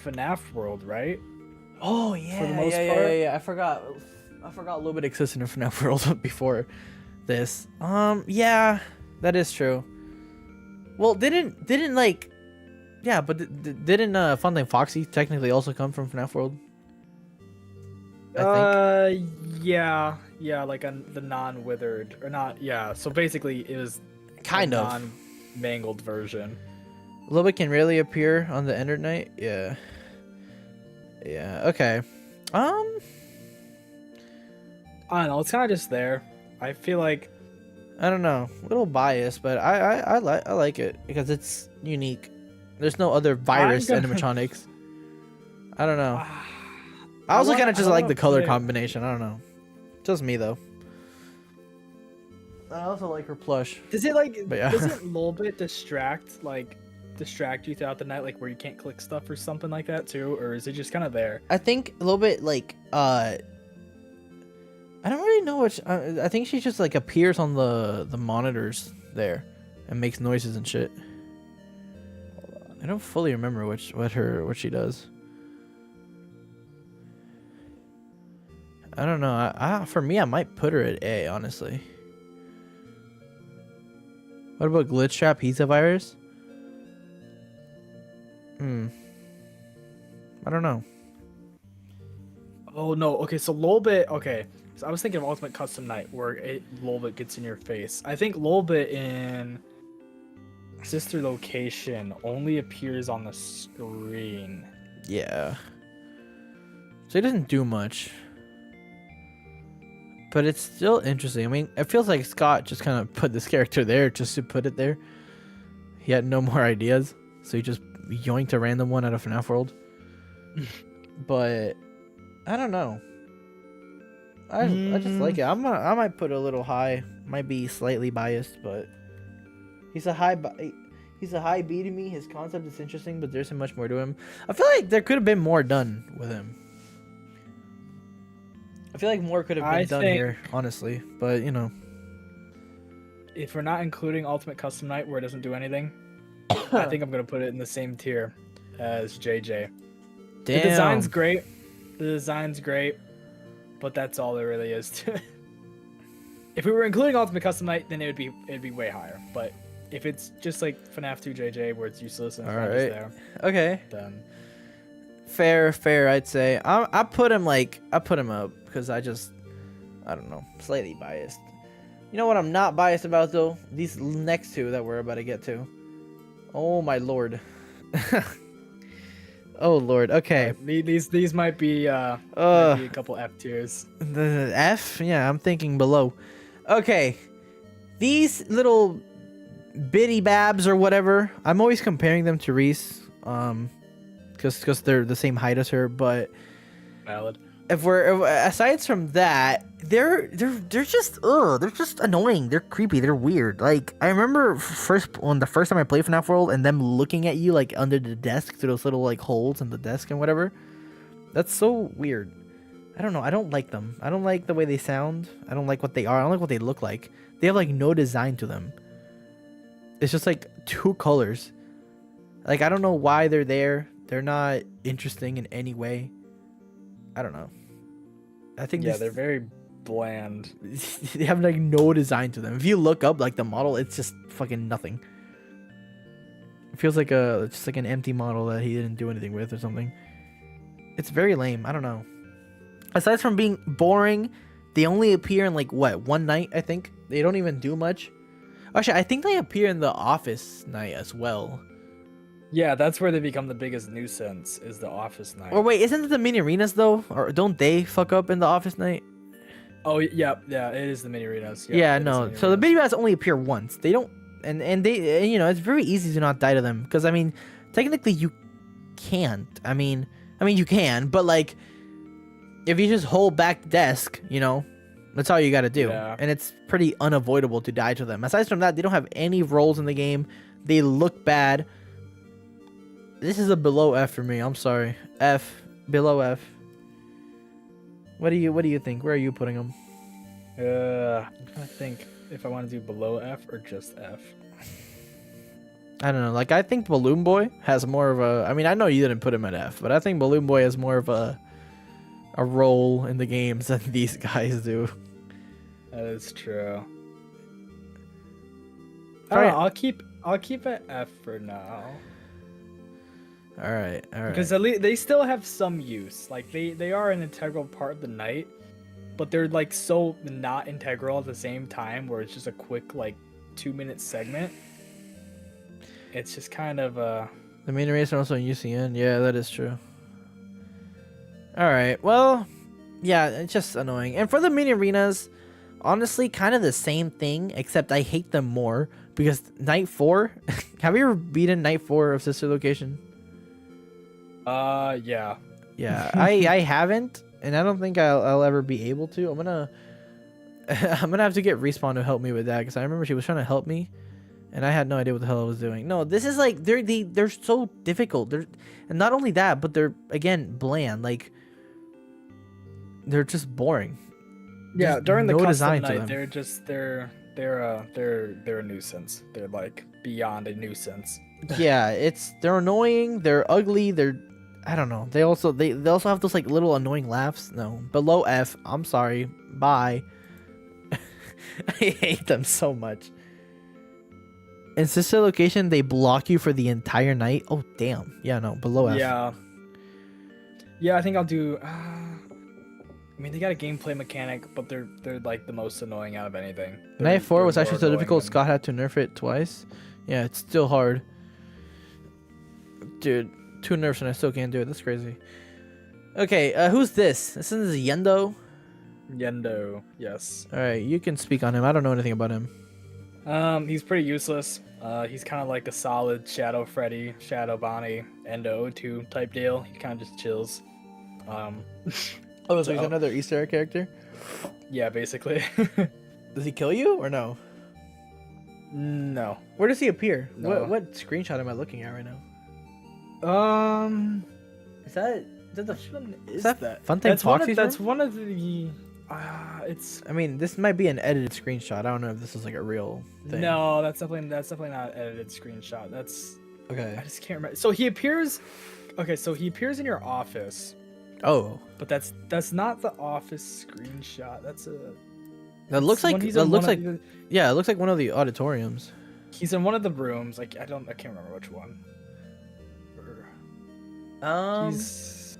FNAF World, right? Oh yeah, for the most part. Yeah. I forgot Lolbit existed in FNAF World before this. Yeah, that is true. Well, didn't like, yeah, but didn't Funtime Foxy technically also come from FNAF World? I think. Yeah, like the non-withered or not. Yeah, so basically it was kind of non-mangled version. Lobit can rarely appear on the Ennard night. Yeah. Okay. I don't know. It's kind of just there. I feel like. I don't know. A little biased, but I like it because it's unique. There's no other virus animatronics. I don't know. I also kind of just like the color combination. I don't know. Just me though. I also like her plush. Does it like? But yeah. Doesn't Lolbit distract you throughout the night, like where you can't click stuff or something like that too, or is it just kind of there? I think a little bit like I don't really know what. I think she just like appears on the monitors there, and makes noises and shit. I don't fully remember what she does. I don't know. For me, I might put her at A, honestly. What about Glitch Trap Pizza Virus? I don't know. Oh no. Okay, so Lolbit. Okay, so I was thinking of Ultimate Custom Night where Lolbit gets in your face. I think Lolbit in Sister Location only appears on the screen. Yeah. So he doesn't do much. But it's still interesting. I mean, it feels like Scott just kind of put this character there just to put it there. He had no more ideas, so he just yoinked a random one out of FNAF World. But I don't know. I just like it. I might put it a little high. Might be slightly biased, but he's a high B to me. His concept is interesting, but there's so much more to him. I feel like there could have been more done with him. I feel like more could have been done here, honestly. But, you know. If we're not including Ultimate Custom Night where it doesn't do anything, I think I'm going to put it in the same tier as JJ. Damn. The design's great. The design's great. But that's all there really is to it. If we were including Ultimate Custom Night, then it'd be way higher. But if it's just like FNAF 2 JJ where it's useless and all right. there, okay. Then Fair, I'd say. I put him up because I don't know, slightly biased. You know what I'm not biased about though? These next two that we're about to get to. Oh my lord. Oh lord. Okay. These might be a couple F tiers. The F? Yeah, I'm thinking below. Okay. These little bitty babs or whatever. I'm always comparing them to Reese. Because they're the same height as her, but Valid. If aside from that, they're just they're just annoying. They're creepy. They're weird. Like I remember the first time I played FNAF World and them looking at you like under the desk through those little like holes in the desk and whatever. That's so weird. I don't know. I don't like them. I don't like the way they sound. I don't like what they are. I don't like what they look like. They have like no design to them. It's just like two colors. Like I don't know why they're there. They're not interesting in any way. I don't know. I think they're very bland. They have like no design to them. If you look up like the model, it's just fucking nothing. It feels like just like an empty model that he didn't do anything with or something. It's very lame. I don't know. Aside from being boring, they only appear in like one night, I think. They don't even do much. Actually, I think they appear in the office night as well. Yeah, that's where they become the biggest nuisance, is the office night. Or wait, isn't it the mini arenas though? Or don't they fuck up in the office night? Oh yeah, it is the mini arenas. Yeah, no. So the mini arenas only appear once. They don't, and they, you know, it's very easy to not die to them because I mean, technically you can't. I mean you can, but like, if you just hold back the desk, you know, that's all you got to do, and it's pretty unavoidable to die to them. Aside from that, they don't have any roles in the game. They look bad. This is a below F for me. I'm sorry. F. Below F. What do you think? Where are you putting them? I'm trying to think if I want to do below F or just F. I don't know. Like, I think Balloon Boy has more of a... I mean, I know you didn't put him at F, but I think Balloon Boy has more of a role in the games than these guys do. That is true. Right. I'll keep it F for now. All right. Because at least they still have some use. Like they are an integral part of the night, but they're like so not integral at the same time. Where it's just a quick like 2-minute segment. It's just kind of The main race are also in UCN. Yeah, that is true. All right. Well, yeah, it's just annoying. And for the mini arenas, honestly, kind of the same thing, except I hate them more because Night 4. Have you ever beaten Night 4 of Sister Location? Yeah. Yeah, I haven't, and I don't think I'll ever be able to. I'm gonna have to get Respawn to help me with that because I remember she was trying to help me, and I had no idea what the hell I was doing. No, this is like they're so difficult. And not only that, but they're again bland. Like they're just boring. Yeah, There's during the no custom design to night, them. they're a nuisance. They're like beyond a nuisance. Yeah, they're annoying. They're ugly. I don't know. They also have those like little annoying laughs. No, below F. I'm sorry. Bye. I hate them so much. In sister location, they block you for the entire night. Oh damn. Yeah, no, below F. Yeah. Yeah, I think I'll do. I mean, they got a gameplay mechanic, but they're like the most annoying out of anything. Night 4 was they're actually more so annoying difficult. than- Scott had to nerf it twice. Yeah, it's still hard. Dude, 2 nerfs and I still can't do it. That's crazy. Okay, who's this? This is Yendo. Yendo, yes. All right, you can speak on him. I don't know anything about him. He's pretty useless. He's kind of like a solid Shadow Freddy, Shadow Bonnie, Endo 2 type deal. He kind of just chills. Oh, so he's another Easter egg character? Yeah, basically. Does he kill you or no? No. Where does he appear? No. What screenshot am I looking at right now? Is that Funtime That's Foxy's that's room? one of the. It's I mean, this might be an edited screenshot. I don't know if this is like a real thing. no, that's definitely not an edited screenshot. That's Okay. I just can't remember. So he appears. Okay, so he appears in your office, Oh, but that's not the office screenshot. That's a. that looks like he's that in looks one like of yeah, it looks like one of the auditoriums. he's in one of the rooms. Like I can't remember which one. He's.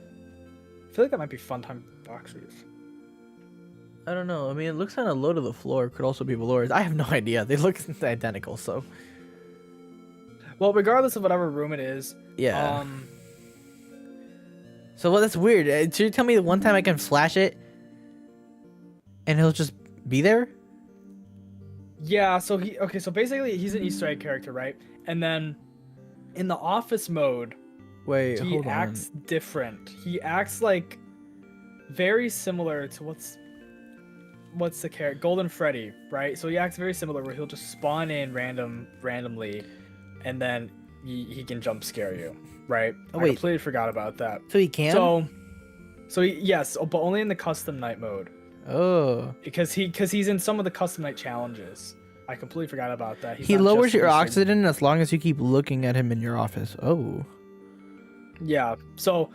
I feel like that might be Funtime Foxy's. I don't know. I mean, it looks kind of low to the floor. Could also be below. I have no idea. They look identical. So Well, regardless of whatever room it is. yeah. So well, that's weird. Should you tell me the one time I can flash it, and he'll just be there? Yeah, so so basically he's an Easter egg character, right? And then in the office mode, Wait, he hold acts on. different. He acts like very similar to what's the character? Golden Freddy, right? So he acts very similar where he'll just spawn in randomly and then he can jump scare you, right? Oh, I wait. completely forgot about that. So he can. Yes, but only in the custom night mode. Oh. Because he's in some of the custom night challenges. I completely forgot about that. He's He not lowers just your Easter- oxygen as long as you keep looking at him in your office. Oh. Yeah. So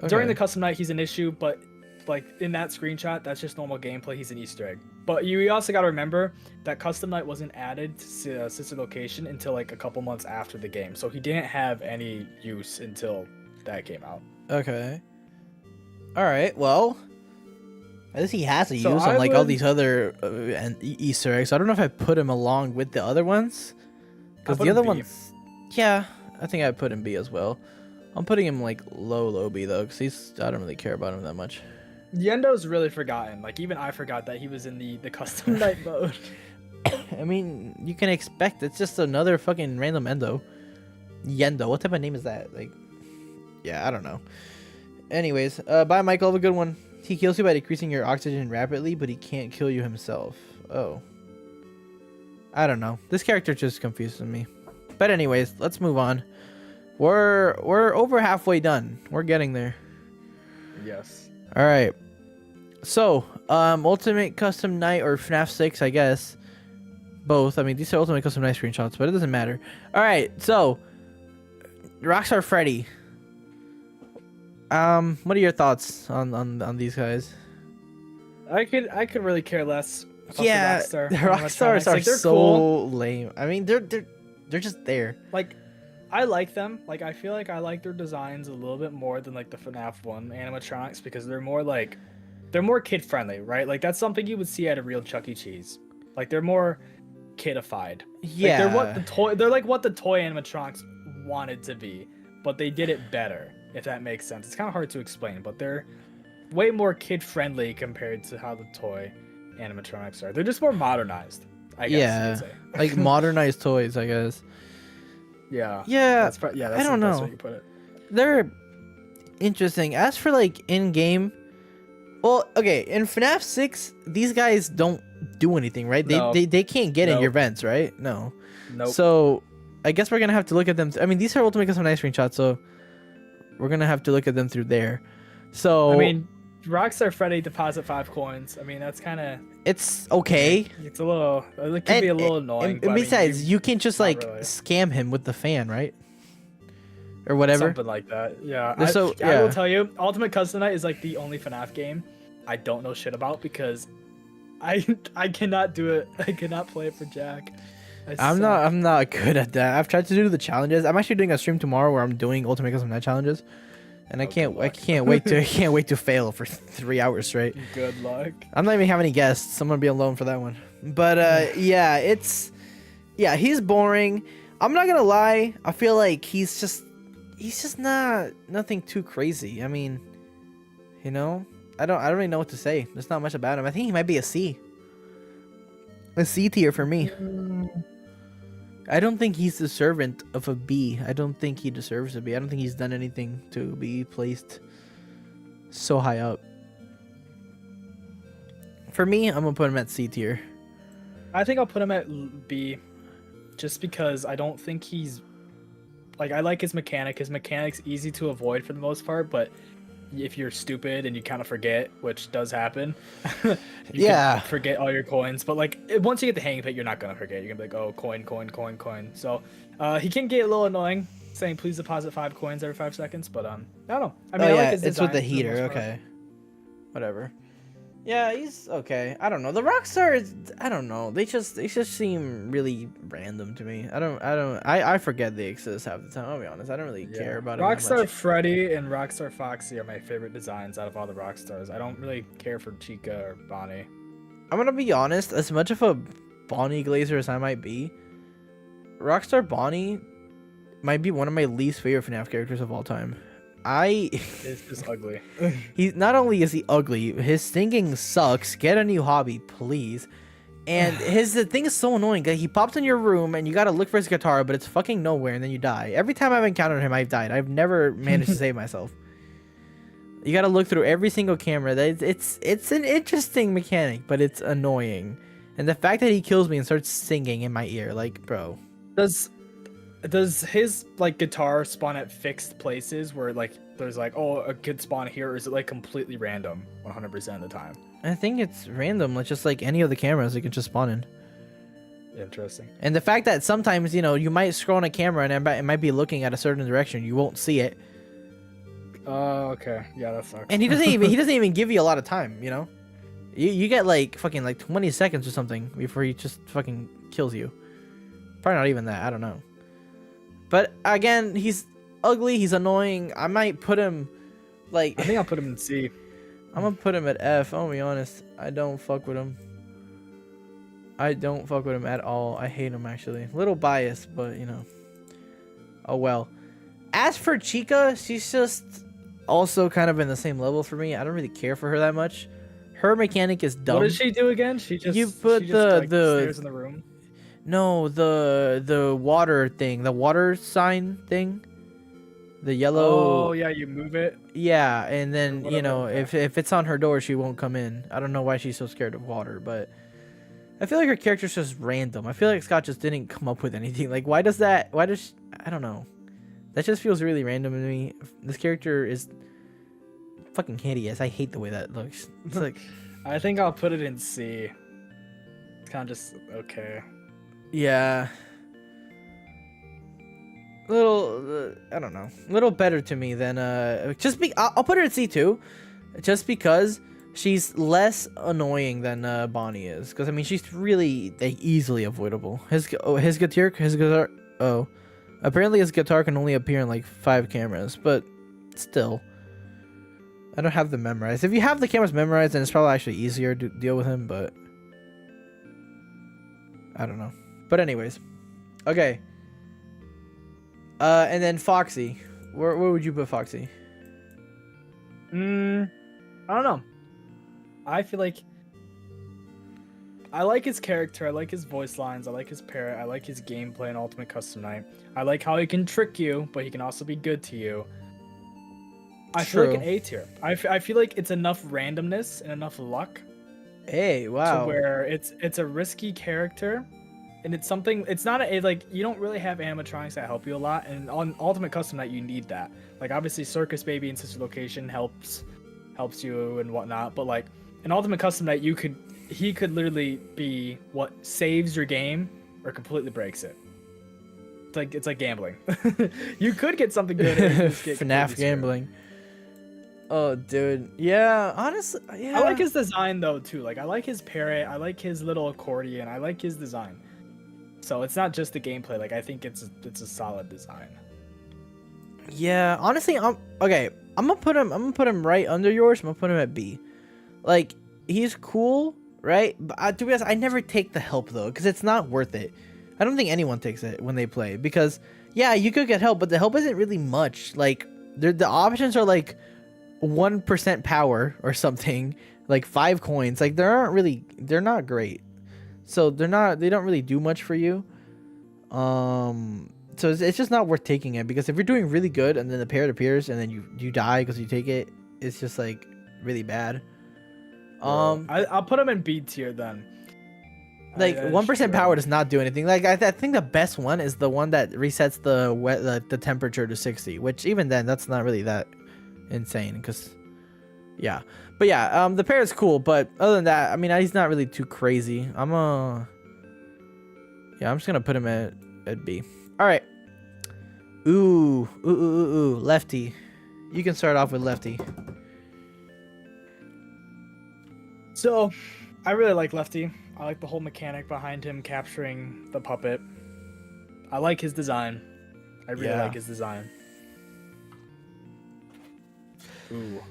during the Okay. custom night, he's an issue, but like in that screenshot, that's just normal gameplay. He's an Easter egg. But you also got to remember that custom night wasn't added to sister location until like a couple months after the game, so he didn't have any use until that came out. Okay. All right. Well, at least he has a So use on I like all would- these other Easter eggs. I don't know if I put him along with the other ones, because put the him other B. ones. Yeah, I think I put him B as well. I'm putting him like low B though, because I don't really care about him that much. Yendo's really forgotten. Like even I forgot that he was in the custom night mode. I mean, you can expect it's just another fucking random Yendo. What type of name is that? Like, yeah, I don't know. Anyways, bye, Michael. Have a good one. He kills you by decreasing your oxygen rapidly, but he can't kill you himself. Oh. I don't know. This character just confuses me. But anyways, let's move on. We're over halfway done. We're getting there. Yes. All right. So, Ultimate Custom Night or FNAF 6, I guess. Both. I mean, these are Ultimate Custom Night screenshots, but it doesn't matter. All right. So, Rockstar Freddy. What are your thoughts on these guys? I could really care less. About Yeah, the the Rockstar Rockstars animatronics. are Like, they're so cool. lame. I mean, they're just there. Like I like them. Like I feel like I like their designs a little bit more than like the FNAF 1 animatronics because they're more kid friendly, right? Like that's something you would see at a real Chuck E. Cheese. Like they're more kidified. Yeah. Like, they're like what the toy animatronics wanted to be, but they did it better, if that makes sense. It's kind of hard to explain, but they're way more kid friendly compared to how the toy animatronics are. They're just more modernized, I guess Yeah. you'd say. Like modernized toys, I guess. Yeah. Yeah. That's I don't that's know. what you put it. They're interesting. As for like in game, well, okay, in FNAF 6, these guys don't do anything, right? No. They can't get in Nope. your vents, right? No. Nope. So I guess we're gonna have to look at them. I mean, these are Ultimate Custom Night screenshots, so we're gonna have to look at them through there. So I mean, Rockstar Freddy deposit 5 coins. I mean, that's kind of. It's okay. It's a little. It can be a little annoying. And but, besides, you can just like really. scam him with the fan, right? Or whatever. Something like that. Yeah. I will tell you, Ultimate Custom Night is like the only FNAF game I don't know shit about because I cannot do it. I cannot play it for Jack. I'm not good at that. I've tried to do the challenges. I'm actually doing a stream tomorrow where I'm doing Ultimate Custom Night challenges, and I can't wait to fail for 3 hours straight. Good luck. I'm not even having any guests. I'm gonna be alone for that one. But yeah, he's boring. I'm not gonna lie. I feel like he's just nothing too crazy. I mean, you know, I don't really know what to say. There's not much about him. I think he might be a C tier for me. I don't think he's the servant of a B. I don't think he deserves to be. I don't think he's done anything to be placed so high up. For me, I'm gonna put him at C tier. I think I'll put him at B, just because I don't think he's like, I like his mechanic. His mechanic's easy to avoid for the most part, but if you're stupid and you kind of forget, which does happen, you can forget all your coins. But like once you get the hang of it, you're not gonna forget. You're gonna be like, oh, coin. So he can get a little annoying, saying please deposit 5 coins every 5 seconds. But I don't know. I mean, I like his it's with the design heater. Okay, whatever. Yeah, he's okay. I don't know. The Rockstars, I don't know. They just seem really random to me. I forget they exist half the time. I'll be honest. I don't really care about them. Rockstar Freddy and Rockstar Foxy are my favorite designs out of all the Rockstars. I don't really care for Chica or Bonnie. I'm gonna be honest. As much of a Bonnie glazer as I might be, Rockstar Bonnie might be one of my least favorite FNAF characters of all time. It's just ugly. He's not only is he ugly, his singing sucks. Get a new hobby, please. And the thing is so annoying. He pops in your room and you gotta look for his guitar, but it's fucking nowhere, and then you die. Every time I've encountered him, I've died. I've never managed to save myself. You gotta look through every single camera. It's an interesting mechanic, but it's annoying. And the fact that he kills me and starts singing in my ear, like, bro. Does his like guitar spawn at fixed places where like there's like, oh, a good spawn here, or is it like completely random 100% of the time? I think it's random, like just like any of the cameras, it can just spawn in. Interesting. And the fact that sometimes, you know, you might scroll on a camera and it might be looking at a certain direction, you won't see it. Oh, okay. Yeah, that sucks. And he doesn't even give you a lot of time, you know? You get like fucking like 20 seconds or something before he just fucking kills you. Probably not even that, I don't know. But again, he's ugly, he's annoying. I might put him like, I think I'll put him in C. I'm gonna put him at F. I'll be honest. I don't fuck with him. I don't fuck with him at all. I hate him actually. A little biased, but you know. Oh well. As for Chica, she's just also kind of in the same level for me. I don't really care for her that much. Her mechanic is dumb. What does she do again? She just stares in the room. No, the water thing, the water sign thing. The yellow. Oh yeah, you move it. Yeah, and then you know if it's on her door, she won't come in. I don't know why she's so scared of water, but I feel like her character's just random. I feel like Scott just didn't come up with anything. Like why does she, I don't know. That just feels really random to me. This character is fucking hideous. I hate the way that looks. It's like I think I'll put it in C. It's kind of just okay. Yeah. Little, I don't know. A little better to me than I'll put her at C too, just because she's less annoying than Bonnie is. Because I mean, she's really easily avoidable. His guitar. Oh, apparently his guitar can only appear in like 5 cameras, but still, I don't have them memorized. If you have the cameras memorized, then it's probably actually easier to deal with him. But I don't know. But anyways, okay. And then Foxy. Where would you put Foxy? I don't know. I feel like I like his character. I like his voice lines. I like his parrot. I like his gameplay in Ultimate Custom Night. I like how he can trick you, but he can also be good to you. I feel like an A tier. I feel like it's enough randomness and enough luck. Hey, wow. To where it's a risky character. And it's something, it's not like, you don't really have animatronics that help you a lot. And on Ultimate Custom Night, you need that. Like, obviously, Circus Baby and Sister Location helps helps you and whatnot. But like an Ultimate Custom Night, he could literally be what saves your game or completely breaks it. It's like gambling. You could get something good. Or you just get FNAF gambling. Oh, dude. Yeah, honestly, yeah. I like his design though too. Like I like his parrot. I like his little accordion. I like his design. So it's not just the gameplay. Like I think it's a solid design. Yeah, honestly, I'm gonna put him right under yours. I'm gonna put him at B. Like he's cool, right? But to be honest, I never take the help though, because it's not worth it. I don't think anyone takes it when they play, because yeah, you could get help, but the help isn't really much. Like the options are like 1% power or something, like 5 coins. Like they're not great. So they don't really do much for you. So it's just not worth taking it, because if you're doing really good and then the parrot appears and then you die because you take it, it's just like really bad. I'll put him in B tier then. Like 1% power does not do anything. Like I think the best one is the one that resets the temperature to 60, which even then that's not really that insane, because yeah. But yeah, the parrot's cool, but other than that, I mean, he's not really too crazy. I'm just gonna put him at B. All right. Ooh, Lefty. You can start off with Lefty. So, I really like Lefty. I like the whole mechanic behind him capturing the puppet. I like his design. I really like his design. Ooh.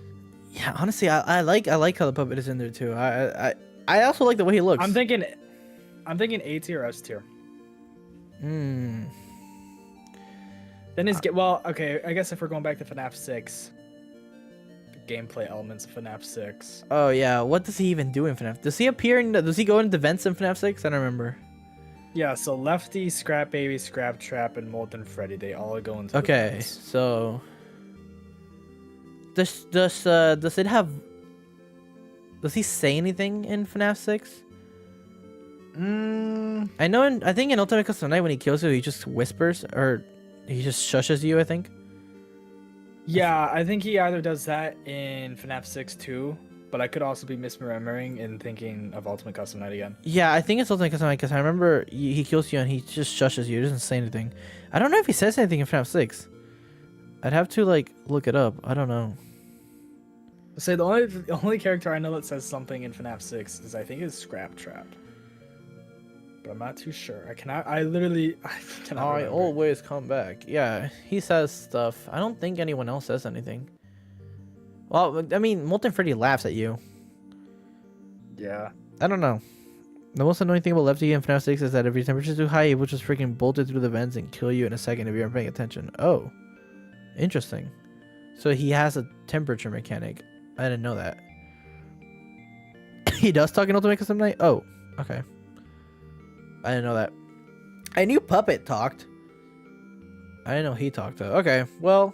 Yeah, honestly, I like how the puppet is in there too. I also like the way he looks. I'm thinking A tier, S tier. Then okay, I guess if we're going back to FNAF 6, the gameplay elements of FNAF 6. Oh yeah, what does he even do in FNAF? Does he appear does he go into vents in FNAF 6? I don't remember. Yeah, so Lefty, Scrap Baby, Scrap Trap, and Molten Freddy, they all go into okay, vents. So does he say anything in FNAF 6? I think in Ultimate Custom Night when he kills you, he just whispers, or he just shushes you, I think. Yeah, I think he either does that in FNAF 6 too, but I could also be misremembering and thinking of Ultimate Custom Night again. Yeah, I think it's Ultimate Custom Night, because I remember he kills you and he just shushes you. He doesn't say anything. I don't know if he says anything in FNAF 6. I'd have to like look it up. I don't know. So the only character I know that says something in FNAF 6 is, I think, is Scrap Trap. But I'm not too sure. I cannot I always come back. Yeah, he says stuff. I don't think anyone else says anything. Well, I mean, Molten Freddy laughs at you. Yeah. I don't know. The most annoying thing about Lefty in FNAF 6 is that if your temperature's too high, he will just freaking bolt it through the vents and kill you in a second if you aren't paying attention. Oh, interesting. So he has a temperature mechanic. I didn't know that. He does talk in Ultimate Custom Night? Oh, okay. I didn't know that. I knew Puppet talked. I didn't know he talked though. Okay, well,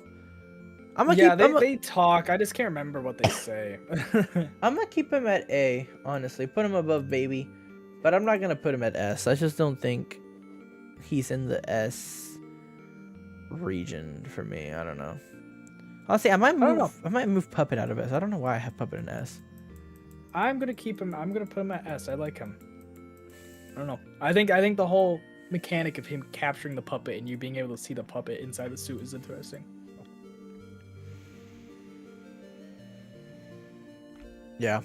they talk. I just can't remember what they say. I'm gonna keep him at A, honestly. Put him above Baby, but I'm not gonna put him at S. I just don't think he's in the S region for me. I don't know. Honestly, I might move Puppet out of S. I don't know why I have Puppet in S. I'm gonna keep him. I'm gonna put him at S. I like him. I don't know. I think the whole mechanic of him capturing the puppet and you being able to see the puppet inside the suit is interesting. Yeah,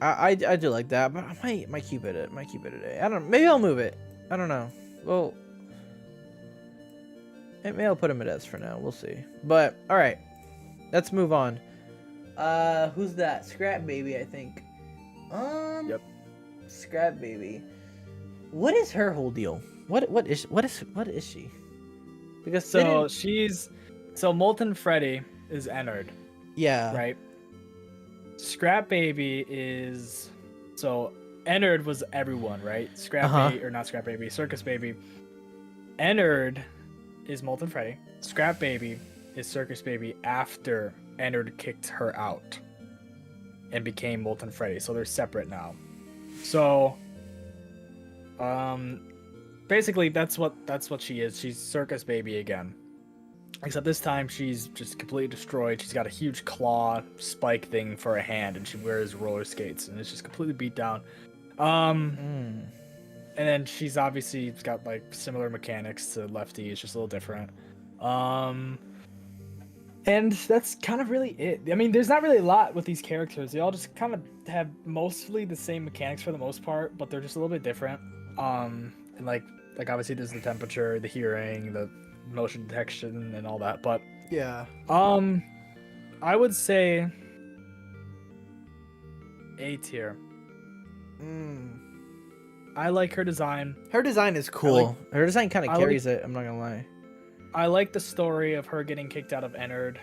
I do like that, but I might keep it at A. I don't. Maybe I'll move it. I don't know. Well, maybe I'll put him at S for now. We'll see. But all right, let's move on. Who's that? Scrap Baby, I think. Yep. Scrap Baby. What is her whole deal? What is she? Because so Molten Freddy is Ennard. Yeah. Right. Scrap Baby is Ennard was everyone, right? Baby, or not Scrap Baby, Circus Baby. Ennard is Molten Freddy. Scrap Baby is Circus Baby after Ennard kicked her out and became Molten Freddy. So they're separate now. So basically that's what she is. She's Circus Baby again. Except this time she's just completely destroyed. She's got a huge claw spike thing for a hand, and she wears roller skates, and it's just completely beat down. And then she's obviously got like similar mechanics to Lefty. It's just a little different. And that's kind of really it. I mean, there's not really a lot with these characters. They all just kind of have mostly the same mechanics for the most part, but they're just a little bit different. And like obviously there's the temperature, the hearing, the motion detection, and all that. But Yeah. I would say A tier. I like her design. Her design is cool. Her design kind of I carries it. I'm not gonna lie. I like the story of her getting kicked out of Ennard,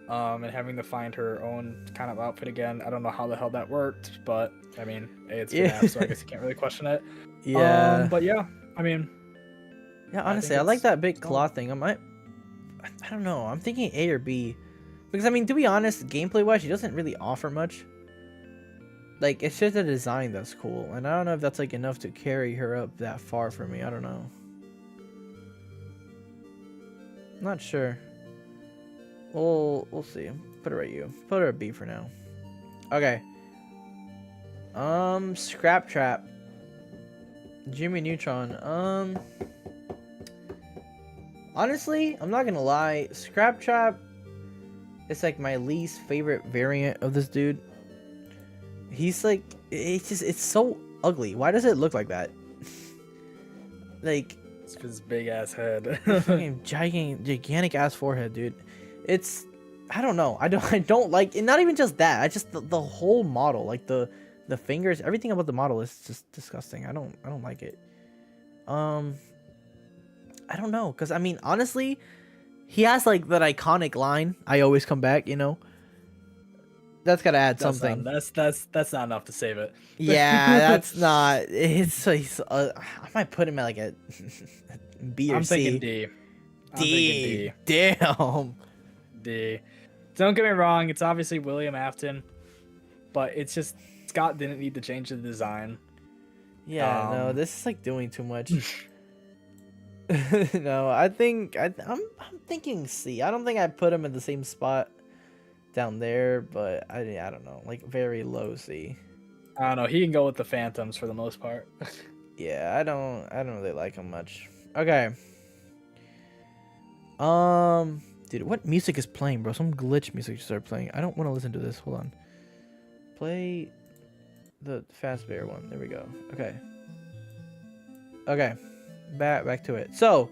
and having to find her own kind of outfit again. I don't know how the hell that worked, but I mean, it's FNAF, so I guess you can't really question it. Yeah. But yeah, I mean, Yeah, honestly, I like that big claw thing. I don't know. I'm thinking A or B, because I mean, to be honest, gameplay-wise, she doesn't really offer much. Like, it's just the design that's cool, and I don't know if that's like enough to carry her up that far for me. I don't know. Not sure. We'll see. Put her at U. Put her at B for now. Okay. Scrap Trap. Jimmy Neutron. Honestly, I'm not gonna lie. Scrap Trap is like my least favorite variant of this dude. He's like, it's so ugly. Why does it look like that? Like, it's his big ass head. fucking gigantic ass forehead, dude. It's, I don't know. I don't like it. Not even just that. I just the whole model, like the fingers, everything about the model is just disgusting. I don't like it. I don't know, cause I mean, honestly, he has like that iconic line, "I always come back," you know. That's gotta add something. That's not enough to save it. Yeah, that's not. It's I might put him at like a B or I'm C. thinking D. I'm thinking D. Damn. D. Don't get me wrong, it's obviously William Afton, but it's just Scott didn't need to change the design. Yeah, no, this is like doing too much. No, I think I'm thinking C. I don't think I put him in the same spot down there, but I don't know, like very low C. I don't know. He can go with the Phantoms for the most part. Yeah, I don't really like him much. Okay. Dude, what music is playing, bro? Some glitch music just started playing. I don't want to listen to this. Hold on. Play the Fazbear one. There we go. Okay. Okay. Back to it. So,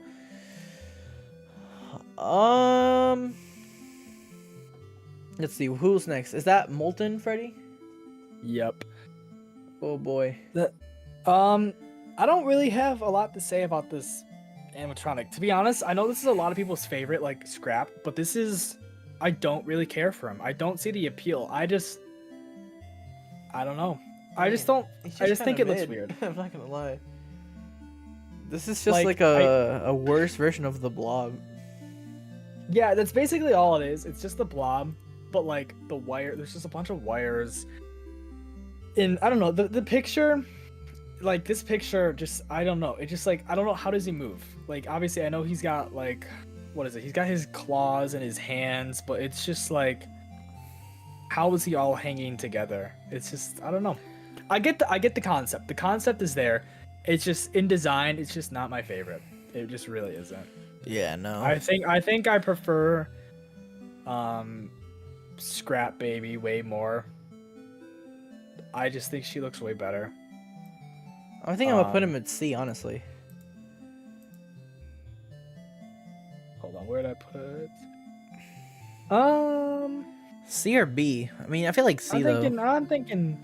let's see. Who's next? Is that Molten Freddy? Yep. Oh boy. I don't really have a lot to say about this animatronic. To be honest, I know this is a lot of people's favorite, like Scrap, but this is, I don't really care for him. I don't see the appeal. I don't know. I just think it looks weird. I'm not gonna lie. This is just like a worse version of the Blob. Yeah, that's basically all it is. It's just the Blob, but like the wire. There's just a bunch of wires. And I don't know, the picture, like this picture, just I don't know. It just like I don't know, how does he move? Like obviously I know he's got like, what is it? He's got his claws and his hands, but it's just like, how is he all hanging together? It's just I don't know. I get the concept. The concept is there. It's just in design, it's just not my favorite. It just really isn't. Yeah, no. I think I prefer Scrap Baby way more. I just think she looks way better. I think I'm gonna put him at C, honestly. Hold on, where did I put it? C or B? I mean, I feel like C though. I'm thinking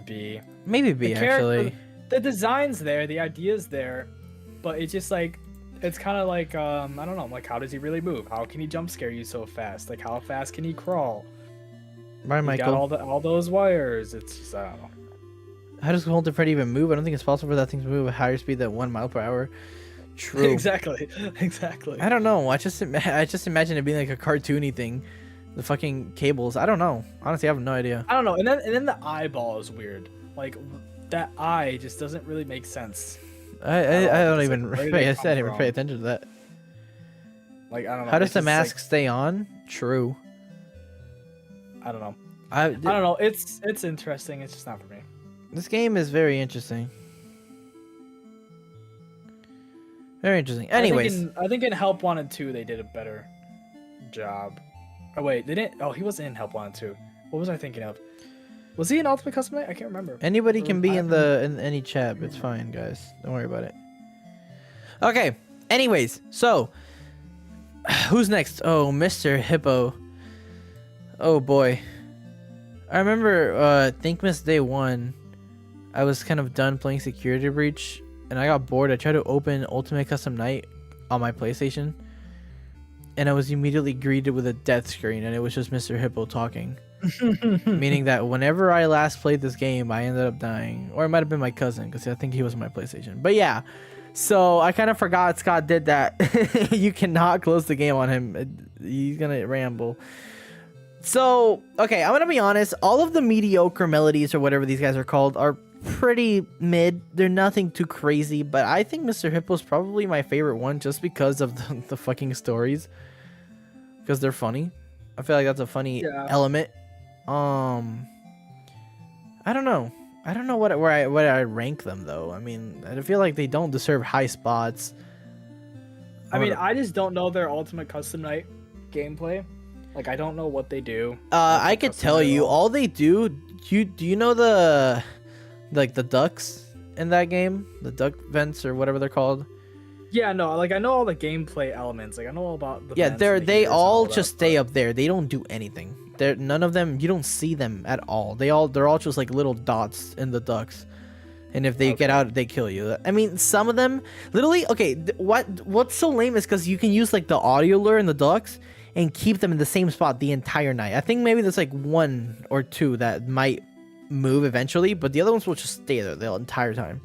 B. Maybe B actually. The design's there, the idea's there, but it's just like, it's kind of like I don't know, like how does he really move? How can he jump scare you so fast? Like how fast can he crawl? Bye, Michael. Got all those wires. It's just I don't know. How does Molten Freddy even move? I don't think it's possible for that thing to move at higher speed than 1 mile per hour. True. Exactly. I don't know. I just imagine it being like a cartoony thing. The fucking cables. I don't know. Honestly, I have no idea. I don't know. And then the eyeball is weird. Like that eye just doesn't really make sense. I don't even pay attention to that. Like I don't know. How does it's the just, mask stay on? True. Like, I don't know. I I don't know. It's interesting. It's just not for me. This game is very interesting. Very interesting. Anyways, I think in Help Wanted 2 they did a better job. Oh wait, they didn't. Oh, he wasn't in Help Wanted 2. What was I thinking of? Was he in Ultimate Custom Night? I can't remember. anybody can be in any chat. It's fine, guys. Don't worry about it. Okay. Anyways, so who's next? Oh, Mr. Hippo. Oh boy. I remember Thankmas Day 1. I was kind of done playing Security Breach and I got bored. I tried to open Ultimate Custom Night on my PlayStation and I was immediately greeted with a death screen and it was just Mr. Hippo talking. Meaning that whenever I last played this game, I ended up dying. Or it might have been my cousin because I think he was on my PlayStation. But yeah, so I kind of forgot Scott did that. You cannot close the game on him. He's going to ramble. So, okay, I'm going to be honest. All of the mediocre melodies or whatever these guys are called are pretty mid. They're nothing too crazy. But I think Mr. Hippo's probably my favorite one just because of the fucking stories. Because they're funny. I feel like that's a funny element. I don't know. I don't know where I rank them though. I mean, I feel like they don't deserve high spots. I mean, I just don't know their Ultimate Custom Night gameplay. Like, I don't know what they do. I could tell you all they do. Do you know the ducks in that game, the duck vents or whatever they're called? Yeah, no, like I know all the gameplay elements. Like I know all about the vents they're and the they heaters and all that, just stay up there. They don't do anything. They're none of them. You don't see them at all. They're all just like little dots in the ducks. And if they get out, they kill you. I mean, some of them literally. Okay, what's so lame is because you can use like the audio lure in the ducks and keep them in the same spot the entire night. I think maybe there's like 1 or 2 that might move eventually, but the other ones will just stay there the entire time.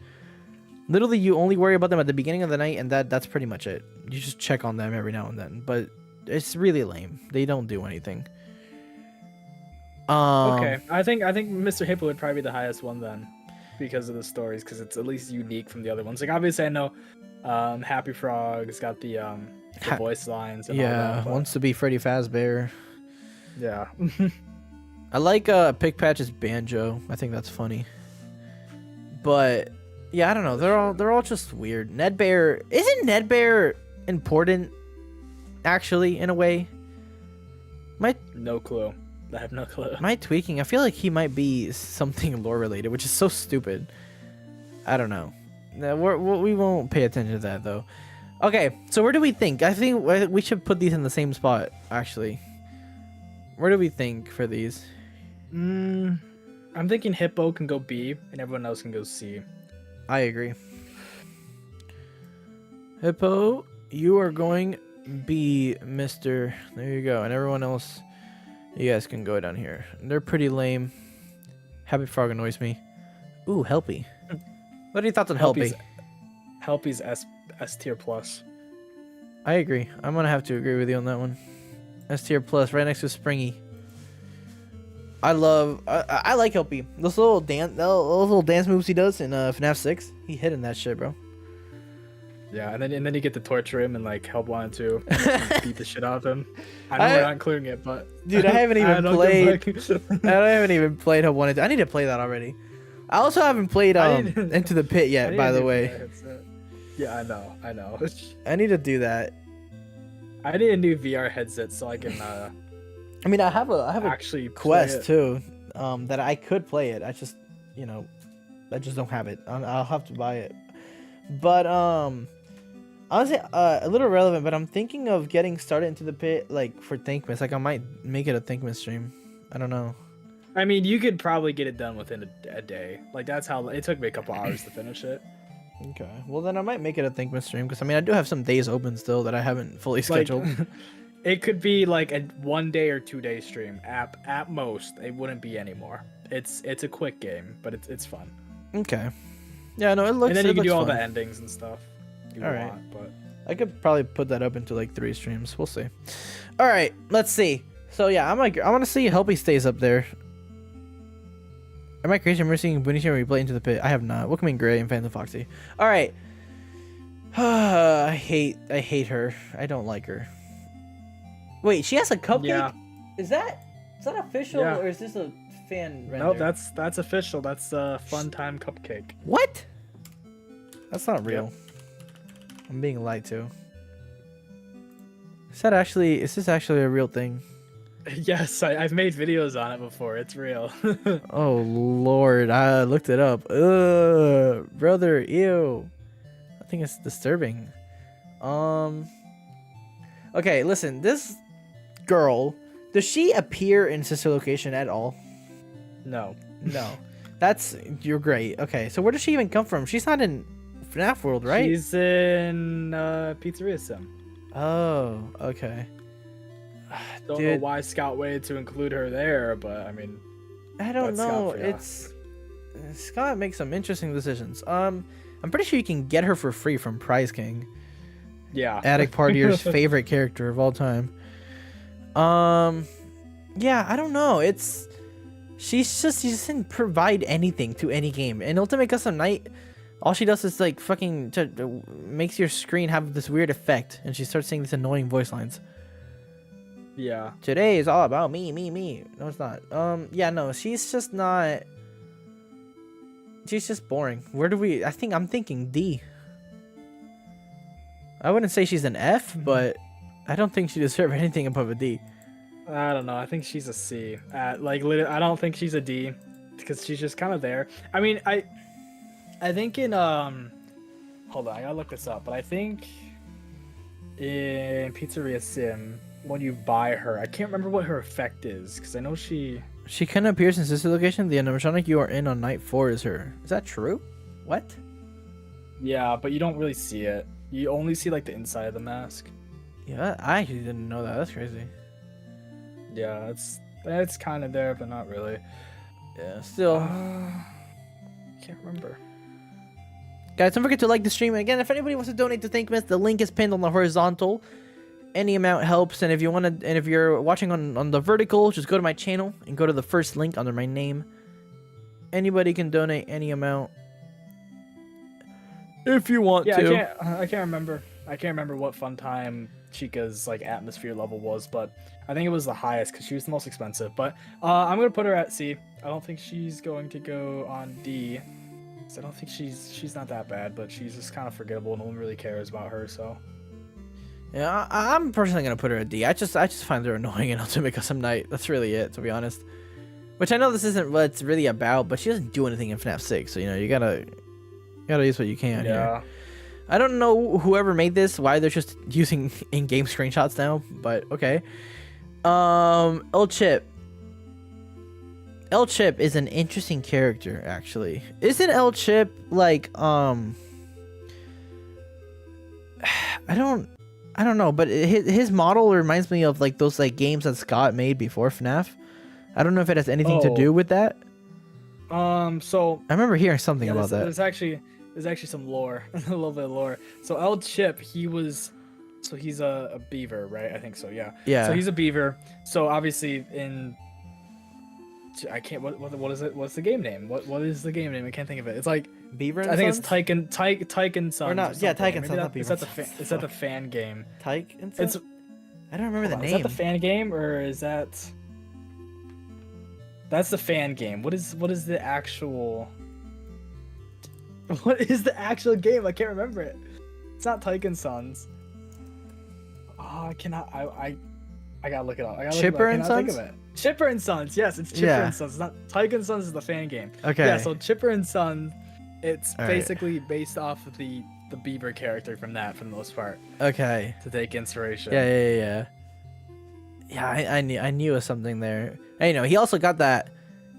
Literally, you only worry about them at the beginning of the night, and that's pretty much it. You just check on them every now and then, but it's really lame. They don't do anything. Okay, I think Mr. Hippo would probably be the highest one then, because of the stories, because it's at least unique from the other ones. Like obviously, I know Happy Frog's got the voice lines. And all that, but... wants to be Freddy Fazbear. Yeah. I like Pick Patch's banjo. I think that's funny. But yeah, I don't know. They're all just weird. Nedbear isn't Nedbear important, actually, in a way. No clue. I have no clue. Am I tweaking? I feel like he might be something lore related, which is so stupid. I don't know. We won't pay attention to that though. Okay, so where do we think? I think we should put these in the same spot. Actually, where do we think for these? I'm thinking Hippo can go B, and everyone else can go C. I agree. Hippo, you are going B, Mr. There you go. And everyone else, you guys can go down here. They're pretty lame. Happy Frog annoys me. Ooh, Helpy. What are your thoughts on Helpy? Helpy's S tier plus. I agree. I'm going to have to agree with you on that one. S tier plus, right next to Springy. I like Helpy. Those little dance moves he does in FNAF 6. He hit in that shit, bro. Yeah, and then you get to torture him and like Help Wanted to beat the shit out of him. I know we're not including it, but dude, I haven't even played. I haven't even played Help Wanted to. I need to play that already. I also haven't played Into the Pit yet, by the way. Yeah, I know. I need to do that. I need a new VR headset so I can. I mean, I have a actually Quest too, that I could play it. I just don't have it. I'll have to buy it. But honestly, a little irrelevant. But I'm thinking of getting started Into the Pit, like for Thankmas. Like I might make it a Thankmas stream. I don't know. I mean, you could probably get it done within a day. Like that's how it took me a couple hours to finish it. Okay, well then I might make it a Thankmas stream because I mean I do have some days open still that I haven't fully scheduled. It could be like a 1 day or 2 day stream at most. It wouldn't be anymore. It's a quick game, but it's fun. Okay. Yeah, no, it looks. And then you can do all fun. the endings and stuff. All right, but I could probably put that up into like 3 streams. We'll see. All right, let's see. So yeah, I want to see Helpy stays up there. Am I crazy? I'm seeing Booney Stream replay Into the Pit. I have not. Welcome in Gray and Phantom Foxy. All right. I hate her. I don't like her. Wait, she has a cupcake? Yeah. Is that official Yeah. or is this a fan render? No, that's official. That's a Funtime cupcake. What? That's not real. I'm being lied to. Is this actually a real thing? Yes, I've made videos on it before. It's real. Oh Lord, I looked it up. Ugh, brother, ew. I think it's disturbing. Okay, listen, this girl, does she appear in Sister Location at all? No. No. You're great. Okay, so where does she even come from? She's not in FNAF World, right? She's in Pizzeria Sim. Oh, okay. Don't know why Scott waited to include her there, but I mean, I don't that's Scott know. for ya. Scott makes some interesting decisions. I'm pretty sure you can get her for free from Prize King. Yeah. Attic Partier's favorite character of all time. Yeah, I don't know. She just didn't provide anything to any game. In Ultimate Custom Night, all she does is like fucking makes your screen have this weird effect, and she starts saying these annoying voice lines. Yeah. Today is all about me. No, it's not. Yeah, no, she's just not. She's just boring. I'm thinking D. I wouldn't say she's an F, but I don't think she deserves anything above a D. I don't know. I think she's a C. I don't think she's a D, because she's just kind of there. I mean, I think in hold on, I gotta look this up. But I think in Pizzeria Sim, when you buy her, I can't remember what her effect is, because I know she kind of appears in Sister Location. The animatronic you are in on night 4 is her. Is that true? What? Yeah, but you don't really see it. You only see like the inside of the mask. Yeah, I actually didn't know that. That's crazy. Yeah, it's kind of there, but not really. Yeah, still. Can't remember. Guys, don't forget to like the stream. Again, if anybody wants to donate to Thankmas, the link is pinned on the horizontal. Any amount helps, and if you're watching on the vertical, just go to my channel and go to the first link under my name. Anybody can donate any amount if you want to. I can't remember. I can't remember what Funtime Chica's like atmosphere level was, but I think it was the highest because she was the most expensive. But I'm gonna put her at C. I don't think she's going to go on D. I don't think she's not that bad, but she's just kind of forgettable. No one really cares about her, so. Yeah, I'm personally gonna put her at D. I just find her annoying and Ultimate Custom Night. That's really it, to be honest. Which I know this isn't what it's really about, but she doesn't do anything in FNAF 6, so you gotta use what you can here. I don't know whoever made this, why they're just using in-game screenshots now, but okay. El Chip is an interesting character, actually. Isn't El Chip like I don't know, but his model reminds me of like those like games that Scott made before FNAF. I don't know if it has anything to do with that. So I remember hearing something about that. There's actually some lore, a little bit of lore. So El Chip, he's a beaver, right? I think so. Yeah. Yeah. So he's a beaver. So obviously what is it? What's the game name? What is the game name? I can't think of it. It's like Beaver. I think it's Tyke and Sons. Or not? Yeah, Tyke and Sons. Not Beaver. Is that the fan game? Tyke and Sons. I don't remember the name. Is that the fan game or is that? That's the fan game. What is the actual? What is the actual game? I can't remember it. It's not Tyke and Sons. Oh, I cannot. I gotta look it up. Chipper and Sons. Think of it. Chipper and Sons. Yes, it's Chipper and Sons. It's not Tyke and Sons is the fan game. Okay. Yeah. So Chipper and Sons, it's All basically based off of the Beaver character from that for the most part. Okay. To take inspiration. Yeah. Yeah, I knew it was something there. And, he also got that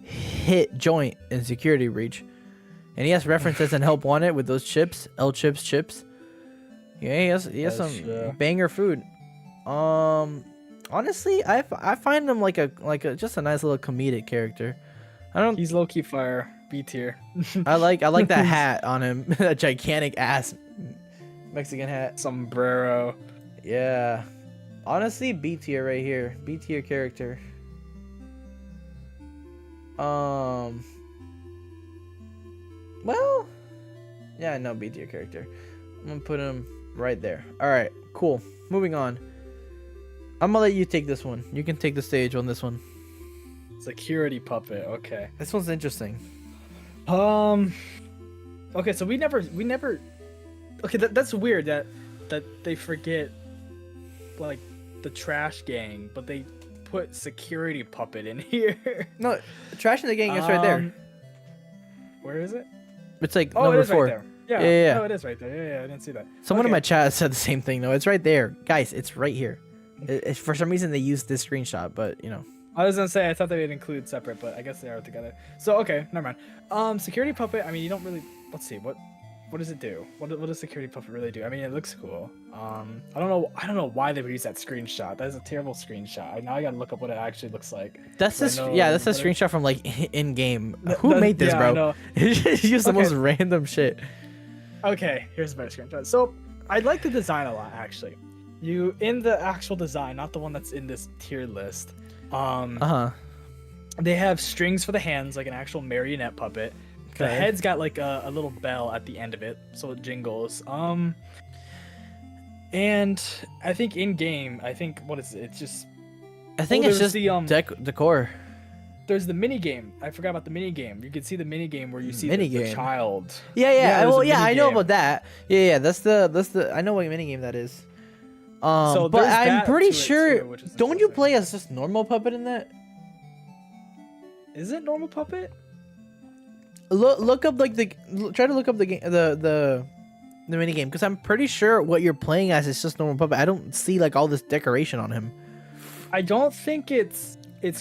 hit joint in Security Breach. And he has references in Help Wanted with those chips, El Chips chips. Yeah, he has some banger food. Honestly, I find him like a just a nice little comedic character. He's low key fire, B tier. I like that hat on him, that gigantic ass Mexican hat, sombrero. Yeah, honestly, B tier right here, B tier character. Well, yeah, no, B tier character. I'm gonna put him right there. All right, cool. Moving on. I'm gonna let you take this one. You can take the stage on this one. Security puppet. Okay. This one's interesting. Okay, so we never. Okay, that's weird that they forget like the trash gang, but they put security puppet in here. No, trash in the gang is right there. Where is it? It's like Oh, number it is 4. right there. Yeah, Yeah. No, it is right there. Yeah, I didn't see that. Someone in Okay. my chat said the same thing though. It's right there, guys. It's right here. For some reason they used this screenshot, but you know. I was gonna say I thought they would include separate, but I guess they are together. So okay, never mind. Security puppet. I mean, you don't really. Let's see. What does it do? What does security puppet really do? I mean, it looks cool. I don't know why they would use that screenshot. That is a terrible screenshot. Now I gotta look up what it actually looks like. That's this. Yeah, that's a screenshot from like in game. Who That- made this, yeah, I bro? know. It's just the Okay. most random shit. Okay, here's a better screenshot. So I like the design a lot, actually. You in the actual design, not the one that's in this tier list. They have strings for the hands, like an actual marionette puppet. The Okay. head's got like a little bell at the end of it, so it jingles. And I think in game, what is it? It's just I think Oh, it's there's just the, decor. there's the mini game. I forgot about the mini game. You can see the mini game where you see the Minigame. child. Yeah, there's well, a yeah, I know minigame. about that. Yeah, that's the. I know what minigame that is. So but there's I'm that pretty to it sure. too, which is Don't you interesting. play as just normal puppet in that? Is it normal puppet? Look up like try to look up the game the mini game because I'm pretty sure what you're playing as is just normal puppet. I don't see like all this decoration on him. I don't think it's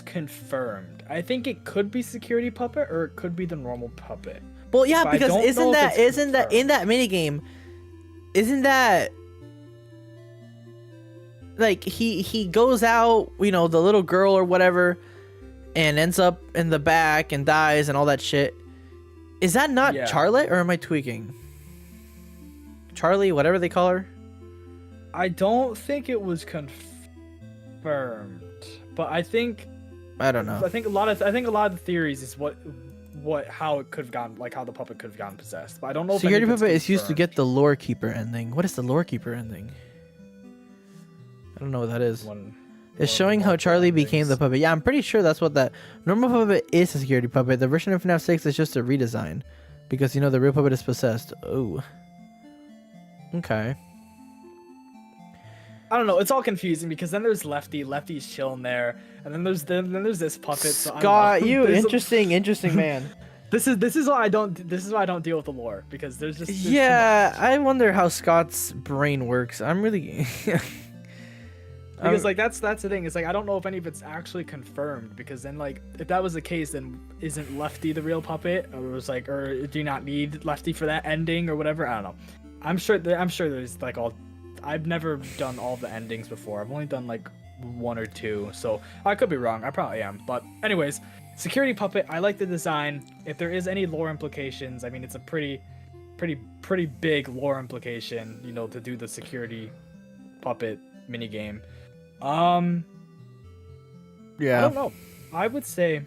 confirmed. I think it could be security puppet or it could be the normal puppet. Well, yeah, But I because don't know isn't if that it's isn't that in that mini game? Isn't that like he goes out, you know, the little girl or whatever, and ends up in the back and dies and all that shit. Is that not Yeah. Charlotte or am I tweaking? Charlie, whatever they call her. I don't think it was confirmed, but I think I don't know. I think a lot of the theories is how it could have gone, like how the puppet could have gotten possessed. But I don't know. Security if any of puppet it's is used to confirmed. get the lore keeper ending. What is the lore keeper ending? I don't know what that is. One It's of showing the how multiple Charlie became the endings. puppet. Yeah, I'm pretty sure that's what that normal puppet is. A security puppet. The version of FNAF 6 is just a redesign because you know the real puppet is possessed. Oh. Okay. I don't know. It's all confusing because then there's Lefty. Lefty's chilling there, and then there's this puppet. So I don't Scott, know. you There's a- interesting man. This is why I don't deal with the lore because there's just there's too Yeah, much. I wonder how Scott's brain works. I'm really. Because like that's the thing. It's like I don't know if any of it's actually confirmed because then like if that was the case, then isn't Lefty the real puppet, or was like, or do you not need Lefty for that ending or whatever? I don't know. I'm sure there's like all. I've never done all the endings before. I've only done like 1 or 2, so I could be wrong. I probably am. But anyways, security puppet. I like the design. If there is any lore implications, I mean it's a pretty big lore implication, you know, to do the security puppet mini game. I Yeah. don't know. I would say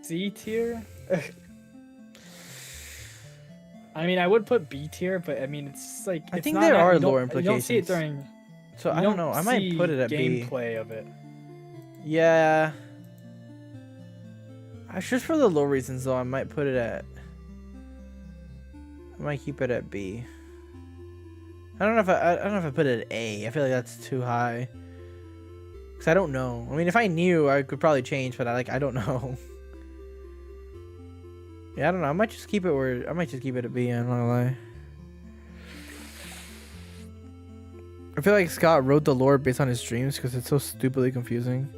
C tier. I mean, I would put B tier, but I mean, it's like I it's think not there that- are you don't- lore You don't see it implications. during. So you I don't know. I might see put it at B. gameplay of it. Yeah. Just for the low reasons though, I might put it at. I might keep it at B. I don't know if I put it at A. I feel like that's too high. Cause I don't know. I mean, if I knew, I could probably change, but I don't know. Yeah, I don't know. I might just keep it at B. I'm not gonna lie. I feel like Scott wrote the lore based on his dreams because it's so stupidly confusing.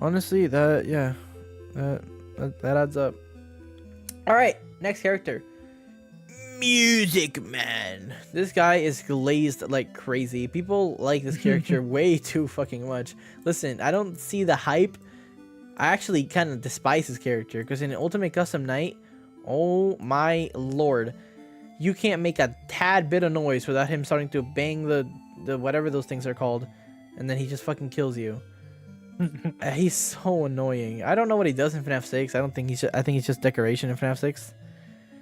Honestly, that adds up. All right, next character. Music Man. This guy is glazed like crazy. People like this character way too fucking much. Listen, I don't see the hype. I actually kind of despise his character because in Ultimate Custom Night, oh my lord, you can't make a tad bit of noise without him starting to bang the whatever those things are called, and then he just fucking kills you. He's so annoying. I don't know what he does in FNAF 6. I think he's just decoration in FNAF 6.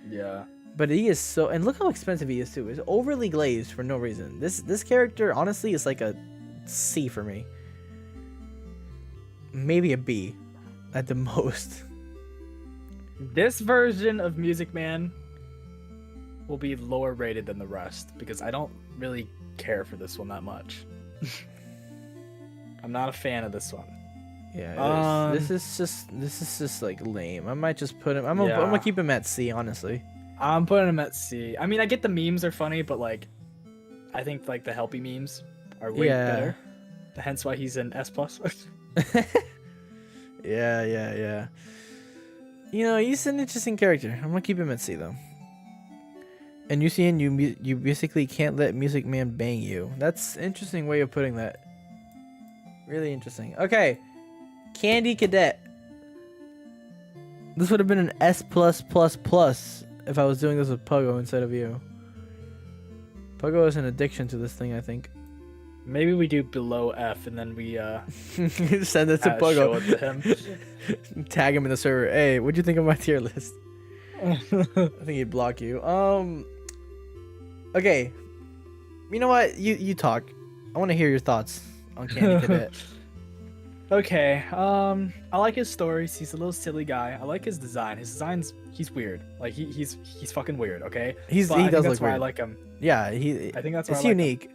Yeah. But he is so, and look how expensive he is too. It's overly glazed for no reason. This character honestly is like a C for me. Maybe a B at the most. This version of Music Man will be lower rated than the rest because I don't really care for this one that much. I'm not a fan of this one. Yeah, this is just like lame. I might just put him. I'm gonna keep him at C, honestly. I'm putting him at C. I mean, I get the memes are funny, but like, I think like the helpy memes are way better. Hence why he's an S+. Yeah. You know, he's an interesting character. I'm gonna keep him at C though. And you basically can't let Music Man bang you. That's an interesting way of putting that. Really interesting. Okay, Candy Cadet. This would have been an S+++ if I was doing this with Pogo instead of you. Pogo has an addiction to this thing, I think. Maybe we do below F and then we send it to Pogo. Show it to him. Tag him in the server. Hey, what'd you think of my tier list? I think he'd block you. Okay. You know what? You talk. I want to hear your thoughts on Candy Cadet. Okay. I like his stories. He's a little silly guy. I like his design. He's weird. Like he's fucking weird. Okay. He does look that's why weird. I like him. Yeah. I think that's why it's I like unique. Him.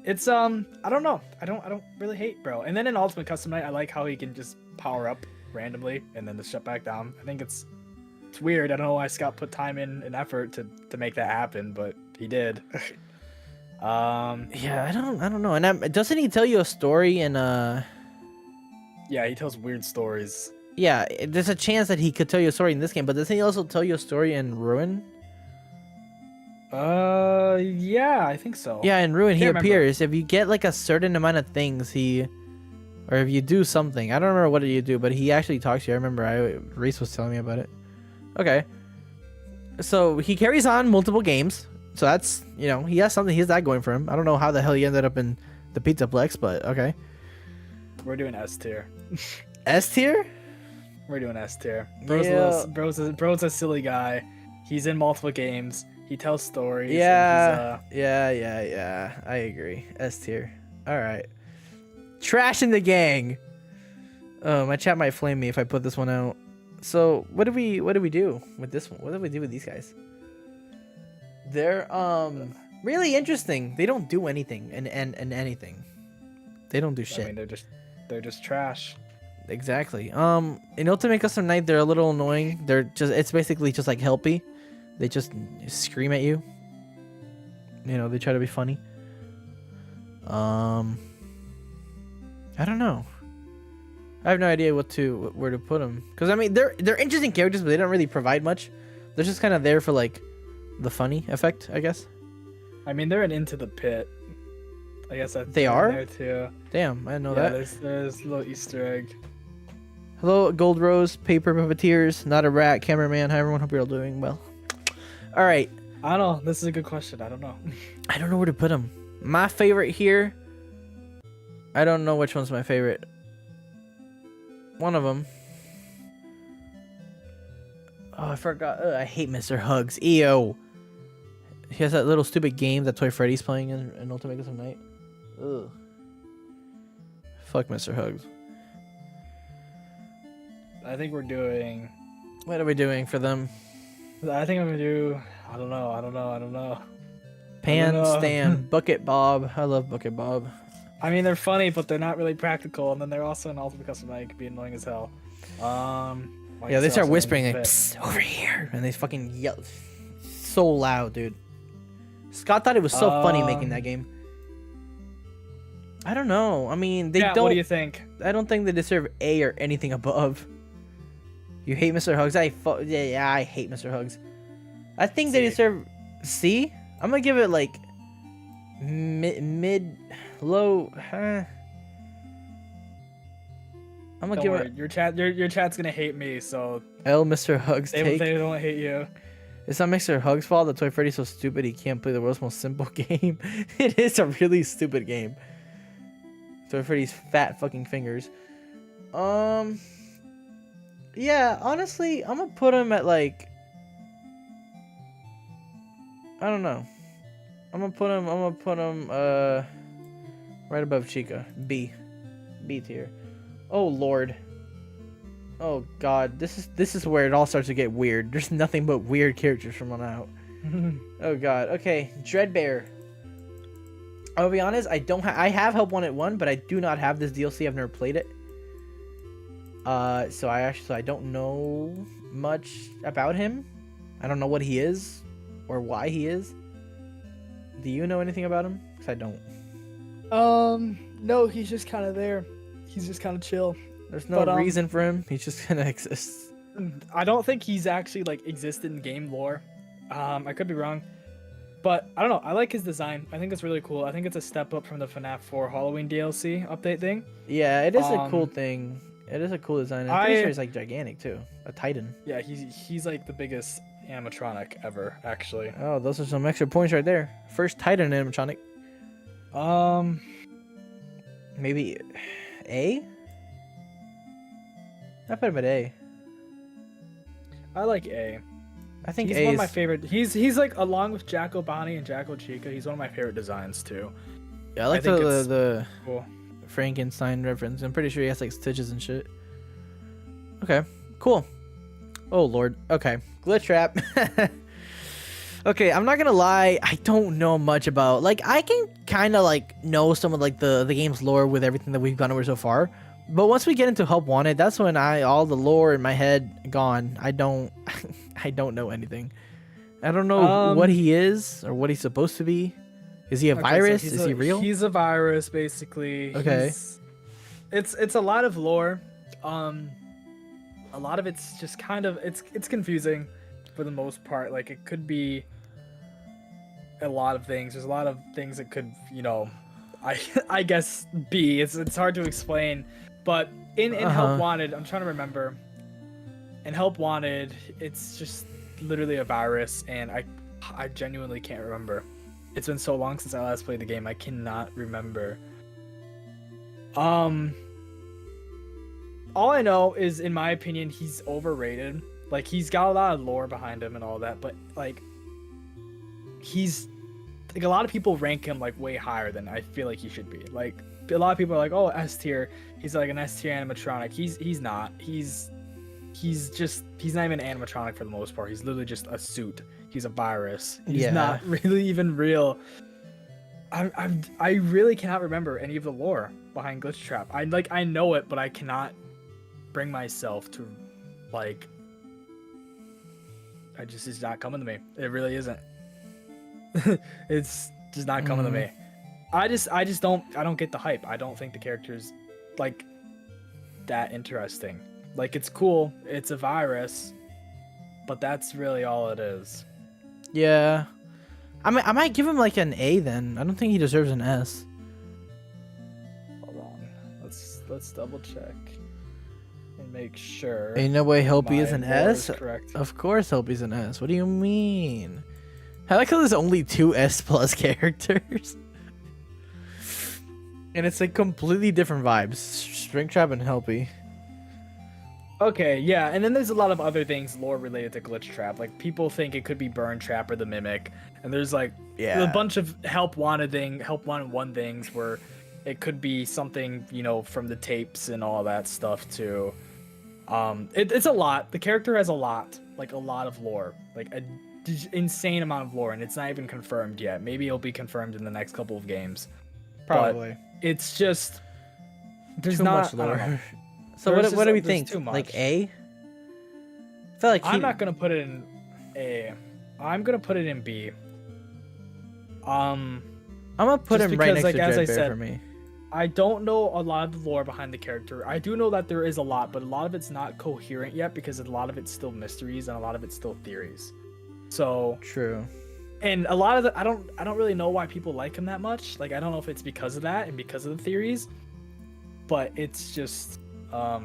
It's I don't know. I don't really hate bro. And then in Ultimate Custom Night, I like how he can just power up randomly and then just shut back down. I think it's weird. I don't know why Scott put time in and effort to make that happen, but he did. Yeah, I don't know. And doesn't he tell you a story in Yeah, he tells weird stories. Yeah, there's a chance that he could tell you a story in this game, but doesn't he also tell you a story in Ruin? Yeah, I think so. Yeah, in Ruin he Can't appears. If you get like a certain amount of things, or if you do something, I don't remember what you do, but he actually talks to you. I remember Reese was telling me about it. Okay. So he carries on multiple games. So that's, you know, he has something. He has that going for him. I don't know how the hell he ended up in the Pizzaplex, but okay. We're doing S tier. S tier? We're doing S tier. Yeah. Bro's a silly guy. He's in multiple games. He tells stories. Yeah. Yeah. I agree. S tier. All right. Trash in the gang. My chat might flame me if I put this one out. So what do we do with this one? What do we do with these guys? They're really interesting. They don't do anything and anything. They don't do shit. I mean, they're just trash. Exactly. In Ultimate Custom Night, they're a little annoying. It's basically just like helpy. They just scream at you. You know, they try to be funny. I don't know. I have no idea where to put them. Because I mean, they're interesting characters, but they don't really provide much. They're just kind of there for like the funny effect, I guess. I mean, they're an Into the Pit. I guess that's they are there too. Damn, I didn't know that. There's a little Easter egg. Hello, Gold Rose, Paper Puppeteers, Not a Rat, Cameraman. Hi everyone, hope you're all doing well. All right. I don't know. This is a good question. I don't know. I don't know where to put them. My favorite here. I don't know which one's my favorite. One of them. Oh, I forgot. Ugh, I hate Mr. Hugs. EO. He has that little stupid game that Toy Freddy's playing in Ultimate Custom Night. Ugh. Fuck Mr. Hugs. I think we're doing. What are we doing for them? I think I'm gonna do. I don't know. Pan Stan, Bucket Bob. I love Bucket Bob. I mean, they're funny, but they're not really practical, and then they're also an Ultimate Custom Night. It can be annoying as hell. Yeah, they start whispering like, psst, over here, and they fucking yell so loud, dude. Scott thought it was so funny making that game. I don't know. I mean, they don't. What do you think? I don't think they deserve A or anything above. You hate Mr. Hugs? I hate Mr. Hugs. I think they deserve C. I'm gonna give it like mid, low. I'm gonna give it. Your chat's gonna hate me, so. L. Mr. Hugs. They don't hate you. It's not Mr. Hugs' fault that Toy Freddy's so stupid he can't play the world's most simple game. It is a really stupid game. Toy Freddy's fat fucking fingers. Yeah, honestly, I'm gonna put him at like I don't know. I'm gonna put him right above Chica. B tier. Oh Lord. Oh God. This is where it all starts to get weird. There's nothing but weird characters from on out. Oh God. Okay, Fredbear. I'll be honest. I have Help Wanted 1, but I do not have this DLC. I've never played it. So I don't know much about him. I don't know what he is or why he is. Do you know anything about him? Because I don't. No, he's just kind of there. He's just kind of chill. There's no reason for him. He's just gonna exist. I don't think he's actually like existed in game lore. I could be wrong, but I don't know. I like his design. I think it's really cool. I think it's a step up from the FNAF 4 Halloween DLC update thing. Yeah, it is a cool thing. It is a cool design. I'm pretty sure he's like gigantic too. A Titan. Yeah, he's like the biggest animatronic ever, actually. Oh, those are some extra points right there. First Titan animatronic. Maybe A? I put him at A. I like A. I think he's A one is... of my favorite. He's like, along with Jacko Bonnie and Jacko Chica, he's one of my favorite designs too. Yeah, I like the cool. Frankenstein reference. I'm pretty sure he has like stitches and shit. Okay, cool. Oh Lord. Okay, glitch trap. Okay, I'm not gonna lie. I don't know much about, like, I can kind of like know some of like the game's lore with everything that we've gone over so far. But once we get into Help Wanted, that's when all the lore in my head gone. I don't know anything. I don't know what he is or what he's supposed to be. Is he a virus? So is he real? He's a virus, basically. Okay. It's a lot of lore. A lot of it's just kind of it's confusing for the most part. Like, it could be a lot of things. There's a lot of things that could, I guess be. It's hard to explain. But in Help Wanted, I'm trying to remember. In Help Wanted, it's just literally a virus, and I genuinely can't remember. It's been so long since I last played the game, I cannot remember. All I know is, in my opinion, he's overrated. Like, he's got a lot of lore behind him and all that, but like, he's like, a lot of people rank him like way higher than I feel like he should be. Like, a lot of people are like, oh, S tier. He's like an S tier animatronic. He's not. He's not even an animatronic for the most part. He's literally just a suit. He's a virus. He's not really even real. I really cannot remember any of the lore behind Glitch Trap. I know it, but I cannot bring myself to, like, it's not coming to me. It really isn't. It's just not coming to me. I don't get the hype. I don't think the character's like that interesting. Like, it's cool. It's a virus, but that's really all it is. Yeah. I might give him like an A then. I don't think he deserves an S. Hold on. Let's double check and make sure. Ain't no way Helpy is an S? Correct. Of course Helpy's an S. What do you mean? I like how there's only 2 S+ characters. And it's like completely different vibes. Springtrap and Helpy. Okay, yeah, and then there's a lot of other things lore related to Glitch Trap. Like, people think it could be Burn Trap or the Mimic, and there's like a bunch of Help Wanted 1 things where it could be something, from the tapes and all that stuff too. It's a lot. The character has a lot of lore, like a insane amount of lore, and it's not even confirmed yet. Maybe it'll be confirmed in the next couple of games. Probably. But it's just there's too not much lore. So There's what do we there's think? too much. Like A? I feel like I'm not gonna put it in A. I'm gonna put it in B. I'm gonna put him right next to Fredbear for me. I don't know a lot of the lore behind the character. I do know that there is a lot, but a lot of it's not coherent yet because a lot of it's still mysteries and a lot of it's still theories. So true. And a lot of I don't really know why people like him that much. Like, I don't know if it's because of that and because of the theories, but it's just I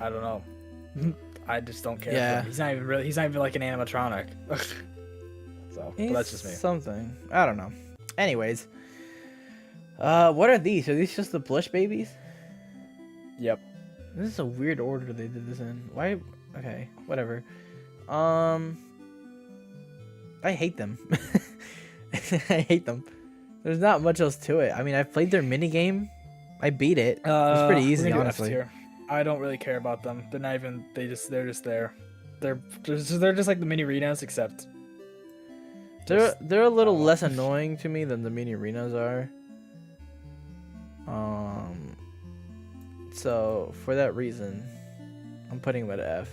don't know. I just don't care. Yeah. He's not even like an animatronic. So, but that's just me. Something. I don't know. Anyways. What are these? Are these just the blush babies? Yep. This is a weird order they did this in. Why? Okay, whatever. I hate them. I hate them. There's not much else to it. I mean, I've played their mini game. I beat it. It's pretty We're easy, gonna do F honestly. tier. I don't really care about them. They're not even. They're just there. They're just like the mini arenas, except They're a little less annoying to me than the mini arenas are. So for that reason, I'm putting them at F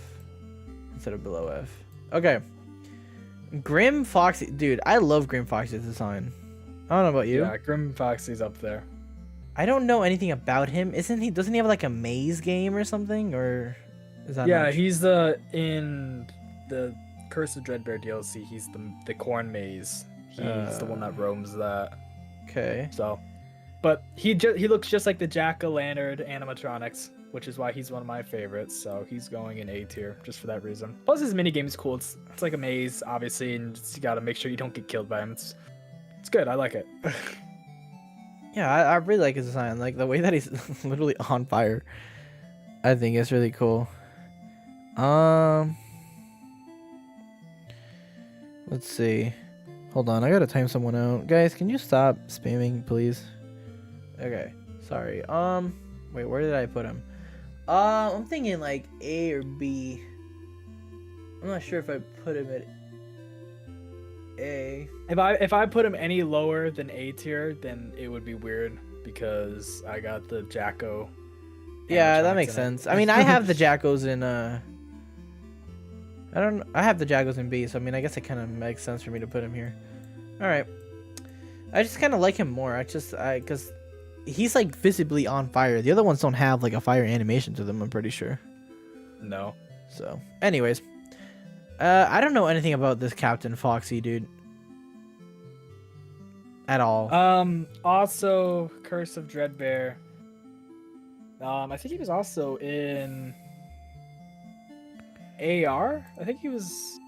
instead of below F. Okay. Grim Foxy, dude, I love Grim Foxy's design. I don't know about you. Yeah, Grim Foxy's up there. I don't know anything about him. Doesn't he have like a maze game or something, or is that? Yeah, he's in the Curse of Dreadbear DLC. He's the corn maze. He's the one that roams that. Okay. So, but he looks just like the jack-o'-lantern animatronics, which is why he's one of my favorites. So he's going in A tier just for that reason. Plus his mini game is cool. It's like a maze, obviously, and you gotta make sure you don't get killed by him. It's good. I like it. Yeah, I really like his design. Like the way that he's literally on fire. I think it's really cool. Let's see. Hold on, I gotta time someone out. Guys, can you stop spamming, please? Okay, sorry. Wait, where did I put him? I'm thinking like A or B. I'm not sure if I put him at A. If I put him any lower than A tier, then it would be weird because I got the Jacko. Yeah, that makes sense. I mean, I have the Jackos in I have the Jackos in B, so I mean, I guess it kind of makes sense for me to put him here. All right. I just kind of like him more. Cuz he's like visibly on fire. The other ones don't have like a fire animation to them, I'm pretty sure. No. So, anyways, I don't know anything about this Captain Foxy dude at all. Also, Curse of Dreadbear. I think he was also in AR. I think he was.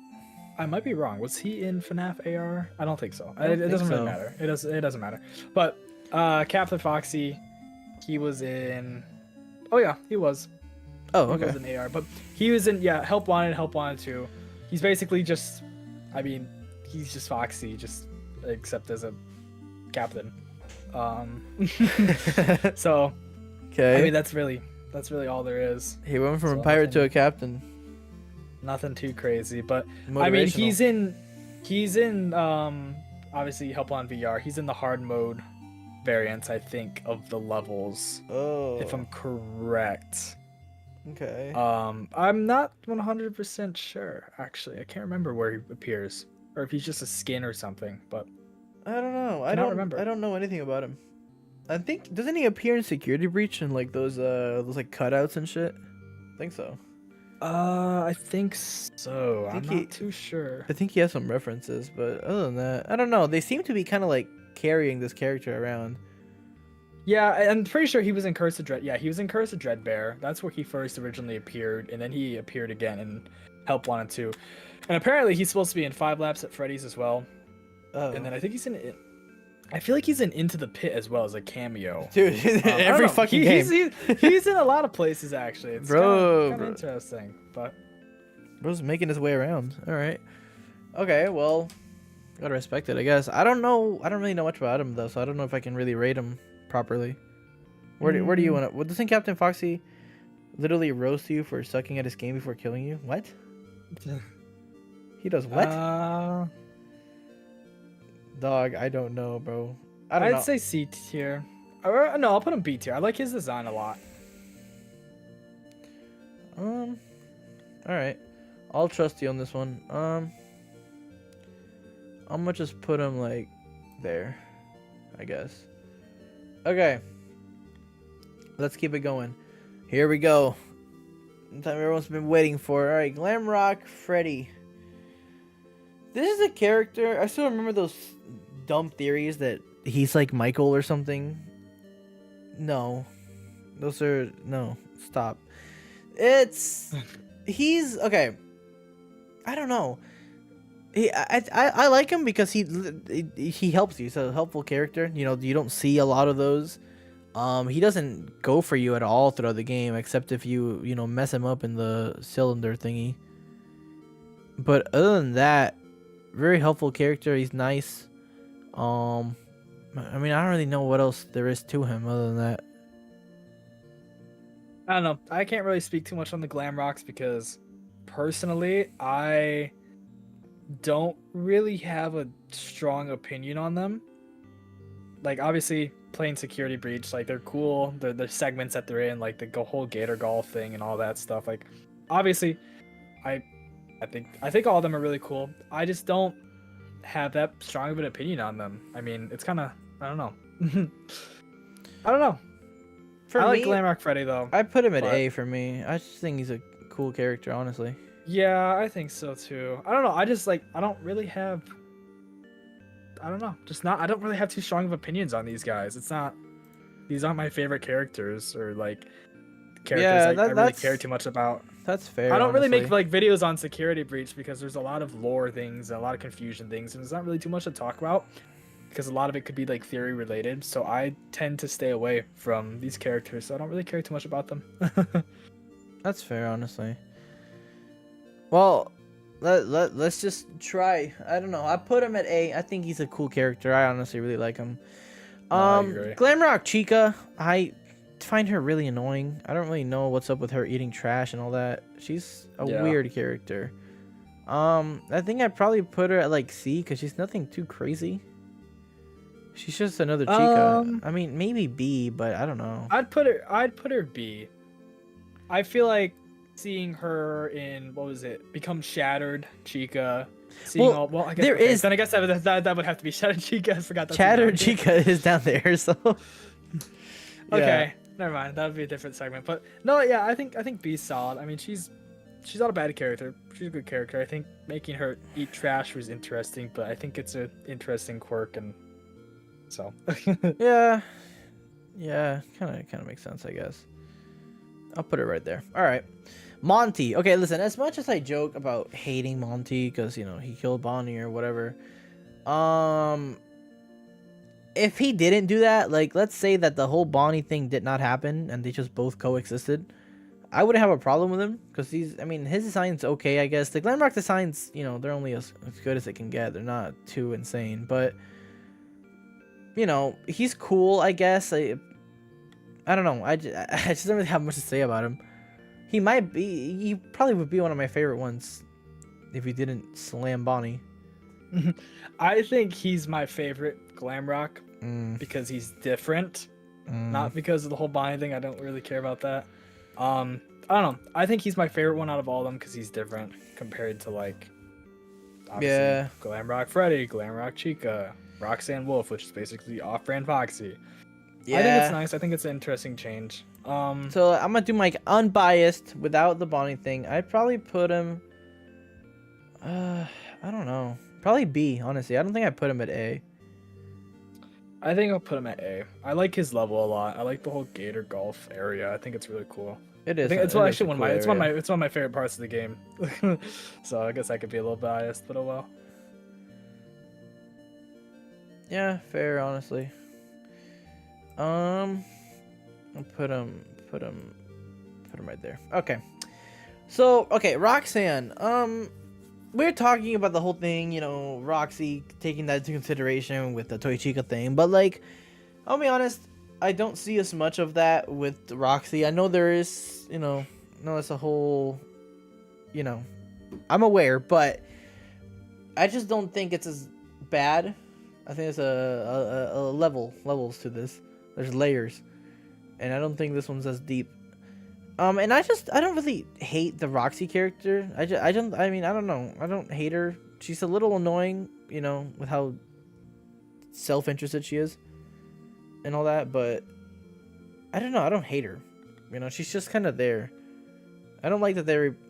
I might be wrong. Was he in FNAF AR? I don't think so. It doesn't really matter. It doesn't matter. But Captain Foxy, he was in. Oh yeah, he was. Oh, okay. He was in AR, but he was in Help Wanted 2. He's basically just. I mean, he's just Foxy, just except as a captain. So. Okay. I mean, that's really all there is. He went from a pirate to a captain. Nothing too crazy, but I mean, he's in obviously Help on VR. He's in the hard mode variants, I think, of the levels. Oh. If I'm correct. Okay. I'm not 100% sure, actually. I can't remember where he appears, or if he's just a skin or something, but I don't know. I don't remember. I don't know anything about him. I think doesn't he appear in Security Breach and like those like cutouts and shit? I think so. I think so. I'm not too sure. I think he has some references, but other than that, I don't know. They seem to be kind of like carrying this character around. Yeah, I'm pretty sure he was in Curse of Dread. Yeah, he was in Curse of Dreadbear. That's where he first originally appeared, and then he appeared again in Help Wanted 2. And apparently he's supposed to be in 5 Laps at Freddy's as well. Oh. And then I think he's in it. I feel like he's in Into the Pit as well as a cameo. Dude, every fucking game. He's in a lot of places, actually. It's kind of interesting, but... Bro's making his way around. All right. Okay, well, gotta respect it, I guess. I don't know. I don't really know much about him, though, so I don't know if I can really rate him properly. Where do you want to... Doesn't Captain Foxy literally roast you for sucking at his game before killing you? What? He does what? Dog, I don't know, bro. I'd say C tier. Or, no, I'll put him B tier. I like his design a lot. All right. I'll trust you on this one. I'm gonna just put him like there, I guess. Okay. Let's keep it going. Here we go. The time everyone's been waiting for. All right, Glamrock Freddy. This is a character. I still remember those dumb theories that he's like Michael or something. No. Those are... No. Stop. He's... Okay. I don't know. I like him because he helps you. He's a helpful character. You know, you don't see a lot of those. He doesn't go for you at all throughout the game, except if you mess him up in the cylinder thingy. But other than that, very helpful character. He's nice. I mean, I don't really know what else there is to him other than that. I don't know. I can't really speak too much on the Glamrocks because personally, I don't really have a strong opinion on them. Like, obviously, playing Security Breach, like, they're cool. The segments that they're in, like the whole Gator Golf thing and all that stuff. Like, obviously, I think all of them are really cool. I just don't have that strong of an opinion on them. I mean, it's kind of, I don't know. I don't know. For I me, like Glamrock Freddy though. I put him at but- A for me. I just think he's a cool character, honestly. Yeah, I think so too. I don't know. I just like I don't really have. I don't know. Just not. I don't really have too strong of opinions on these guys. It's not. These aren't my favorite characters or like characters Yeah, I really that's care too much about. That's fair. I don't really make honestly. like videos on Security Breach because there's a lot of lore things, a lot of confusion things, and there's not really too much to talk about because a lot of it could be like theory related. So I tend to stay away from these characters. So I don't really care too much about them. That's fair, honestly. Well, let's just try. I don't know. I put him at A. I think he's a cool character. I honestly really like him. I agree. Glamrock Chica, I find her really annoying. I don't really know what's up with her eating trash and all that. She's a Yeah. weird character. I think I'd probably put her at like C because she's nothing too crazy. She's just another Chica. I mean, maybe B, but I don't know. I'd put her B. I feel like seeing her in what was it? Become Shattered Chica. Seeing Well, I guess there is- Then I guess that would have to be Shattered Chica. I forgot that. Chatter Chica is down there, so. Okay, never mind. That would be a different segment. But no, yeah, I think B's solid. I mean, she's not a bad character. She's a good character. I think making her eat trash was interesting, but I think it's an interesting quirk, and so. Yeah, kind of makes sense, I guess. I'll put it right there. All right, Monty. Okay, listen. As much as I joke about hating Monty because he killed Bonnie or whatever, if he didn't do that, like let's say that the whole Bonnie thing did not happen and they just both coexisted, I wouldn't have a problem with him because his design's okay, I guess. The Glamrock designs, they're only as good as it can get. They're not too insane, but he's cool, I guess. I don't know. I just don't really have much to say about him. He probably would be one of my favorite ones if he didn't slam Bonnie. I think he's my favorite Glamrock because he's different, Mm. not because of the whole Bonnie thing. I don't really care about that. I don't know. I think he's my favorite one out of all of them because he's different compared to like, obviously, Glamrock Freddy, Glamrock Chica, Roxanne Wolf, which is basically off-brand Foxy. Yeah. I think it's nice. I think it's an interesting change. So I'm gonna do my unbiased without the Bonnie thing. I'd probably put him. I don't know. Probably B. Honestly, I don't think I put him at A. I think I'll put him at A. I like his level a lot. I like the whole Gator Golf area. I think it's really cool. It is. I think it's it is actually a one of cool my area. it's one of my favorite parts of the game. So I guess I could be a little biased, but oh well. Yeah, fair. Honestly. I'll put him right there. Okay. So Roxanne. We're talking about the whole thing, Roxy taking that into consideration with the Toy Chica thing, but like, I'll be honest, I don't see as much of that with Roxy. I know there is, it's a whole, I'm aware, but I just don't think it's as bad. I think it's a levels to this. There's layers, and I don't think this one's as deep. And I don't really hate the Roxy character. I don't know. I don't hate her. She's a little annoying, with how self-interested she is and all that, but I don't know. I don't hate her. She's just kind of there. I don't like that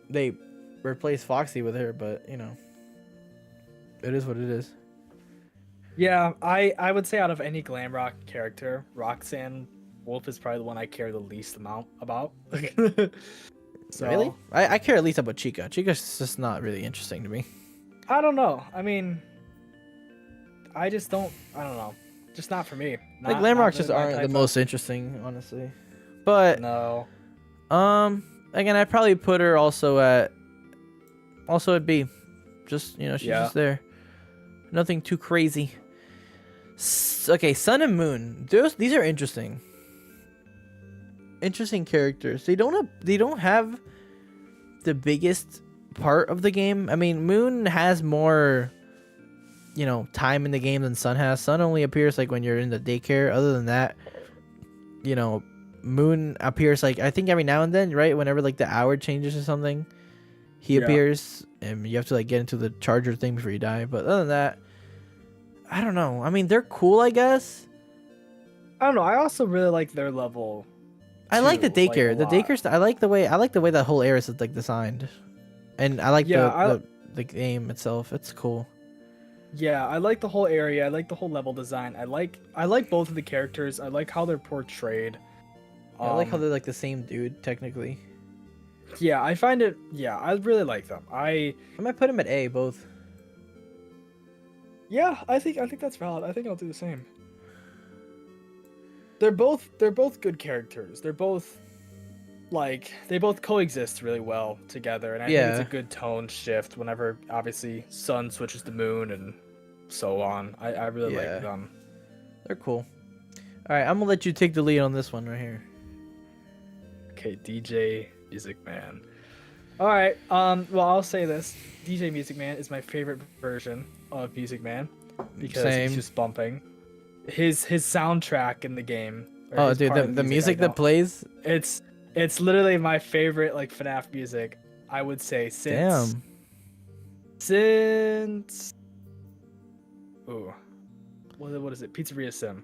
they replace Foxy with her, but it is what it is. Yeah, I would say out of any Glamrock character, Roxanne Wolf is probably the one I care the least amount about. So, Really? I care at least about Chica. Chica's just not really interesting to me. I don't know. I mean, I don't know. Just not for me. Like Not Glamrocks just really my aren't the type most interesting, honestly. But No. again, I'd probably put her also at B. Just she's Yeah. just there. Nothing too crazy. Okay, Sun and Moon. These are interesting. Interesting characters. They don't have the biggest part of the game. I mean, Moon has more, time in the game than Sun has. Sun only appears like when you're in the daycare. Other than that, Moon appears like I think every now and then, right? Whenever like the hour changes or something, he appears, and you have to like get into the charger thing before you die. But other than that, I don't know. I mean, they're cool, I guess. I don't know. I also really like their level. I like the daycare. Like, the daycare. I like the way that whole area is like designed, and I like the game itself. It's cool. Yeah, I like the whole area. I like the whole level design. I like both of the characters. I like how they're portrayed. I like how they're like the same dude technically. Yeah, I find it. Yeah, I really like them. I might put him at A both. Yeah, I think that's valid. I think I'll do the same. They're both good characters. They're both they both coexist really well together, and I think it's a good tone shift whenever obviously Sun switches to Moon and so on. I really like them. They're cool. All right, I'm gonna let you take the lead on this one right here. Okay, DJ Music Man. All right. Well, I'll say this: DJ Music Man is my favorite version of Music Man because he's just bumping. His soundtrack in the game. Oh, dude, the music that plays. It's literally my favorite FNAF music. I would say since. Ooh, what is it? Pizzeria Sim.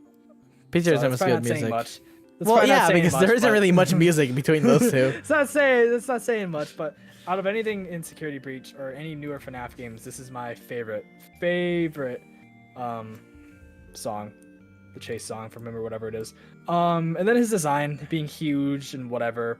Pizzeria Sim is good music. Much. Well, yeah, because there isn't really much music between those two. It's not saying much, but out of anything in Security Breach or any newer FNAF games, this is my favorite song, the chase song from him or whatever it is. And then his design being huge and whatever,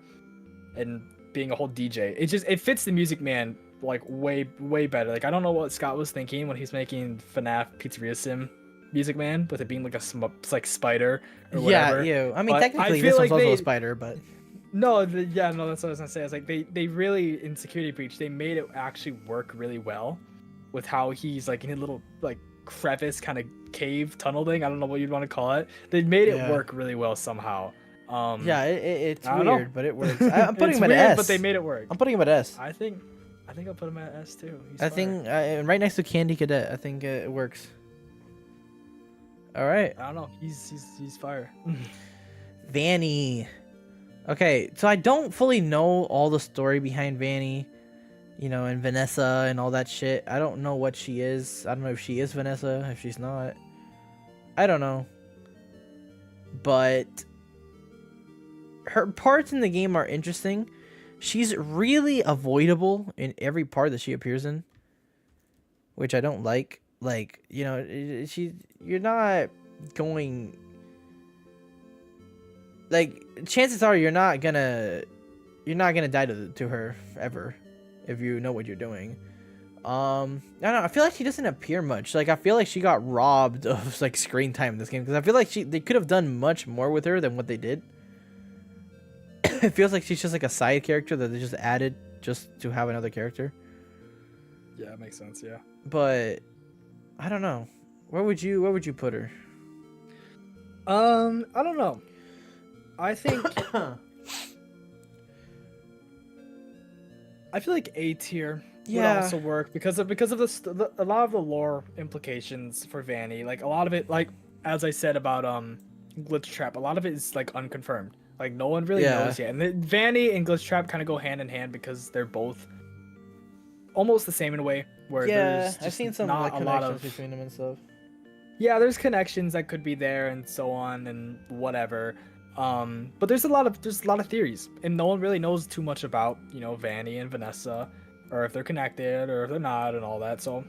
and being a whole DJ. It fits the Music Man way better. I don't know what Scott was thinking when he's making FNAF Pizzeria Sim Music Man, with it being like spider or whatever. Yeah, I mean, technically this one's also a spider, but no, that's what I was gonna say. It's they really, in Security Breach, they made it actually work really well with how he's in a little crevice kind of cave tunnel thing. I don't know what you'd want to call it. They made it work really well somehow. It's weird, but it works. I'm putting him at S. But they made it work. I'm putting him at S. I think I'll put him at S too. I think right next to Candy Cadet. I think it works. All right. I don't know. He's fire. Vanny. Okay, so I don't fully know all the story behind Vanny, and Vanessa and all that shit. I don't know what she is. I don't know if she is Vanessa, if she's not. I don't know. But her parts in the game are interesting. She's really avoidable in every part that she appears in, which I don't like. You're not going. Chances are you're not gonna die to her ever, if you know what you're doing. I don't know. I feel like she doesn't appear much. I feel like she got robbed of screen time in this game, because I feel like they could have done much more with her than what they did. It feels like she's just a side character that they just added just to have another character. Yeah, it makes sense. Yeah. But I don't know. Where would you put her? I don't know. I think I feel like A tier would also work because of a lot of the lore implications for Vanny. A lot of it, as I said about Glitch Trap, a lot of it is unconfirmed. No one really knows yet. And Vanny and Glitch Trap kind of go hand in hand because they're both almost the same in a way. Where there's just I've seen some connections between them and stuff. Yeah, there's connections that could be there and so on and whatever. But there's a lot of theories, and no one really knows too much about Vanny and Vanessa, or if they're connected or if they're not and all that. So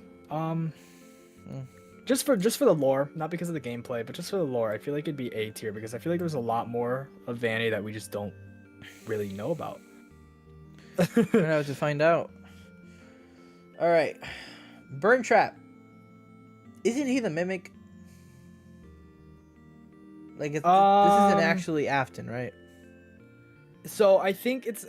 just for the lore, not because of the gameplay, but just for the lore, I feel like it'd be A tier, because I feel like there's a lot more of Vanny that we just don't really know about. We're gonna have to find out. All right, Burn Trap. Isn't he the mimic? This isn't actually Afton, right? So I think it's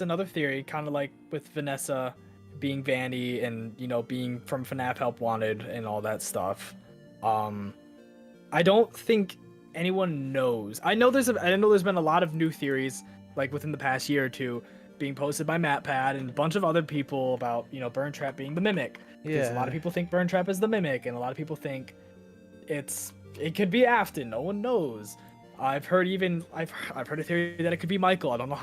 another theory, kind of like with Vanessa being Vanny and being from FNAF Help Wanted and all that stuff. I don't think anyone knows. I know there's been a lot of new theories like within the past year or two being posted by MatPat and a bunch of other people about Burntrap being the Mimic. Because a lot of people think Burntrap is the Mimic, and a lot of people think it could be Afton. No one knows. I've heard a theory that it could be Michael. I don't know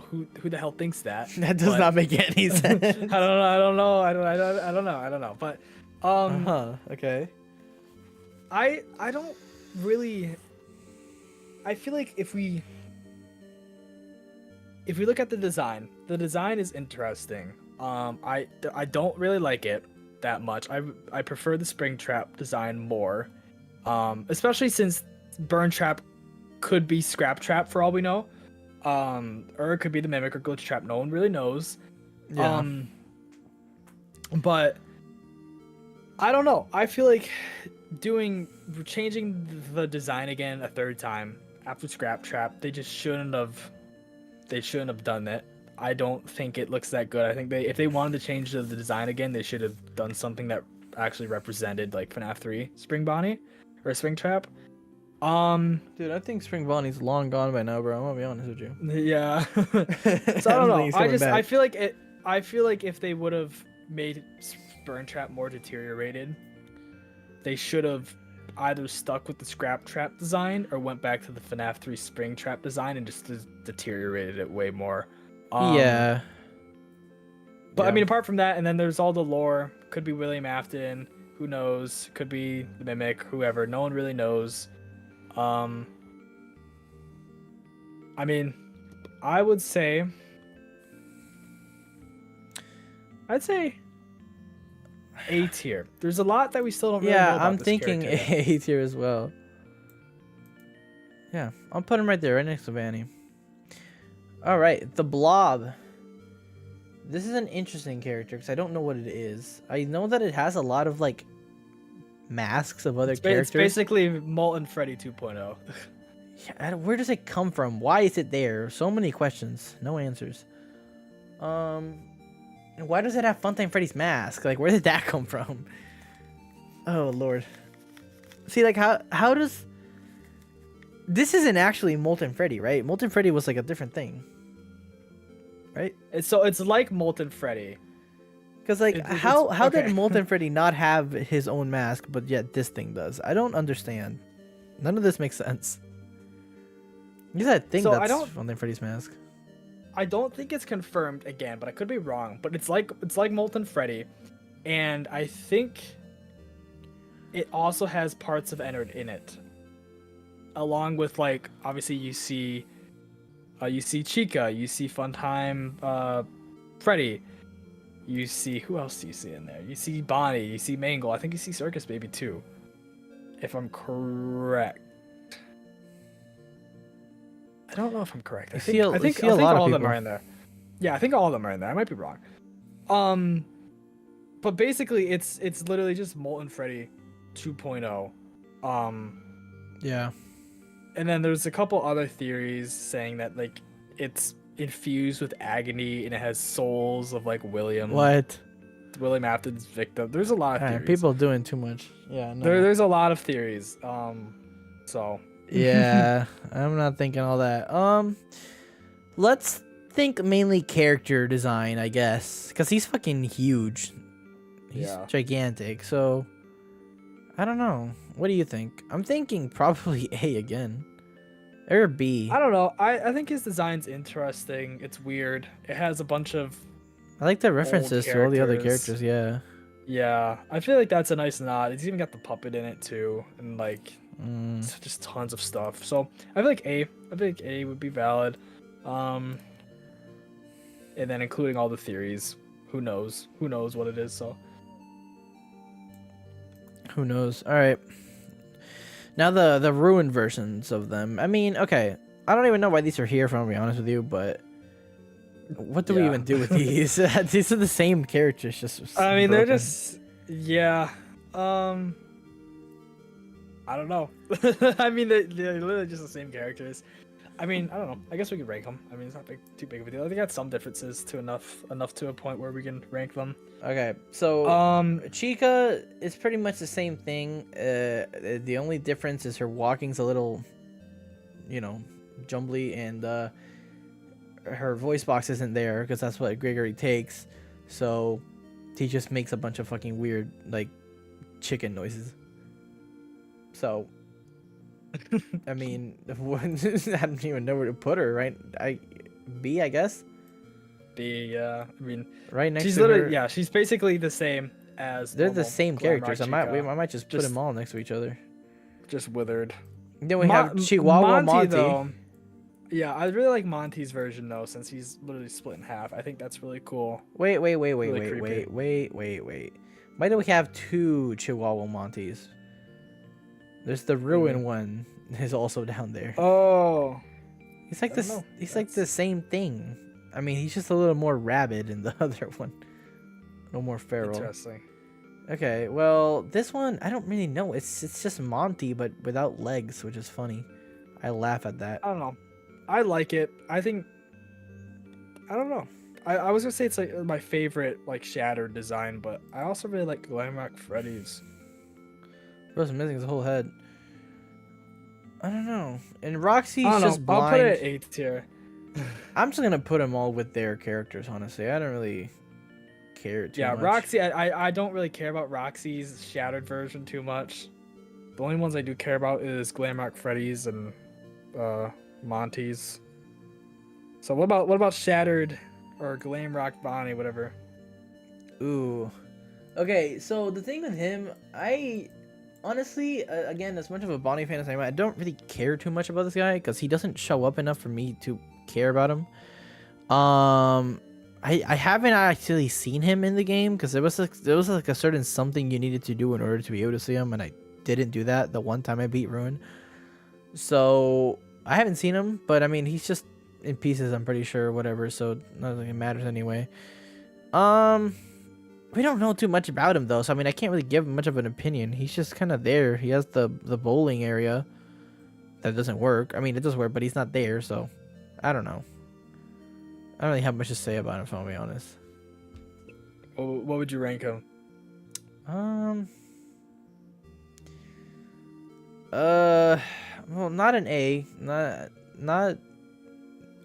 who the hell thinks that. That does not make any sense. I don't know. But okay. I don't really. I feel like if we look at the design is interesting. I don't really like it that much. I prefer the Springtrap design more. Especially since Burntrap could be Scraptrap for all we know. Or it could be the Mimic or Glitchtrap. No one really knows. Yeah. But I don't know. I feel like changing the design again a third time after Scraptrap, they just shouldn't have done it. I don't think it looks that good. I think if they wanted to change the design again, they should have done something that actually represented like FNAF 3 Spring Bonnie or Springtrap. Dude, I think Spring Bonnie's long gone by now, bro. I'm gonna be honest with you. Yeah. So I don't know. I feel like if they would have made Burntrap more deteriorated, they should have either stuck with the Scraptrap design or went back to the FNAF 3 Springtrap design and just deteriorated it way more. Yeah. But I mean, apart from that, and then there's all the lore. Could be William Afton. Who knows? Could be the Mimic. Whoever. No one really knows. I mean, I'd say A tier. There's a lot that we still don't really know about I'm this thinking character. A tier as well. Yeah, I'll put him right there, right next to Vanny. All right, the Blob. This is an interesting character because I don't know what it is. I know that it has a lot of like masks of other characters. It's basically Molten Freddy 2.0. Yeah, where does it come from? Why is it there? So many questions, no answers. And why does it have Funtime Freddy's mask? Like, where did that come from? Oh lord. See, like, how does this isn't actually Molten Freddy, right? Molten Freddy was like a different thing, right? So it's like Molten Freddy. Because like, how did Molten Freddy not have his own mask, but yet this thing does? I don't understand. None of this makes sense. You said I think that's Funtime Freddy's mask. I don't think it's confirmed again, but I could be wrong. But it's like Molten Freddy, and I think it also has parts of Ennard in it, along with like obviously you see Chica, you see Funtime, Freddy, you see who else do you see in there? You see Bonnie, you see Mangle. I think you see Circus Baby too, if I'm correct. I don't know if I'm correct. I think all of them are in there. Yeah, I think all of them are in there. I might be wrong. But basically, it's literally just Molten Freddy 2.0. Yeah. And then there's a couple other theories saying that like it's infused with agony and it has souls of like William. What? William Afton's victim. There's a lot of theories. People doing too much. Yeah. No. There's a lot of theories. So. Yeah, I'm not thinking all that. Let's think mainly character design, I guess, because he's fucking huge. He's gigantic. So I don't know. What do you think? I'm thinking probably A again, or B. I don't know. I think his design's interesting. It's weird. It has a bunch of. I like the references to all the other characters. Yeah. Yeah, I feel like that's a nice nod. It's even got the puppet in it too, and like. Just tons of stuff. So I feel like A would be valid. And then including all the theories. Who knows what it is, so who knows. All right, now the ruined versions of them. I mean, okay, I don't even know why these are here, if I'm gonna be honest with you, but what do we even do with these? These are the same characters, just I mean, broken. they're just I don't know. I mean, they're literally just the same characters. I mean, I don't know. I guess we could rank them. I mean, it's not too big of a deal. I think that's some differences to enough to a point where we can rank them. Okay, so Chica is pretty much the same thing. The only difference is her walking's a little, you know, jumbly, and her voice box isn't there because that's what Gregory takes. So he just makes a bunch of fucking weird like chicken noises. So I mean, I don't even know where to put her. Right? B, I guess. B, yeah. I mean, right next she's to literally her. Yeah, she's basically the same as. They're the same characters. I Chica. might just put them all next to each other. Just Withered. Then we have Chihuahua Monty. Though, yeah, I really like Monty's version though, since he's literally split in half. I think that's really cool. Wait. Why do we have two Chihuahua Montys? There's the ruin one is also down there. Oh. He's like this. He's like the same thing. I mean, he's just a little more rabid in the other one. A little more feral. Interesting. Okay, well, this one I don't really know. It's just Monty but without legs, which is funny. I laugh at that. I don't know. I like it. I think. I don't know. I was gonna say it's like my favorite like Shattered design, but I also really like Glamrock Freddy's. What's missing his whole head. I don't know. And Roxy's just I'll blind. put it at 8 tier. I'm just gonna put them all with their characters. Honestly, I don't really care too much. Yeah, Roxy. I don't really care about Roxy's Shattered version too much. The only ones I do care about is Glamrock Freddy's and Monty's. So what about Shattered or Glamrock Bonnie, whatever? Ooh. Okay, so the thing with him, I honestly, again, as much of a Bonnie fan as I am, I don't really care too much about this guy because he doesn't show up enough for me to care about him. I haven't actually seen him in the game because there was like a certain something you needed to do in order to be able to see him, and I didn't do that the one time I beat Ruin. So I haven't seen him, but I mean, he's just in pieces, I'm pretty sure, whatever, so nothing matters anyway. We don't know too much about him though, so I mean, I can't really give much of an opinion. He's just kind of there. He has the bowling area that doesn't work. I mean, it does work, but he's not there, so I don't know. I don't really have much to say about him, if I'll be honest. What would you rank him? Well, not an A. Not.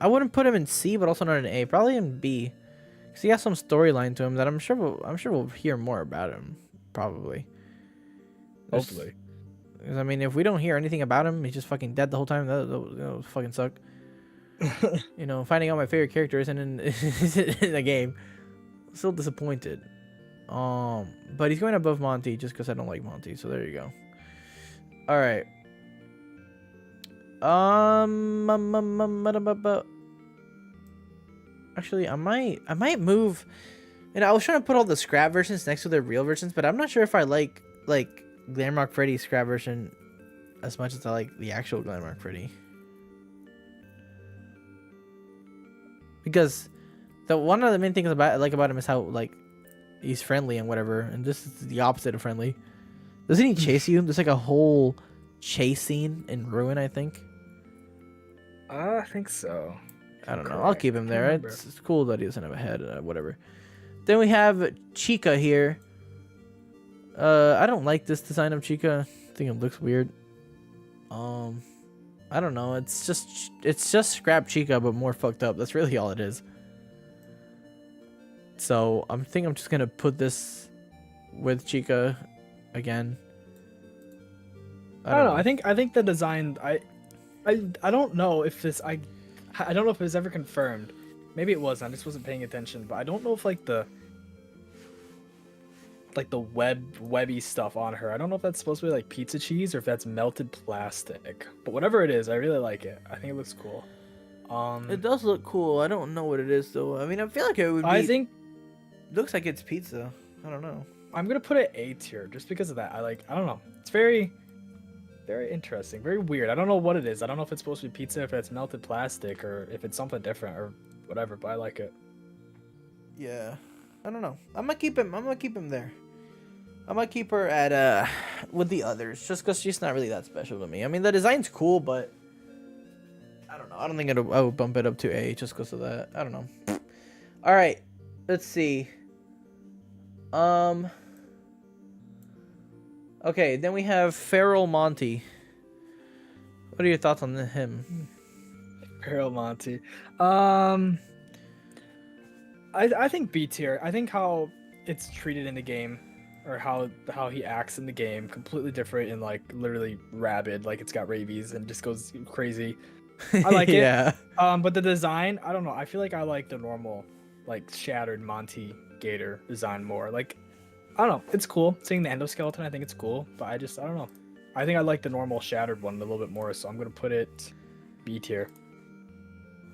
I wouldn't put him in C, but also not an A. Probably in B, because he has some storyline to him that I'm sure we'll hear more about him. Probably. Hopefully. Because I mean, if we don't hear anything about him, he's just fucking dead the whole time. That would fucking suck. You know, finding out my favorite character isn't in the game. Still disappointed. But he's going above Monty just because I don't like Monty. So there you go. All right. Actually, I might move. And I was trying to put all the scrap versions next to their real versions, but I'm not sure if I like Glamrock Freddy's scrap version as much as I like the actual Glamrock Freddy. Because one of the main things I like about him is how like he's friendly and whatever, and this is the opposite of friendly. Doesn't he chase you? There's like a whole chase scene in Ruin, I think. I think so. I don't know. I'll keep him there. It's cool that he doesn't have a head. Whatever. Then we have Chica here. I don't like this design of Chica. I think it looks weird. I don't know. It's just scrap Chica, but more fucked up. That's really all it is. So I'm just gonna put this with Chica again. I don't know. I think the design. I don't know if this. I don't know if it was ever confirmed. Maybe it was. I just wasn't paying attention. But I don't know if like the webby stuff on her. I don't know if that's supposed to be like pizza cheese or if that's melted plastic. But whatever it is, I really like it. I think it looks cool. It does look cool. I don't know what it is though. I mean, I feel like it would be. I think looks like it's pizza. I don't know. I'm gonna put it A tier just because of that. I don't know. It's very, very interesting. Very weird. I don't know what it is. I don't know if it's supposed to be pizza, if it's melted plastic, or if it's something different or whatever. But I like it. Yeah. I don't know. I'm gonna keep him there. I'm gonna keep her at with the others, just because she's not really that special to me. I mean, the design's cool, but I don't know. I don't think I would bump it up to A just because of that. I don't know. All right, let's see. Okay, then we have Feral Monty. What are your thoughts on him? Feral Monty. I think B tier. I think how it's treated in the game, or how he acts in the game, completely different and like literally rabid, like it's got rabies and just goes crazy. I like it. Yeah. But the design, I don't know. I feel like I like the normal, like shattered Monty Gator design more. Like, I don't know. It's cool seeing the endoskeleton. I think it's cool, but I don't know. I think I like the normal shattered one a little bit more, so I'm gonna put it B tier.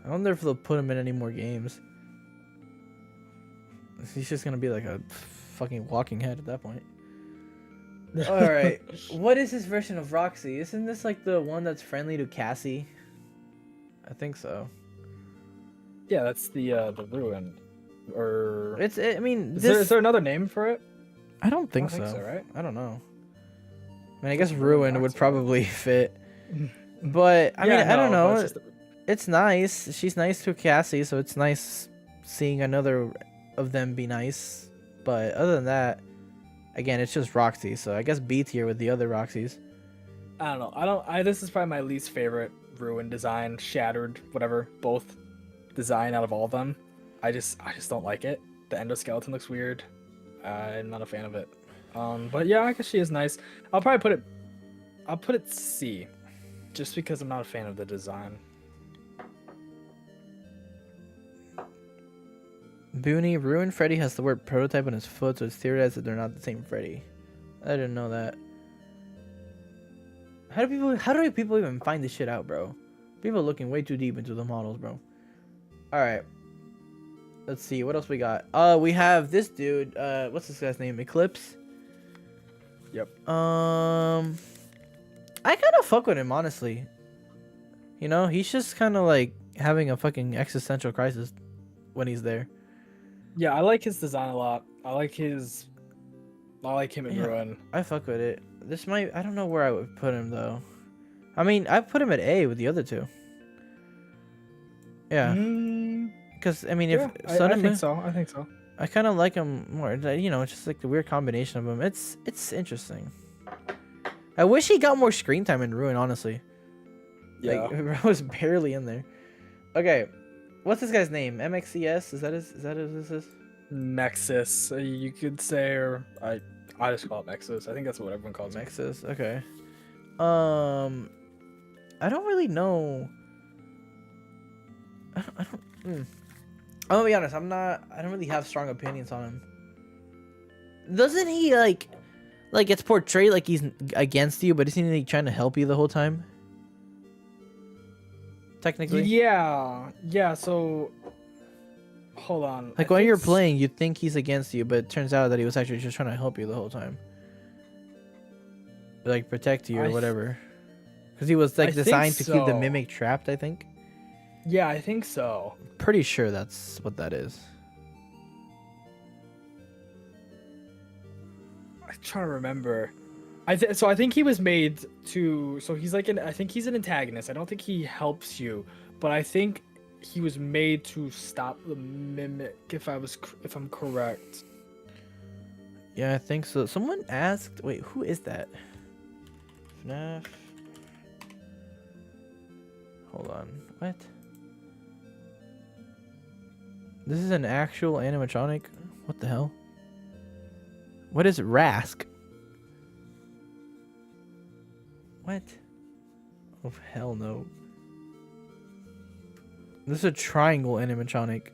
I wonder if they'll put him in any more games. He's just gonna be like a fucking walking head at that point. All right, what is his version of Roxy? Isn't this like the one that's friendly to Cassie? I think so. Yeah, that's the ruin. Or I mean, is there another name for it? I don't think I so. don't think so, right? I don't know. I mean, I guess ruin would probably fit, but I mean, I don't know. It's nice. She's nice to Cassie, so it's nice seeing another of them be nice. But other than that, again, it's just Roxy. So I guess B tier with the other Roxys. I don't know. This is probably my least favorite ruin design, shattered, whatever, both design out of all of them. I just don't like it. The endoskeleton looks weird. I'm not a fan of it. But yeah, I guess she is nice. I'll put it C, just because I'm not a fan of the design. Booney, Ruined Freddy has the word prototype on his foot, so it's theorized that they're not the same Freddy. I didn't know that. How do people even find this shit out, bro? People are looking way too deep into the models, bro. Alright. Let's see, what else we got? We have this dude, what's this guy's name? Eclipse? Yep. I kind of fuck with him, honestly. You know, he's just kind of like having a fucking existential crisis when he's there. Yeah, I like his design a lot. I like him in Ruin. I fuck with it. I don't know where I would put him though. I mean, I put him at A with the other two. Yeah. Because I mean, I think so. I think so. I kind of like him more. You know, it's just like the weird combination of them. It's interesting. I wish he got more screen time in Ruin, honestly. Yeah. Like, I was barely in there. Okay, what's this guy's name? MXCS? Is that this is? Mexus, you could say, or I just call it Mexus. I think that's what everyone calls it. Mexus. Okay. I don't really know. I'm gonna be honest. I don't really have strong opinions on him. Doesn't he like it's portrayed like he's against you, but isn't he trying to help you the whole time? Technically. Yeah. So, hold on. Like when you're playing, you think he's against you, but it turns out that he was actually just trying to help you the whole time, like protect you or whatever. Because he was like designed to keep the mimic trapped, I think. Yeah, I think so. Pretty sure that's what that is. I'm trying to remember. I think he was made to. So he's like I think he's an antagonist. I don't think he helps you, but I think he was made to stop the mimic. If I'm correct. Yeah, I think so. Someone asked. Wait, who is that? FNAF. Hold on. What? This is an actual animatronic? What the hell? What is Rask? What? Oh, hell no. This is a triangle animatronic.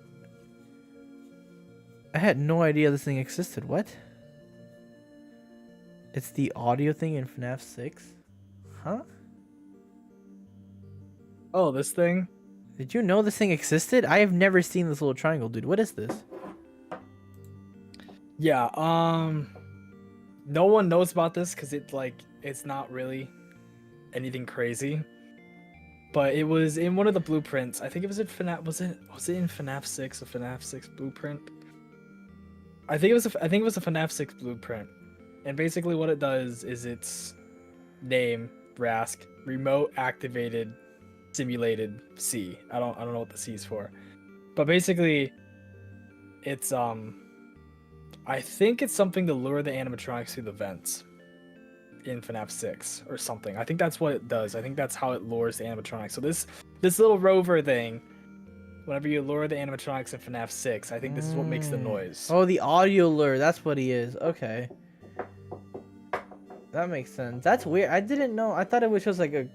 I had no idea this thing existed. What? It's the audio thing in FNAF 6? Huh? Oh, this thing? Did you know this thing existed? I have never seen this little triangle, dude. What is this? Yeah, no one knows about this because it's not really anything crazy. But it was in one of the blueprints. I think it was in FNAF. Was it in FNAF 6, a FNAF 6 blueprint? I think it was a FNAF 6 blueprint. And basically what it does is its name, Rask, remote activated simulated sea. I don't know what the C is for, but basically, it's I think it's something to lure the animatronics through the vents in FNAF 6 or something. I think that's what it does. I think that's how it lures the animatronics. So this little rover thing, whenever you lure the animatronics in FNAF 6, I think this is what makes the noise. Oh, the audio lure. That's what he is. Okay. That makes sense. That's weird. I didn't know. I thought it was just like a,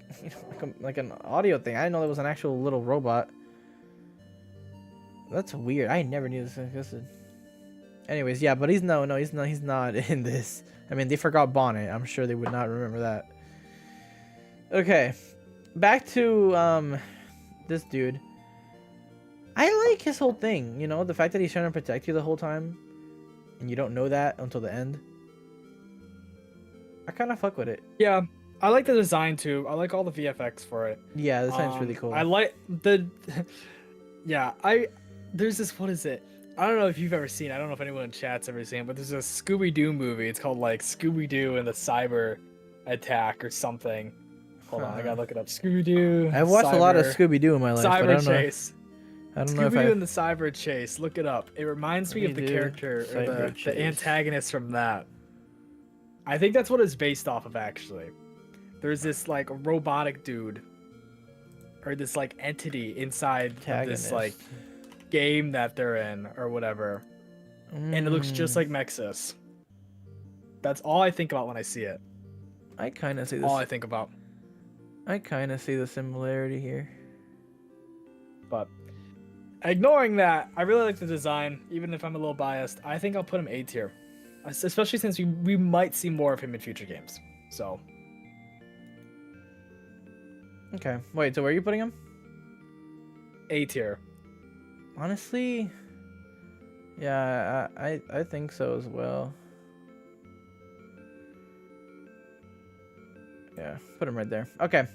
like an audio thing. I didn't know there was an actual little robot. That's weird. I never knew this existed. Anyways, yeah, but he's not in this. I mean, they forgot Bonnet. I'm sure they would not remember that. Okay. Back to this dude. I like his whole thing, you know, the fact that he's trying to protect you the whole time and you don't know that until the end. I kind of fuck with it. Yeah, I like the design too. I like all the VFX for it. Yeah, the design's really cool. I like the yeah, there's this, what is it? I don't know if you've ever seen it. I don't know if anyone in chat's ever seen it, but there's a Scooby-Doo movie. It's called like Scooby-Doo and the Cyber Attack or something. Hold on, I gotta look it up. Scooby-Doo. I've watched a lot of Scooby-Doo in my life. Cyber but I don't Chase. I don't know if Scooby-Doo and the Cyber Chase. Look it up. It reminds me of the character, or the antagonist from that. I think that's what it's based off of, actually. There's this like robotic dude, or this like entity inside of this like game that they're in or whatever, and it looks just like Mexus. That's all I think about when I see it. I kind of see this. All I think about. I kind of see the similarity here. But ignoring that, I really like the design, even if I'm a little biased. I think I'll put him A tier, especially since we might see more of him in future games. So. Okay. Wait, so where are you putting him? A tier. Honestly, yeah, I think so as well. Yeah, put him right there. Okay.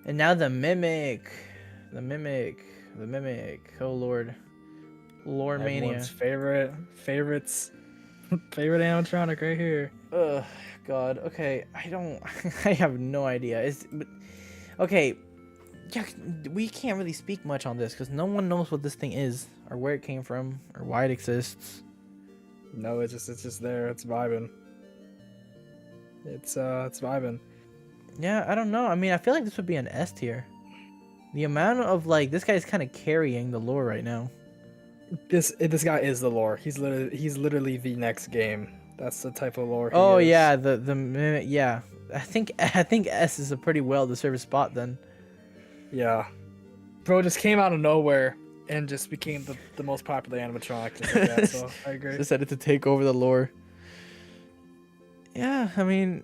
And now the mimic. The mimic. Oh lord. Lore mania. Everyone's favorite animatronic right here. Ugh, god. Okay, I have no idea. Okay. Yeah, we can't really speak much on this because no one knows what this thing is or where it came from or why it exists. No, it's just there. It's vibing. It's vibing. Yeah, I don't know. I mean, I feel like this would be an S tier. The amount of like this guy's kind of carrying the lore right now. This guy is the lore. He's literally the next game. That's the type of lore. Oh yeah, the yeah. I think S is a pretty well deserved spot then. Yeah, bro just came out of nowhere and just became the most popular animatronic. Just like that, so I agree. Decided to take over the lore. Yeah, I mean,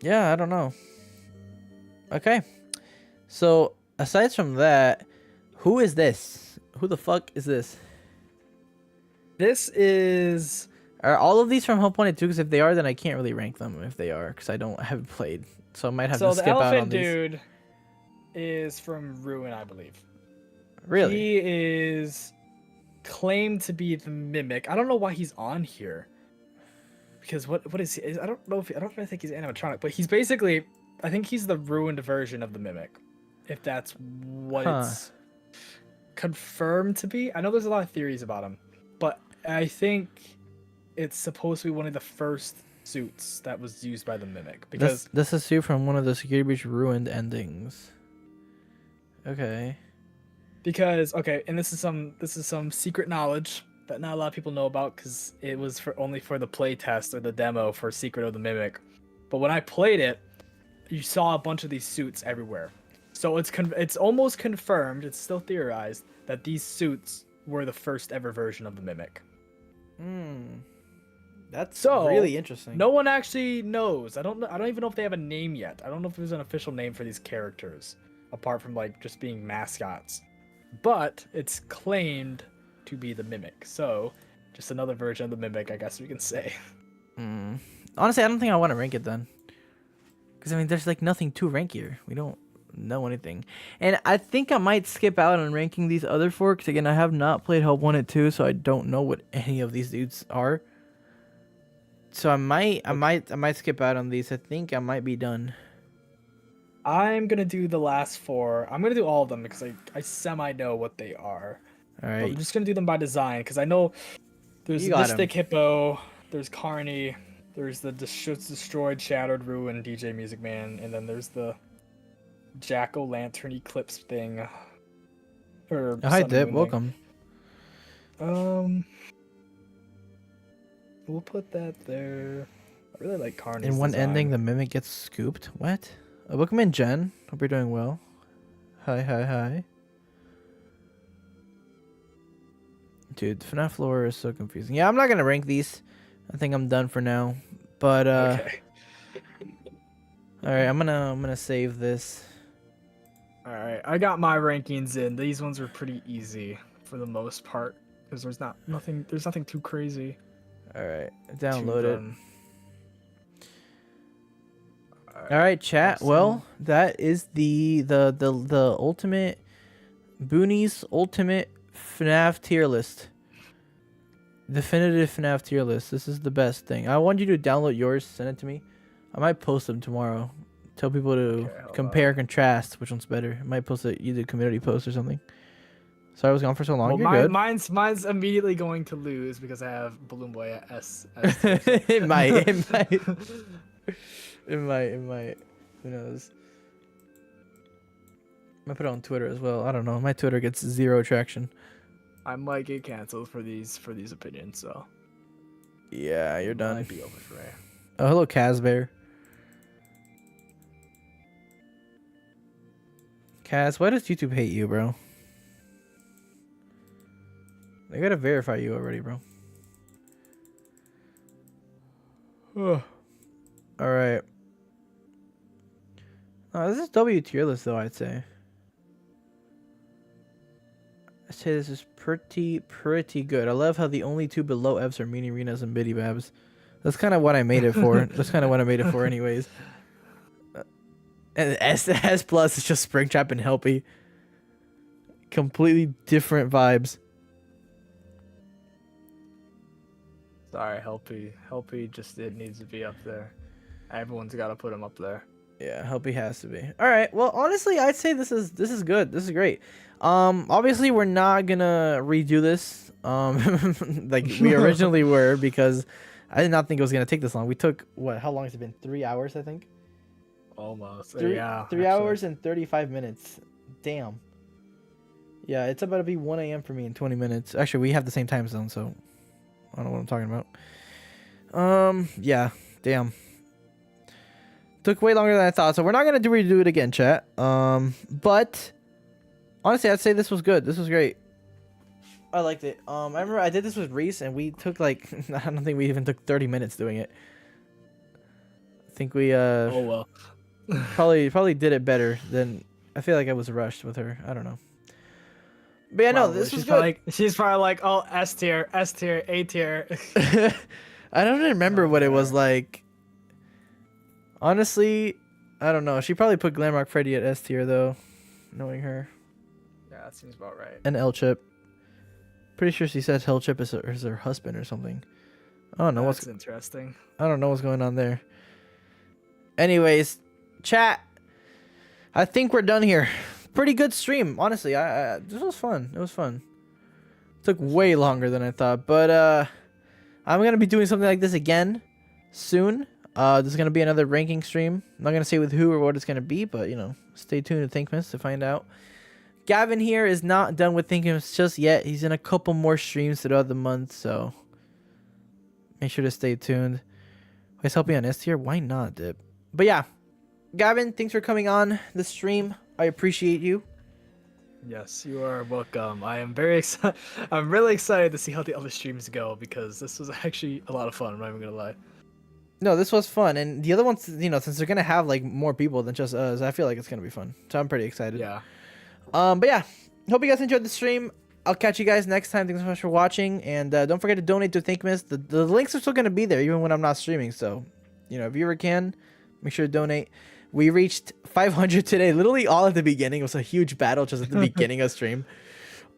yeah, I don't know. Okay, so aside from that, who is this? Who the fuck is this? This is. Are all of these from Help Wanted 2? Because if they are, then I can't really rank them if they are, because I haven't played. So I might have to skip out on these. So the elephant dude is from Ruin, I believe. Really? He is claimed to be the mimic. I don't know why he's on here. Because what is he? I don't really think he's animatronic, but he's basically, I think he's the ruined version of the mimic. If that's what it's confirmed to be. I know there's a lot of theories about him, but I think it's supposed to be one of the first suits that was used by the mimic, because this is a suit from one of the Security Breach ruined endings. Okay. Because and this is some secret knowledge that not a lot of people know about, because it was only for the play test or the demo for Secret of the Mimic. But when I played it, you saw a bunch of these suits everywhere. So it's almost confirmed, it's still theorized, that these suits were the first ever version of the mimic. That's really interesting. No one actually knows. I don't even know if they have a name yet. I don't know if there's an official name for these characters, apart from like just being mascots. But it's claimed to be the mimic. So, just another version of the mimic, I guess we can say. Honestly, I don't think I want to rank it then. Because I mean, there's like nothing to rank here. We don't know anything. And I think I might skip out on ranking these other four, because again, I have not played Help Wanted 2, so I don't know what any of these dudes are. So I might skip out on these. I think I might be done. I'm gonna do the last 4. I'm gonna do all of them because I semi know what they are. All But I'm right, just gonna do them by design because I know there's you the got him. Mystic Hippo, there's Carney, there's the destroyed, shattered, ruined DJ Music Man, and then there's the Jack-o'-lantern eclipse thing. Or Oh, hi, sun Dip. moon Welcome. thing. We'll put that there. I really like Carney's In one design. ending, the mimic gets scooped. What? Welcome in, Jen. Hope you're doing well. Hi, hi, hi. Dude, FNAF lore is so confusing. Yeah, I'm not gonna rank these. I think I'm done for now. But Okay. all right, I'm gonna save this. All right, I got my rankings in. These ones are pretty easy for the most part because there's nothing too crazy. All right, to download it. them. All right, chat. Awesome. Well, that is the ultimate Boonies ultimate FNAF tier list. Definitive FNAF tier list. This is the best thing. I want you to download yours, send it to me. I might post them tomorrow. Tell people to compare, contrast which one's better. I might post either community post or something. Sorry I was gone for so long. Well, You're good. mine's immediately going to lose because I have Balloon Boy at S. It might. It might. It might. Who knows? I might put it on Twitter as well. I don't know. My Twitter gets 0 traction. I might get canceled for these opinions, so Yeah, you're done. might be over for me. Oh, hello, Casbear. Kaz, why does YouTube hate you, bro? They gotta verify you already, bro. All right. Oh, this is W tier list, though. I'd say. I'd say this is pretty good. I love how the only 2 below Fs are Meanie Renas and Biddy Babs. That's kind of what I made it for. That's kind of what I made it for, anyways. And S plus is just Springtrap and Helpy. Completely different vibes. Sorry, Helpy just it needs to be up there. Everyone's got to put him up there. Yeah, Helpy has to be. All right. Well, honestly, I'd say this is good. This is great. Obviously we're not gonna redo this. Like we originally were, because I did not think it was gonna take this long. We took what? How long has it been? 3 hours, I think. Almost. 3 actually. hours and 35 minutes. Damn. Yeah, it's about to be 1 a.m. for me in 20 minutes. Actually, we have the same time zone, so I don't know what I'm talking about. Yeah, damn. Took way longer than I thought, so we're not gonna redo it again, chat. But honestly, I'd say this was good. This was great. I liked it. I remember I did this with Reese, and we took like I don't think we even took 30 minutes doing it. I think we Oh well. probably did it better than. I feel like I was rushed with her. I don't know. But yeah, no, this was good. She's probably like, oh, S tier, A tier. I don't remember what it was like. Honestly, I don't know. She probably put Glamrock Freddy at S tier though, knowing her. Yeah, that seems about right. And L Chip. Pretty sure she said L Chip is her husband or something. I don't know That's interesting. I don't know what's going on there. Anyways, chat. I think we're done here. Pretty good stream, honestly. This was fun. It was fun. Took way longer than I thought, but I'm gonna be doing something like this again soon. This is gonna be another ranking stream. I'm not gonna say with who or what it's gonna be, but you know, stay tuned to Thankmas to find out. Gavin here is not done with Thankmas just yet. He's in a couple more streams throughout the month, so make sure to stay tuned. Guys, help me on S tier. Why not, Dip? But yeah, Gavin, thanks for coming on the stream. I appreciate you. Yes, you are welcome. I am very excited. I'm really excited to see how the other streams go because this was actually a lot of fun. I'm not even gonna lie. No, this was fun, and the other ones, you know, since they're gonna have like more people than just us, I feel like it's gonna be fun. So I'm pretty excited. Yeah. But yeah, hope you guys enjoyed the stream. I'll catch you guys next time. Thanks so much for watching, and don't forget to donate to Thankmas. The links are still gonna be there even when I'm not streaming. So, you know, if you ever can, make sure to donate. We reached 500 today, literally all at the beginning. It was a huge battle just at the beginning of stream.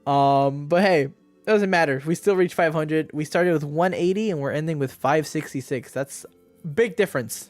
But hey, it doesn't matter. We still reached 500. We started with 180 and we're ending with 566. That's big difference.